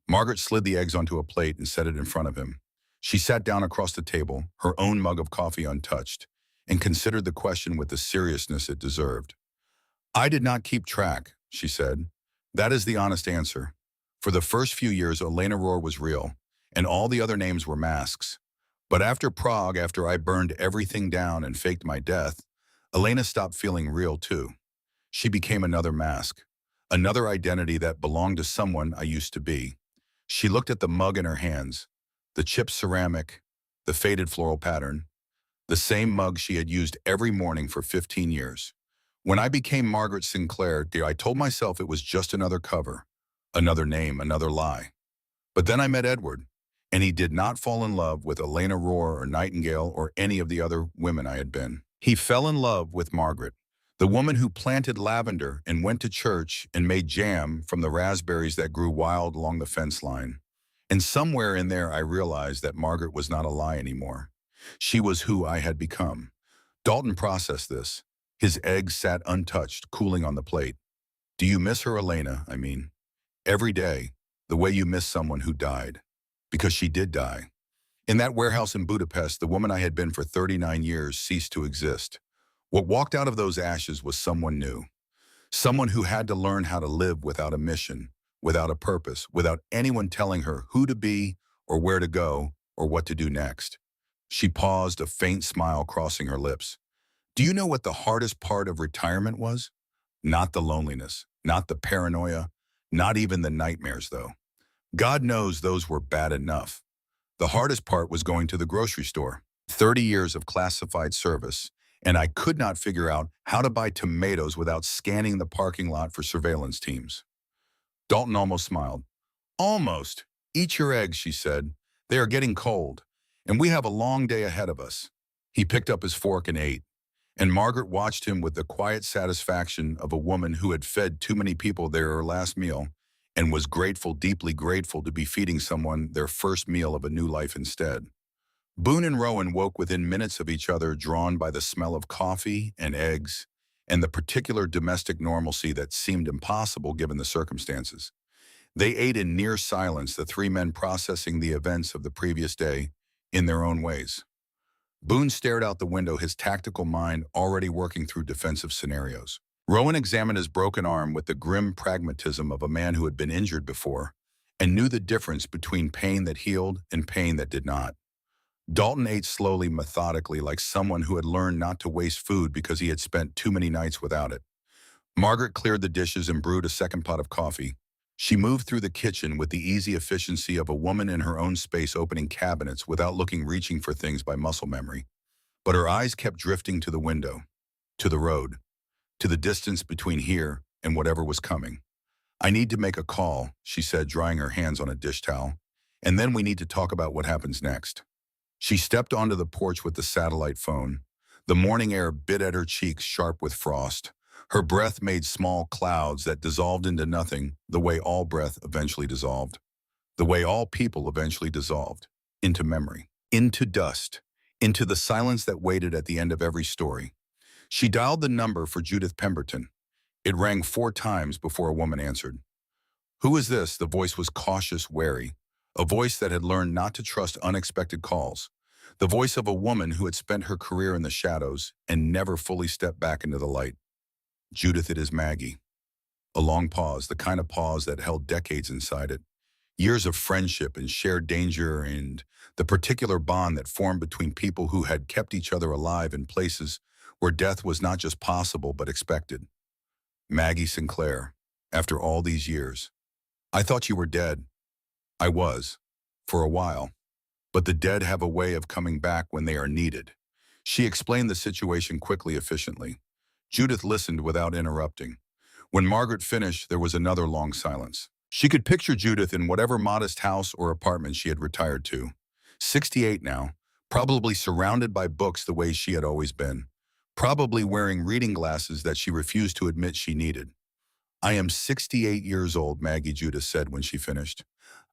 Margaret slid the eggs onto a plate and set it in front of him. She sat down across the table, her own mug of coffee untouched, and considered the question with the seriousness it deserved. "I did not keep track," she said. "That is the honest answer. For the first few years, Elena Rohr was real, and all the other names were masks. But after Prague, after I burned everything down and faked my death, Elena stopped feeling real too. She became another mask, another identity that belonged to someone I used to be." She looked at the mug in her hands, the chipped ceramic, the faded floral pattern, the same mug she had used every morning for 15 years. "When I became Margaret Sinclair, dear, I told myself it was just another cover, another name, another lie. But then I met Edward, and he did not fall in love with Elena Rohr or Nightingale or any of the other women I had been. He fell in love with Margaret, the woman who planted lavender and went to church and made jam from the raspberries that grew wild along the fence line. And somewhere in there I realized that Margaret was not a lie anymore. She was who I had become." Dalton processed this. His eggs sat untouched, cooling on the plate. "Do you miss her, Elena? I mean, every day, the way you miss someone who died? Because she did die. In that warehouse in Budapest, the woman I had been for 39 years ceased to exist. What walked out of those ashes was someone new. Someone who had to learn how to live without a mission, without a purpose, without anyone telling her who to be or where to go or what to do next." She paused, a faint smile crossing her lips. "Do you know what the hardest part of retirement was? Not the loneliness, not the paranoia, not even the nightmares, though. God knows those were bad enough. The hardest part was going to the grocery store. 30 years of classified service, and I could not figure out how to buy tomatoes without scanning the parking lot for surveillance teams." Dalton almost smiled. "Almost. Eat your eggs," she said. "They are getting cold, and we have a long day ahead of us." He picked up his fork and ate, and Margaret watched him with the quiet satisfaction of a woman who had fed too many people their last meal and was grateful, deeply grateful, to be feeding someone their first meal of a new life instead. Boone and Rowan woke within minutes of each other, drawn by the smell of coffee and eggs and the particular domestic normalcy that seemed impossible given the circumstances. They ate in near silence, the 3 men processing the events of the previous day in their own ways. Boone stared out the window, his tactical mind already working through defensive scenarios. Rowan examined his broken arm with the grim pragmatism of a man who had been injured before and knew the difference between pain that healed and pain that did not. Dalton ate slowly, methodically, like someone who had learned not to waste food because he had spent too many nights without it. Margaret cleared the dishes and brewed a second pot of coffee. She moved through the kitchen with the easy efficiency of a woman in her own space opening cabinets without reaching for things by muscle memory. But her eyes kept drifting to the window, to the road, to the distance between here and whatever was coming. "I need to make a call," she said, drying her hands on a dish towel. "And then we need to talk about what happens next." She stepped onto the porch with the satellite phone. The morning air bit at her cheeks, sharp with frost. Her breath made small clouds that dissolved into nothing, the way all breath eventually dissolved. The way all people eventually dissolved. Into memory. Into dust. Into the silence that waited at the end of every story. She dialed the number for Judith Pemberton. It rang 4 times before a woman answered. "Who is this?" The voice was cautious, wary. A voice that had learned not to trust unexpected calls. The voice of a woman who had spent her career in the shadows and never fully stepped back into the light. "Judith, it is Maggie." A long pause, the kind of pause that held decades inside it. Years of friendship and shared danger and the particular bond that formed between people who had kept each other alive in places where death was not just possible but expected. "Maggie Sinclair, after all these years. I thought you were dead." "I was, for a while. But the dead have a way of coming back when they are needed." She explained the situation quickly, efficiently. Judith listened without interrupting. When Margaret finished, there was another long silence. She could picture Judith in whatever modest house or apartment she had retired to. 68 now, probably surrounded by books the way she had always been. Probably wearing reading glasses that she refused to admit she needed. "I am 68 years old," Maggie Judith said when she finished.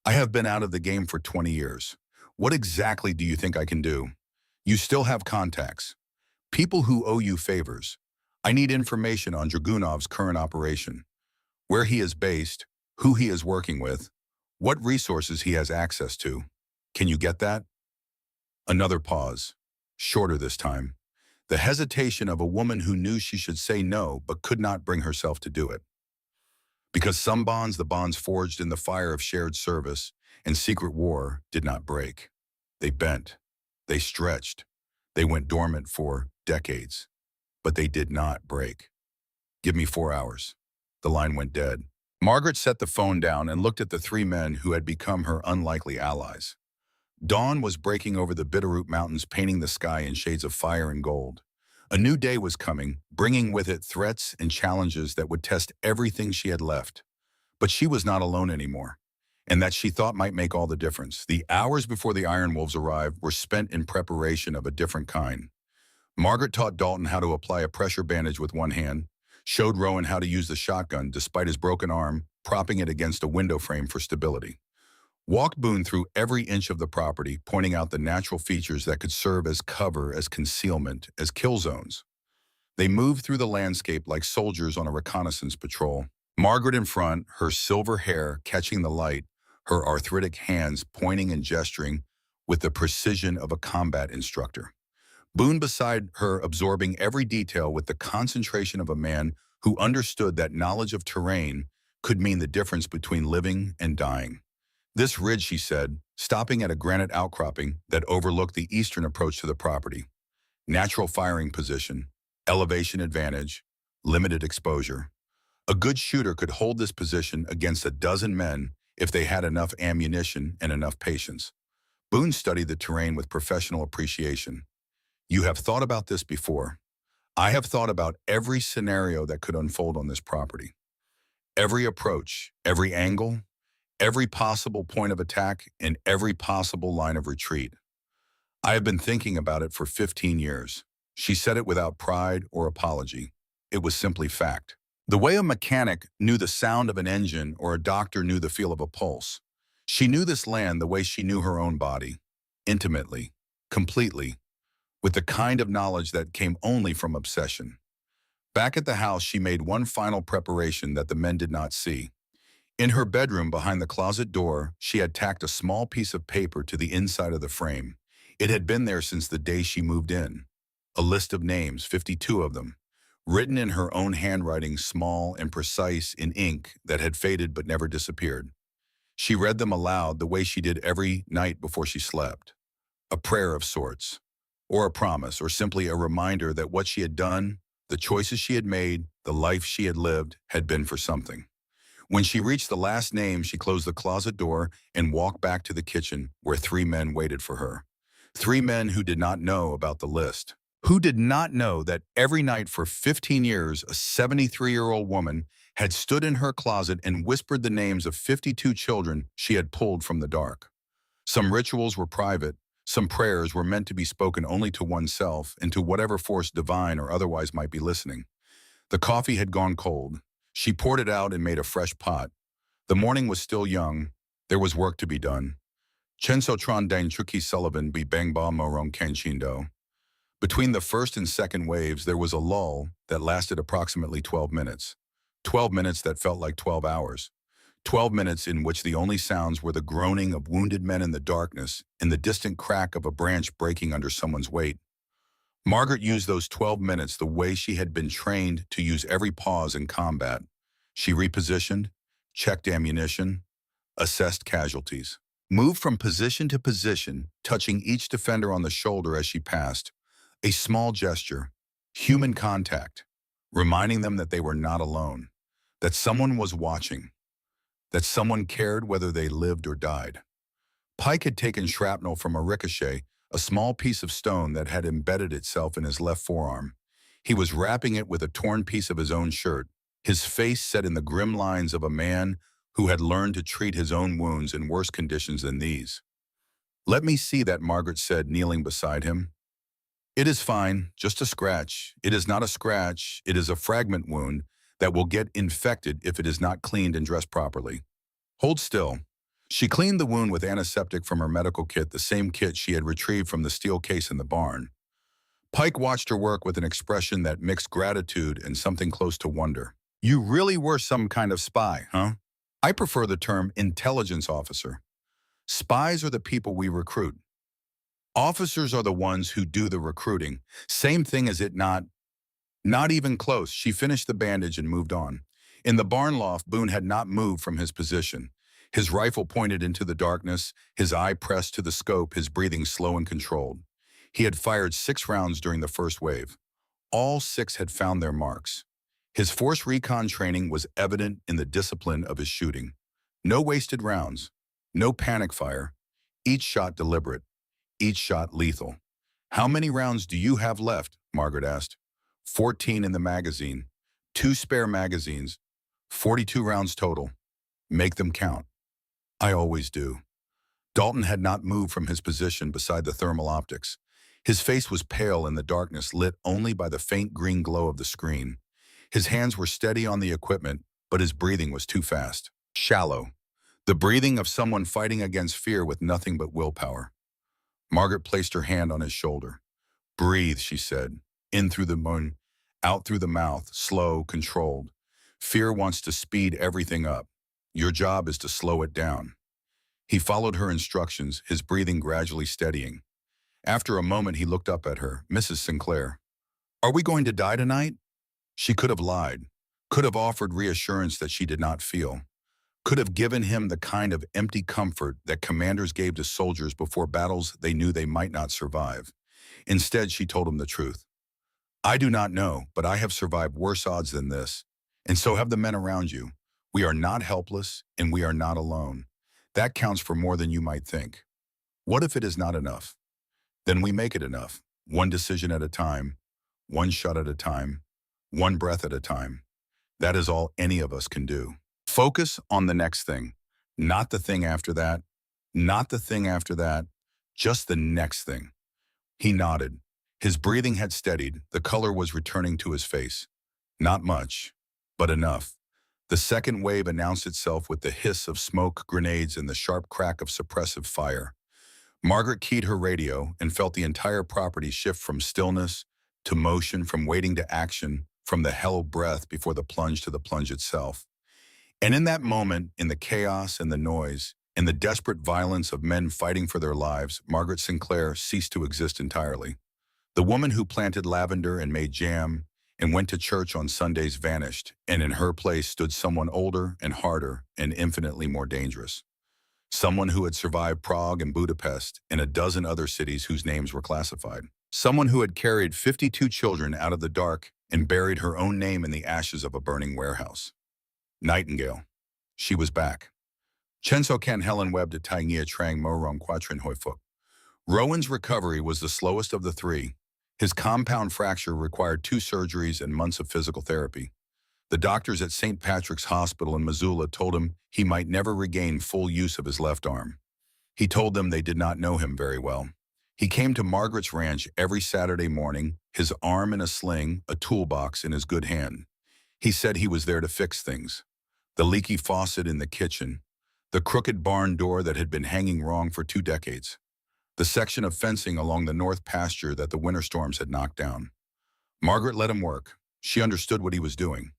"I have been out of the game for 20 years. What exactly do you think I can do? You still have contacts. People who owe you favors. I need information on Dragunov's current operation. Where he is based, who he is working with, what resources he has access to. Can you get that?" Another pause. Shorter this time. The hesitation of a woman who knew she should say no but could not bring herself to do it. Because some bonds, the bonds forged in the fire of shared service and secret war, did not break. They bent. They stretched. They went dormant for decades. But they did not break. "Give me 4 hours." The line went dead. Margaret set the phone down and looked at the 3 men who had become her unlikely allies. Dawn was breaking over the Bitterroot Mountains, painting the sky in shades of fire and gold. A new day was coming, bringing with it threats and challenges that would test everything she had left. But she was not alone anymore, and that she thought might make all the difference. The hours before the Iron Wolves arrived were spent in preparation of a different kind. Margaret taught Dalton how to apply a pressure bandage with one hand, showed Rowan how to use the shotgun despite his broken arm, propping it against a window frame for stability. Walked Boone through every inch of the property, pointing out the natural features that could serve as cover, as concealment, as kill zones. They moved through the landscape like soldiers on a reconnaissance patrol. Margaret in front, her silver hair catching the light, her arthritic hands pointing and gesturing with the precision of a combat instructor. Boone beside her, absorbing every detail with the concentration of a man who understood that knowledge of terrain could mean the difference between living and dying. "This ridge," she said, stopping at a granite outcropping that overlooked the eastern approach to the property. "Natural firing position, elevation advantage, limited exposure. A good shooter could hold this position against a dozen men if they had enough ammunition and enough patience." Boone studied the terrain with professional appreciation. "You have thought about this before. I have thought about every scenario that could unfold on this property. Every approach, every angle, every possible point of attack, and every possible line of retreat. I have been thinking about it for 15 years. She said it without pride or apology. It was simply fact. The way a mechanic knew the sound of an engine or a doctor knew the feel of a pulse. She knew this land the way she knew her own body. Intimately, completely, with the kind of knowledge that came only from obsession. Back at the house, she made one final preparation that the men did not see. In her bedroom behind the closet door, she had tacked a small piece of paper to the inside of the frame. It had been there since the day she moved in. A list of names, 52 of them, written in her own handwriting, small and precise in ink that had faded but never disappeared. She read them aloud the way she did every night before she slept. A prayer of sorts, or a promise, or simply a reminder that what she had done, the choices she had made, the life she had lived, had been for something. When she reached the last name, she closed the closet door and walked back to the kitchen where three men waited for her. Three men who did not know about the list. Who did not know that every night for 15 years, a 73-year-old woman had stood in her closet and whispered the names of 52 children she had pulled from the dark. Some rituals were private, some prayers were meant to be spoken only to oneself and to whatever force divine or otherwise might be listening. The coffee had gone cold. She poured it out and made a fresh pot. The morning was still young. There was work to be done. Chenso Tron Dang Chuki Sullivan Be Bang Ba Morong Kanchindo. Between the first and second waves, there was a lull that lasted approximately 12 minutes. 12 minutes that felt like 12 hours. 12 minutes in which the only sounds were the groaning of wounded men in the darkness and the distant crack of a branch breaking under someone's weight. Margaret used those 12 minutes the way she had been trained to use every pause in combat. She repositioned, checked ammunition, assessed casualties, moved from position to position, touching each defender on the shoulder as she passed. A small gesture, human contact, reminding them that they were not alone, that someone was watching, that someone cared whether they lived or died. Pike had taken shrapnel from a ricochet, a small piece of stone that had embedded itself in his left forearm. He was wrapping it with a torn piece of his own shirt, his face set in the grim lines of a man who had learned to treat his own wounds in worse conditions than these. "Let me see that," Margaret said, kneeling beside him. "It is fine, just a scratch. It is not a scratch, it is a fragment wound that will get infected if it is not cleaned and dressed properly. Hold still." She cleaned the wound with antiseptic from her medical kit, the same kit she had retrieved from the steel case in the barn. Pike watched her work with an expression that mixed gratitude and something close to wonder. "You really were some kind of spy, huh?" "I prefer the term intelligence officer. Spies are the people we recruit. Officers are the ones who do the recruiting. Same thing, is it not?" "Not even close." She finished the bandage and moved on. In the barn loft, Boone had not moved from his position. His rifle pointed into the darkness, his eye pressed to the scope, his breathing slow and controlled. He had fired 6 rounds during the first wave. All 6 had found their marks. His force recon training was evident in the discipline of his shooting. No wasted rounds, no panic fire, each shot deliberate, each shot lethal. "How many rounds do you have left?" Margaret asked. 14 in the magazine, 2 spare magazines, 42 rounds total. "Make them count." "I always do." Dalton had not moved from his position beside the thermal optics. His face was pale in the darkness, lit only by the faint green glow of the screen. His hands were steady on the equipment, but his breathing was too fast. Shallow. The breathing of someone fighting against fear with nothing but willpower. Margaret placed her hand on his shoulder. "Breathe," she said. "In through the moon, out through the mouth, slow, controlled. Fear wants to speed everything up. Your job is to slow it down." He followed her instructions, his breathing gradually steadying. After a moment, he looked up at her. "Mrs. Sinclair, are we going to die tonight?" She could have lied, could have offered reassurance that she did not feel, could have given him the kind of empty comfort that commanders gave to soldiers before battles they knew they might not survive. Instead, she told him the truth. "I do not know, but I have survived worse odds than this, and so have the men around you. We are not helpless, and we are not alone. That counts for more than you might think. What if it is not enough? Then we make it enough, one decision at a time, one shot at a time, one breath at a time. That is all any of us can do. Focus on the next thing, not the thing after that, not the thing after that, just the next thing." He nodded. His breathing had steadied, the color was returning to his face. Not much, but enough. The second wave announced itself with the hiss of smoke grenades and the sharp crack of suppressive fire. Margaret keyed her radio and felt the entire property shift from stillness to motion, from waiting to action, from the held breath before the plunge to the plunge itself. And in that moment, in the chaos and the noise, in the desperate violence of men fighting for their lives, Margaret Sinclair ceased to exist entirely. The woman who planted lavender and made jam and went to church on Sundays vanished, and in her place stood someone older and harder and infinitely more dangerous. Someone who had survived Prague and Budapest and a dozen other cities whose names were classified. Someone who had carried 52 children out of the dark and buried her own name in the ashes of a burning warehouse. Nightingale. She was back. Chenso kan Helen Webb de Tai Nghia Trang Mo Rong Quatrin Hoi Phuc. Rowan's recovery was the slowest of the three. His compound fracture required 2 surgeries and months of physical therapy. The doctors at St. Patrick's Hospital in Missoula told him he might never regain full use of his left arm. He told them they did not know him very well. He came to Margaret's ranch every Saturday morning, his arm in a sling, a toolbox in his good hand. He said he was there to fix things. The leaky faucet in the kitchen, the crooked barn door that had been hanging wrong for 2 decades, the section of fencing along the north pasture that the winter storms had knocked down. Margaret let him work. She understood what he was doing.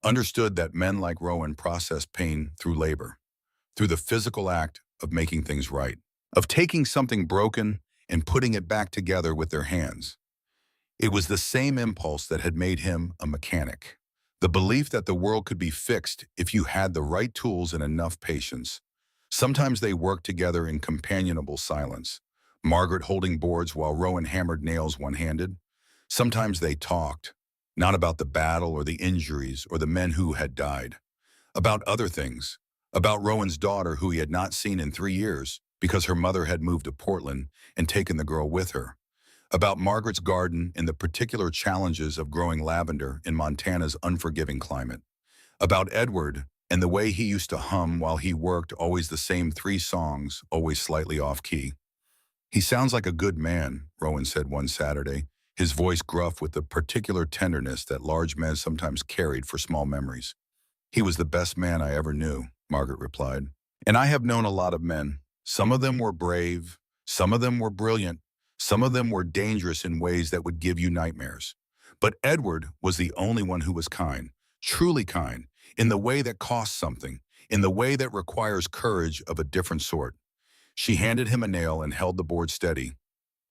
Understood that men like Rowan process pain through labor, through the physical act of making things right, of taking something broken and putting it back together with their hands. It was the same impulse that had made him a mechanic. The belief that the world could be fixed if you had the right tools and enough patience. Sometimes they worked together in companionable silence, Margaret holding boards while Rowan hammered nails one-handed. Sometimes they talked, not about the battle or the injuries or the men who had died, about other things, about Rowan's daughter who he had not seen in 3 years because her mother had moved to Portland and taken the girl with her, about Margaret's garden and the particular challenges of growing lavender in Montana's unforgiving climate, about Edward and the way he used to hum while he worked always the same 3 songs, always slightly off-key. "He sounds like a good man," Rowan said one Saturday, his voice gruff with the particular tenderness that large men sometimes carried for small memories. "He was the best man I ever knew," Margaret replied. "And I have known a lot of men. Some of them were brave, some of them were brilliant, some of them were dangerous in ways that would give you nightmares. But Edward was the only one who was kind, truly kind, in the way that costs something, in the way that requires courage of a different sort." She handed him a nail and held the board steady.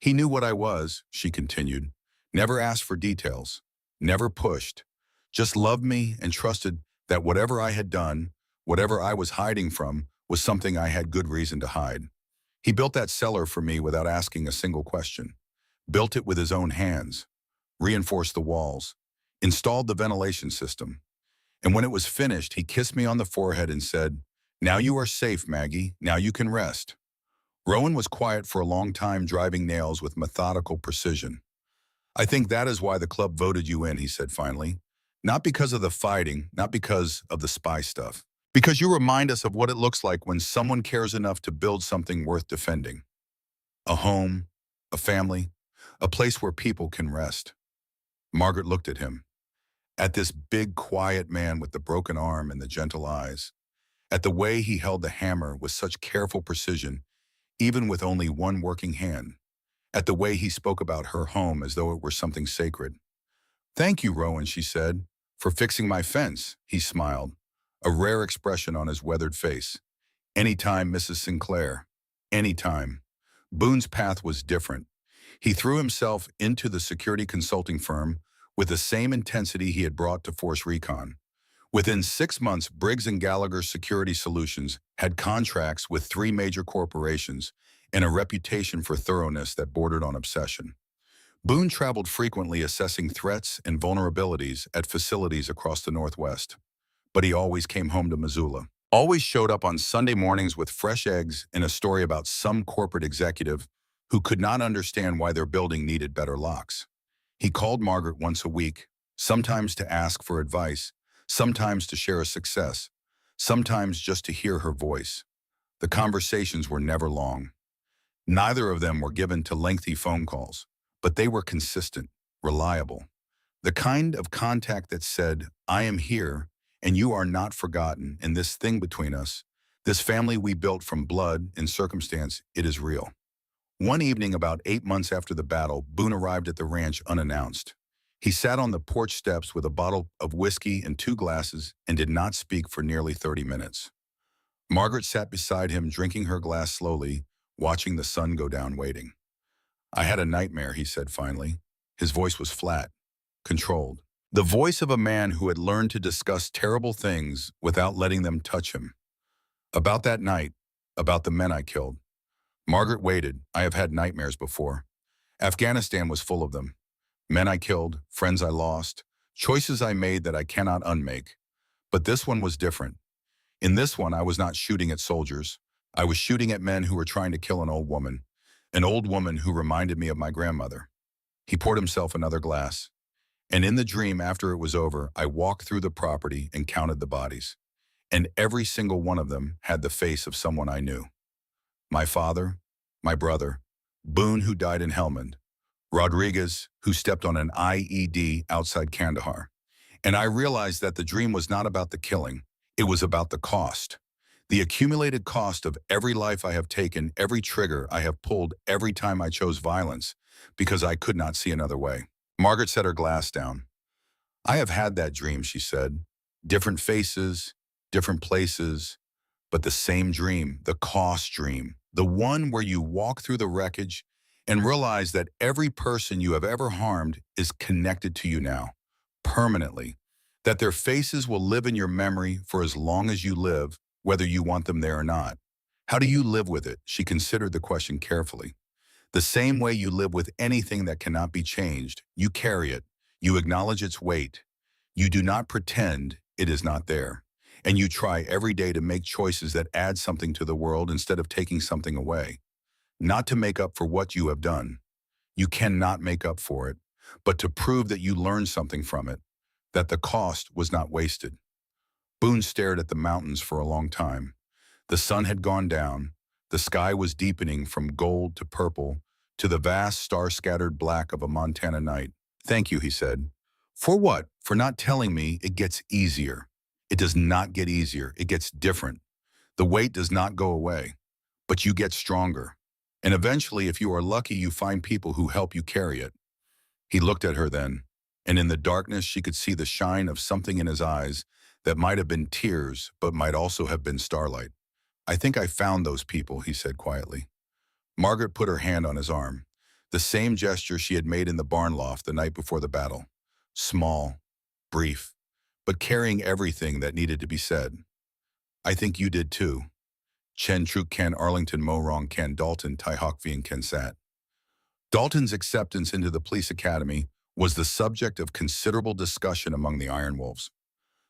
"He knew what I was," she continued. "Never asked for details. Never pushed. Just loved me and trusted that whatever I had done, whatever I was hiding from, was something I had good reason to hide. He built that cellar for me without asking a single question. Built it with his own hands. Reinforced the walls. Installed the ventilation system. And when it was finished, he kissed me on the forehead and said, 'Now you are safe, Maggie. Now you can rest.'" Rowan was quiet for a long time, driving nails with methodical precision. "I think that is why the club voted you in," he said finally. "Not because of the fighting, not because of the spy stuff. Because you remind us of what it looks like when someone cares enough to build something worth defending. A home, a family, a place where people can rest." Margaret looked at him, at this big, quiet man with the broken arm and the gentle eyes, at the way he held the hammer with such careful precision, even with only one working hand, at the way he spoke about her home as though it were something sacred. "Thank you, Rowan," she said, "for fixing my fence." He smiled, a rare expression on his weathered face. "Anytime, Mrs. Sinclair. Anytime." Boone's path was different. He threw himself into the security consulting firm with the same intensity he had brought to Force Recon. Within 6 months, Briggs & Gallagher Security Solutions had contracts with 3 major corporations and a reputation for thoroughness that bordered on obsession. Boone traveled frequently assessing threats and vulnerabilities at facilities across the Northwest. But he always came home to Missoula. Always showed up on Sunday mornings with fresh eggs and a story about some corporate executive who could not understand why their building needed better locks. He called Margaret once a week, sometimes to ask for advice, sometimes to share a success, sometimes just to hear her voice. The conversations were never long. Neither of them were given to lengthy phone calls, but they were consistent, reliable. The kind of contact that said, "I am here, and you are not forgotten, and this thing between us, this family we built from blood and circumstance, it is real." One evening about 8 months after the battle, Boone arrived at the ranch unannounced. He sat on the porch steps with a bottle of whiskey and 2 glasses and did not speak for nearly 30 minutes. Margaret sat beside him, drinking her glass slowly, watching the sun go down, waiting. "I had a nightmare," he said finally. His voice was flat, controlled. The voice of a man who had learned to discuss terrible things without letting them touch him. "About that night, about the men I killed." Margaret waited. "I have had nightmares before. Afghanistan was full of them. Men I killed, friends I lost, choices I made that I cannot unmake. But this one was different. In this one, I was not shooting at soldiers. I was shooting at men who were trying to kill an old woman who reminded me of my grandmother. He poured himself another glass. And in the dream, after it was over, I walked through the property and counted the bodies. And every single one of them had the face of someone I knew. My father, my brother, Boone, who died in Helmand, Rodriguez, who stepped on an IED outside Kandahar. And I realized that the dream was not about the killing. It was about the cost. The accumulated cost of every life I have taken, every trigger I have pulled, every time I chose violence, because I could not see another way. Margaret set her glass down. I have had that dream, she said. Different faces, different places, but the same dream, the cost dream, the one where you walk through the wreckage and realize that every person you have ever harmed is connected to you now, permanently, that their faces will live in your memory for as long as you live, whether you want them there or not. How do you live with it? She considered the question carefully. The same way you live with anything that cannot be changed, you carry it, you acknowledge its weight. You do not pretend it is not there. And you try every day to make choices that add something to the world instead of taking something away. Not to make up for what you have done. You cannot make up for it, but to prove that you learned something from it, that the cost was not wasted. Boone stared at the mountains for a long time. The sun had gone down. The sky was deepening from gold to purple to the vast star-scattered black of a Montana night. Thank you, he said. For what? For not telling me it gets easier. It does not get easier. It gets different. The weight does not go away, but you get stronger. And eventually, if you are lucky, you find people who help you carry it. He looked at her then, and in the darkness she could see the shine of something in his eyes that might have been tears, but might also have been starlight. I think I found those people, he said quietly. Margaret put her hand on his arm, the same gesture she had made in the barn loft the night before the battle. Small, brief, but carrying everything that needed to be said. I think you did too. Chen Truk Ken Arlington Morong Ken Dalton Tai Hoc Vien Ken Sat. Dalton's acceptance into the police academy was the subject of considerable discussion among the Iron Wolves.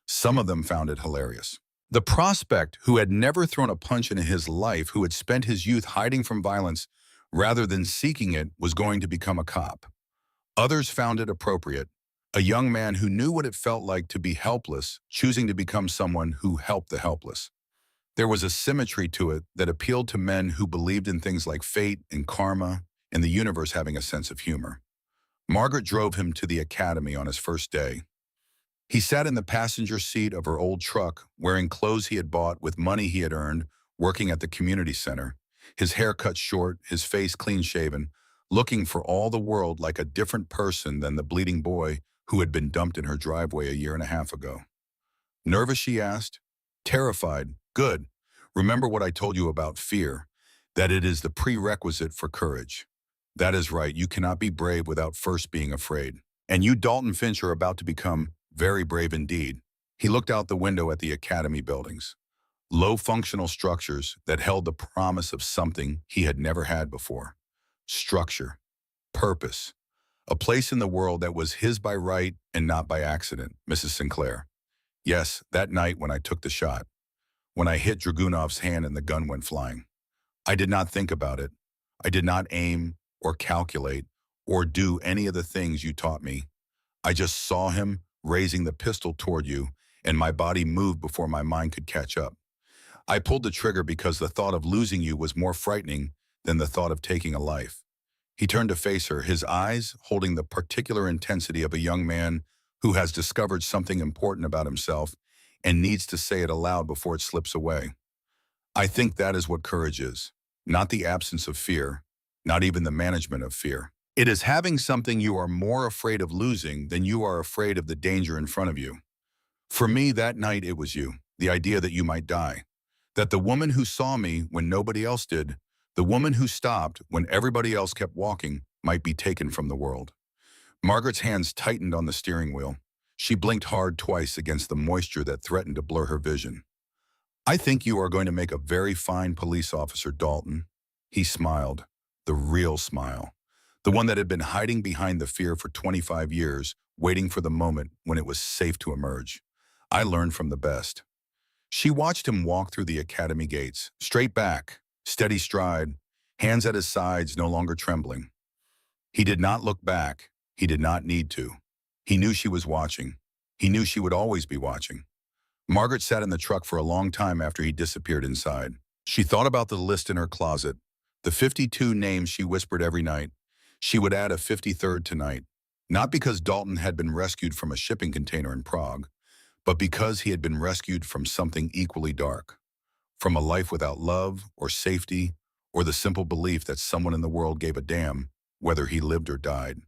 Some of them found it hilarious. The prospect, who had never thrown a punch in his life, who had spent his youth hiding from violence rather than seeking it, was going to become a cop. Others found it appropriate. A young man who knew what it felt like to be helpless, choosing to become someone who helped the helpless. There was a symmetry to it that appealed to men who believed in things like fate and karma and the universe having a sense of humor. Margaret drove him to the academy on his first day. He sat in the passenger seat of her old truck, wearing clothes he had bought with money he had earned, working at the community center, his hair cut short, his face clean-shaven, looking for all the world like a different person than the bleeding boy who had been dumped in her driveway a year and a half ago. Nervous, she asked. Terrified. Good. Remember what I told you about fear, that it is the prerequisite for courage. That is right. You cannot be brave without first being afraid. And you, Dalton Finch, are about to become very brave indeed. He looked out the window at the academy buildings, low functional structures that held the promise of something he had never had before. Structure, purpose, a place in the world that was his by right and not by accident, Mrs. Sinclair. Yes, that night when I took the shot, when I hit Dragunov's hand and the gun went flying. I did not think about it. I did not aim or calculate or do any of the things you taught me. I just saw him raising the pistol toward you, and my body moved before my mind could catch up. I pulled the trigger because the thought of losing you was more frightening than the thought of taking a life. He turned to face her, his eyes holding the particular intensity of a young man who has discovered something important about himself and needs to say it aloud before it slips away. I think that is what courage is, not the absence of fear, not even the management of fear. It is having something you are more afraid of losing than you are afraid of the danger in front of you. For me, that night it was you, the idea that you might die, that the woman who saw me when nobody else did, the woman who stopped when everybody else kept walking, might be taken from the world. Margaret's hands tightened on the steering wheel. She blinked hard twice against the moisture that threatened to blur her vision. I think you are going to make a very fine police officer, Dalton. He smiled, the real smile. The one that had been hiding behind the fear for 25 years, waiting for the moment when it was safe to emerge. I learned from the best. She watched him walk through the academy gates, straight back, steady stride, hands at his sides no longer trembling. He did not look back. He did not need to. He knew she was watching. He knew she would always be watching. Margaret sat in the truck for a long time after he disappeared inside. She thought about the list in her closet, the 52 names she whispered every night. She would add a 53rd tonight, not because Dalton had been rescued from a shipping container in Prague, but because he had been rescued from something equally dark, from a life without love or safety or the simple belief that someone in the world gave a damn whether he lived or died.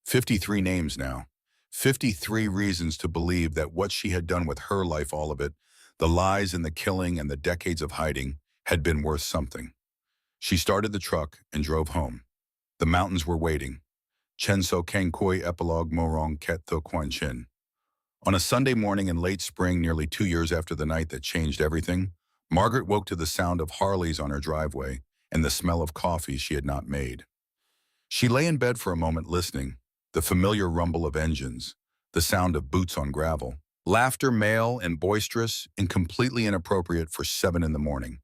53 names now. 53 reasons to believe that what she had done with her life, all of it, the lies and the killing and the decades of hiding, had been worth something. She started the truck and drove home. The mountains were waiting. Chenso Kankoi Epilogue Morong Ket Tho Quan Chin. On a Sunday morning in late spring, nearly 2 years after the night that changed everything, Margaret woke to the sound of Harleys on her driveway and the smell of coffee she had not made. She lay in bed for a moment listening, the familiar rumble of engines, the sound of boots on gravel, laughter male and boisterous and completely inappropriate for 7 in the morning.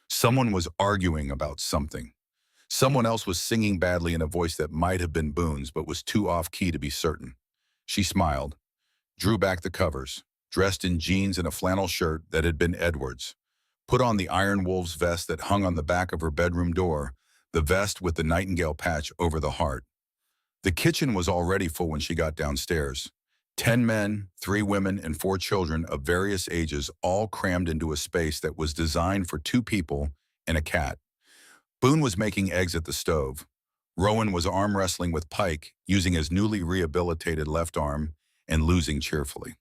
Someone was arguing about something. Someone else was singing badly in a voice that might have been Boone's but was too off-key to be certain. She smiled, drew back the covers, dressed in jeans and a flannel shirt that had been Edward's, put on the Iron Wolves vest that hung on the back of her bedroom door, the vest with the nightingale patch over the heart. The kitchen was already full when she got downstairs. 10 men, 3 women, and 4 children of various ages all crammed into a space that was designed for 2 people and a cat. Boone was making eggs at the stove. Rowan was arm wrestling with Pike, using his newly rehabilitated left arm and losing cheerfully.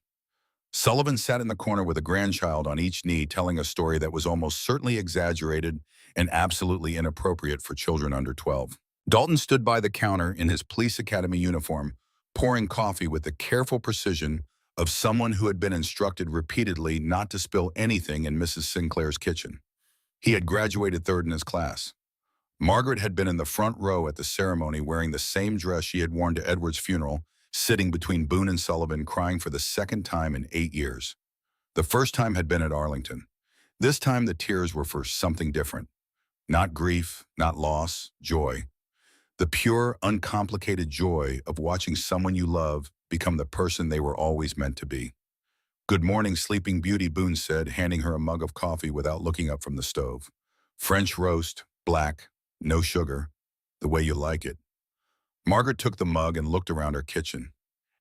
Sullivan sat in the corner with a grandchild on each knee telling a story that was almost certainly exaggerated and absolutely inappropriate for children under 12. Dalton stood by the counter in his police academy uniform, pouring coffee with the careful precision of someone who had been instructed repeatedly not to spill anything in Mrs. Sinclair's kitchen. He had graduated 3rd in his class. Margaret had been in the front row at the ceremony wearing the same dress she had worn to Edward's funeral, sitting between Boone and Sullivan crying for the 2nd time in 8 years. The first time had been at Arlington. This time the tears were for something different. Not grief, not loss, joy. The pure, uncomplicated joy of watching someone you love become the person they were always meant to be. "Good morning, Sleeping Beauty," Boone said, handing her a mug of coffee without looking up from the stove. "French roast, black, no sugar, the way you like it." Margaret took the mug and looked around her kitchen,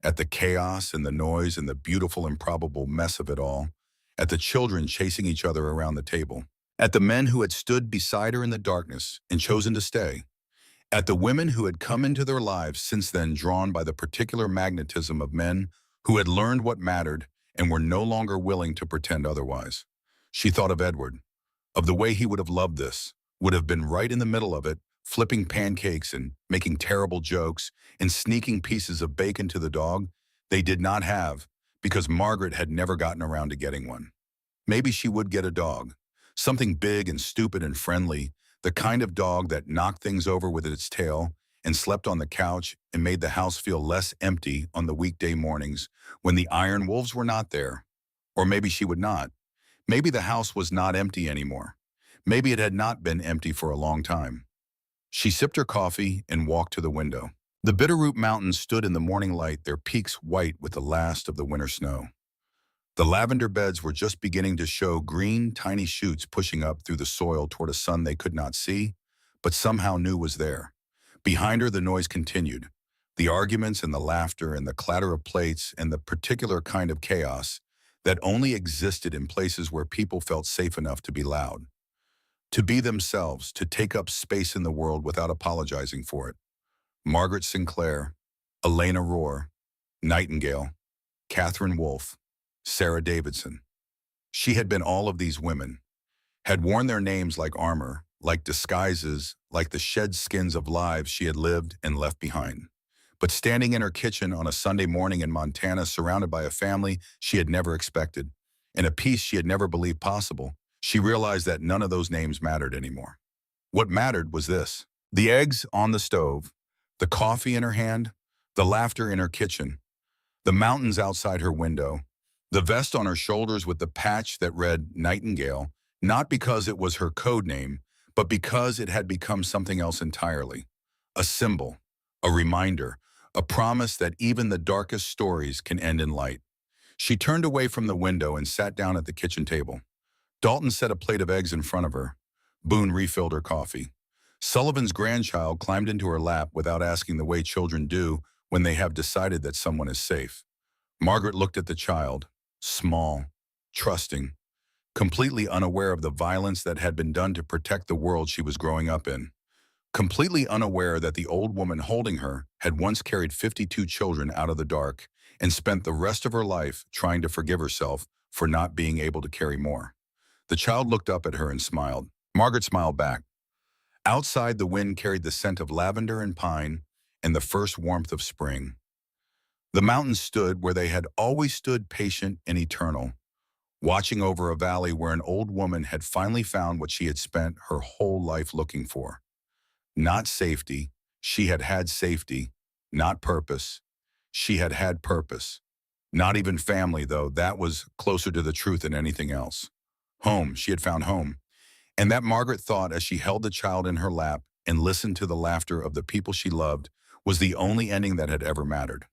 at the chaos and the noise and the beautiful, improbable mess of it all, at the children chasing each other around the table, at the men who had stood beside her in the darkness and chosen to stay, at the women who had come into their lives since then drawn by the particular magnetism of men who had learned what mattered and were no longer willing to pretend otherwise. She thought of Edward, of the way he would have loved this, would have been right in the middle of it, flipping pancakes and making terrible jokes and sneaking pieces of bacon to the dog they did not have because Margaret had never gotten around to getting one. Maybe she would get a dog, something big and stupid and friendly, the kind of dog that knocked things over with its tail and slept on the couch and made the house feel less empty on the weekday mornings when the Iron Wolves were not there. Or maybe she would not. Maybe the house was not empty anymore. Maybe it had not been empty for a long time. She sipped her coffee and walked to the window. The Bitterroot Mountains stood in the morning light, their peaks white with the last of the winter snow. The lavender beds were just beginning to show green, tiny shoots pushing up through the soil toward a sun they could not see, but somehow knew was there. Behind her, the noise continued. The arguments and the laughter and the clatter of plates and the particular kind of chaos that only existed in places where people felt safe enough to be loud. To be themselves, to take up space in the world without apologizing for it. Margaret Sinclair, Elena Rohr, Nightingale, Catherine Wolfe, Sarah Davidson. She had been all of these women, had worn their names like armor, like disguises, like the shed skins of lives she had lived and left behind. But standing in her kitchen on a Sunday morning in Montana, surrounded by a family she had never expected, and a peace she had never believed possible, she realized that none of those names mattered anymore. What mattered was this: the eggs on the stove, the coffee in her hand, the laughter in her kitchen, the mountains outside her window, The vest on her shoulders with the patch that read Nightingale, not because it was her code name, but because it had become something else entirely. A symbol, a reminder, a promise that even the darkest stories can end in light. She turned away from the window and sat down at the kitchen table. Dalton set a plate of eggs in front of her. Boone refilled her coffee. Sullivan's grandchild climbed into her lap without asking the way children do when they have decided that someone is safe. Margaret looked at the child, small, trusting, completely unaware of the violence that had been done to protect the world she was growing up in. Completely unaware that the old woman holding her had once carried 52 children out of the dark and spent the rest of her life trying to forgive herself for not being able to carry more. The child looked up at her and smiled. Margaret smiled back. Outside, the wind carried the scent of lavender and pine and the first warmth of spring. The mountains stood where they had always stood, patient and eternal, watching over a valley where an old woman had finally found what she had spent her whole life looking for. Not safety, she had had safety. Not purpose, she had had purpose. Not even family, though that was closer to the truth than anything else. Home, she had found home. And that, Margaret thought as she held the child in her lap and listened to the laughter of the people she loved, was the only ending that had ever mattered.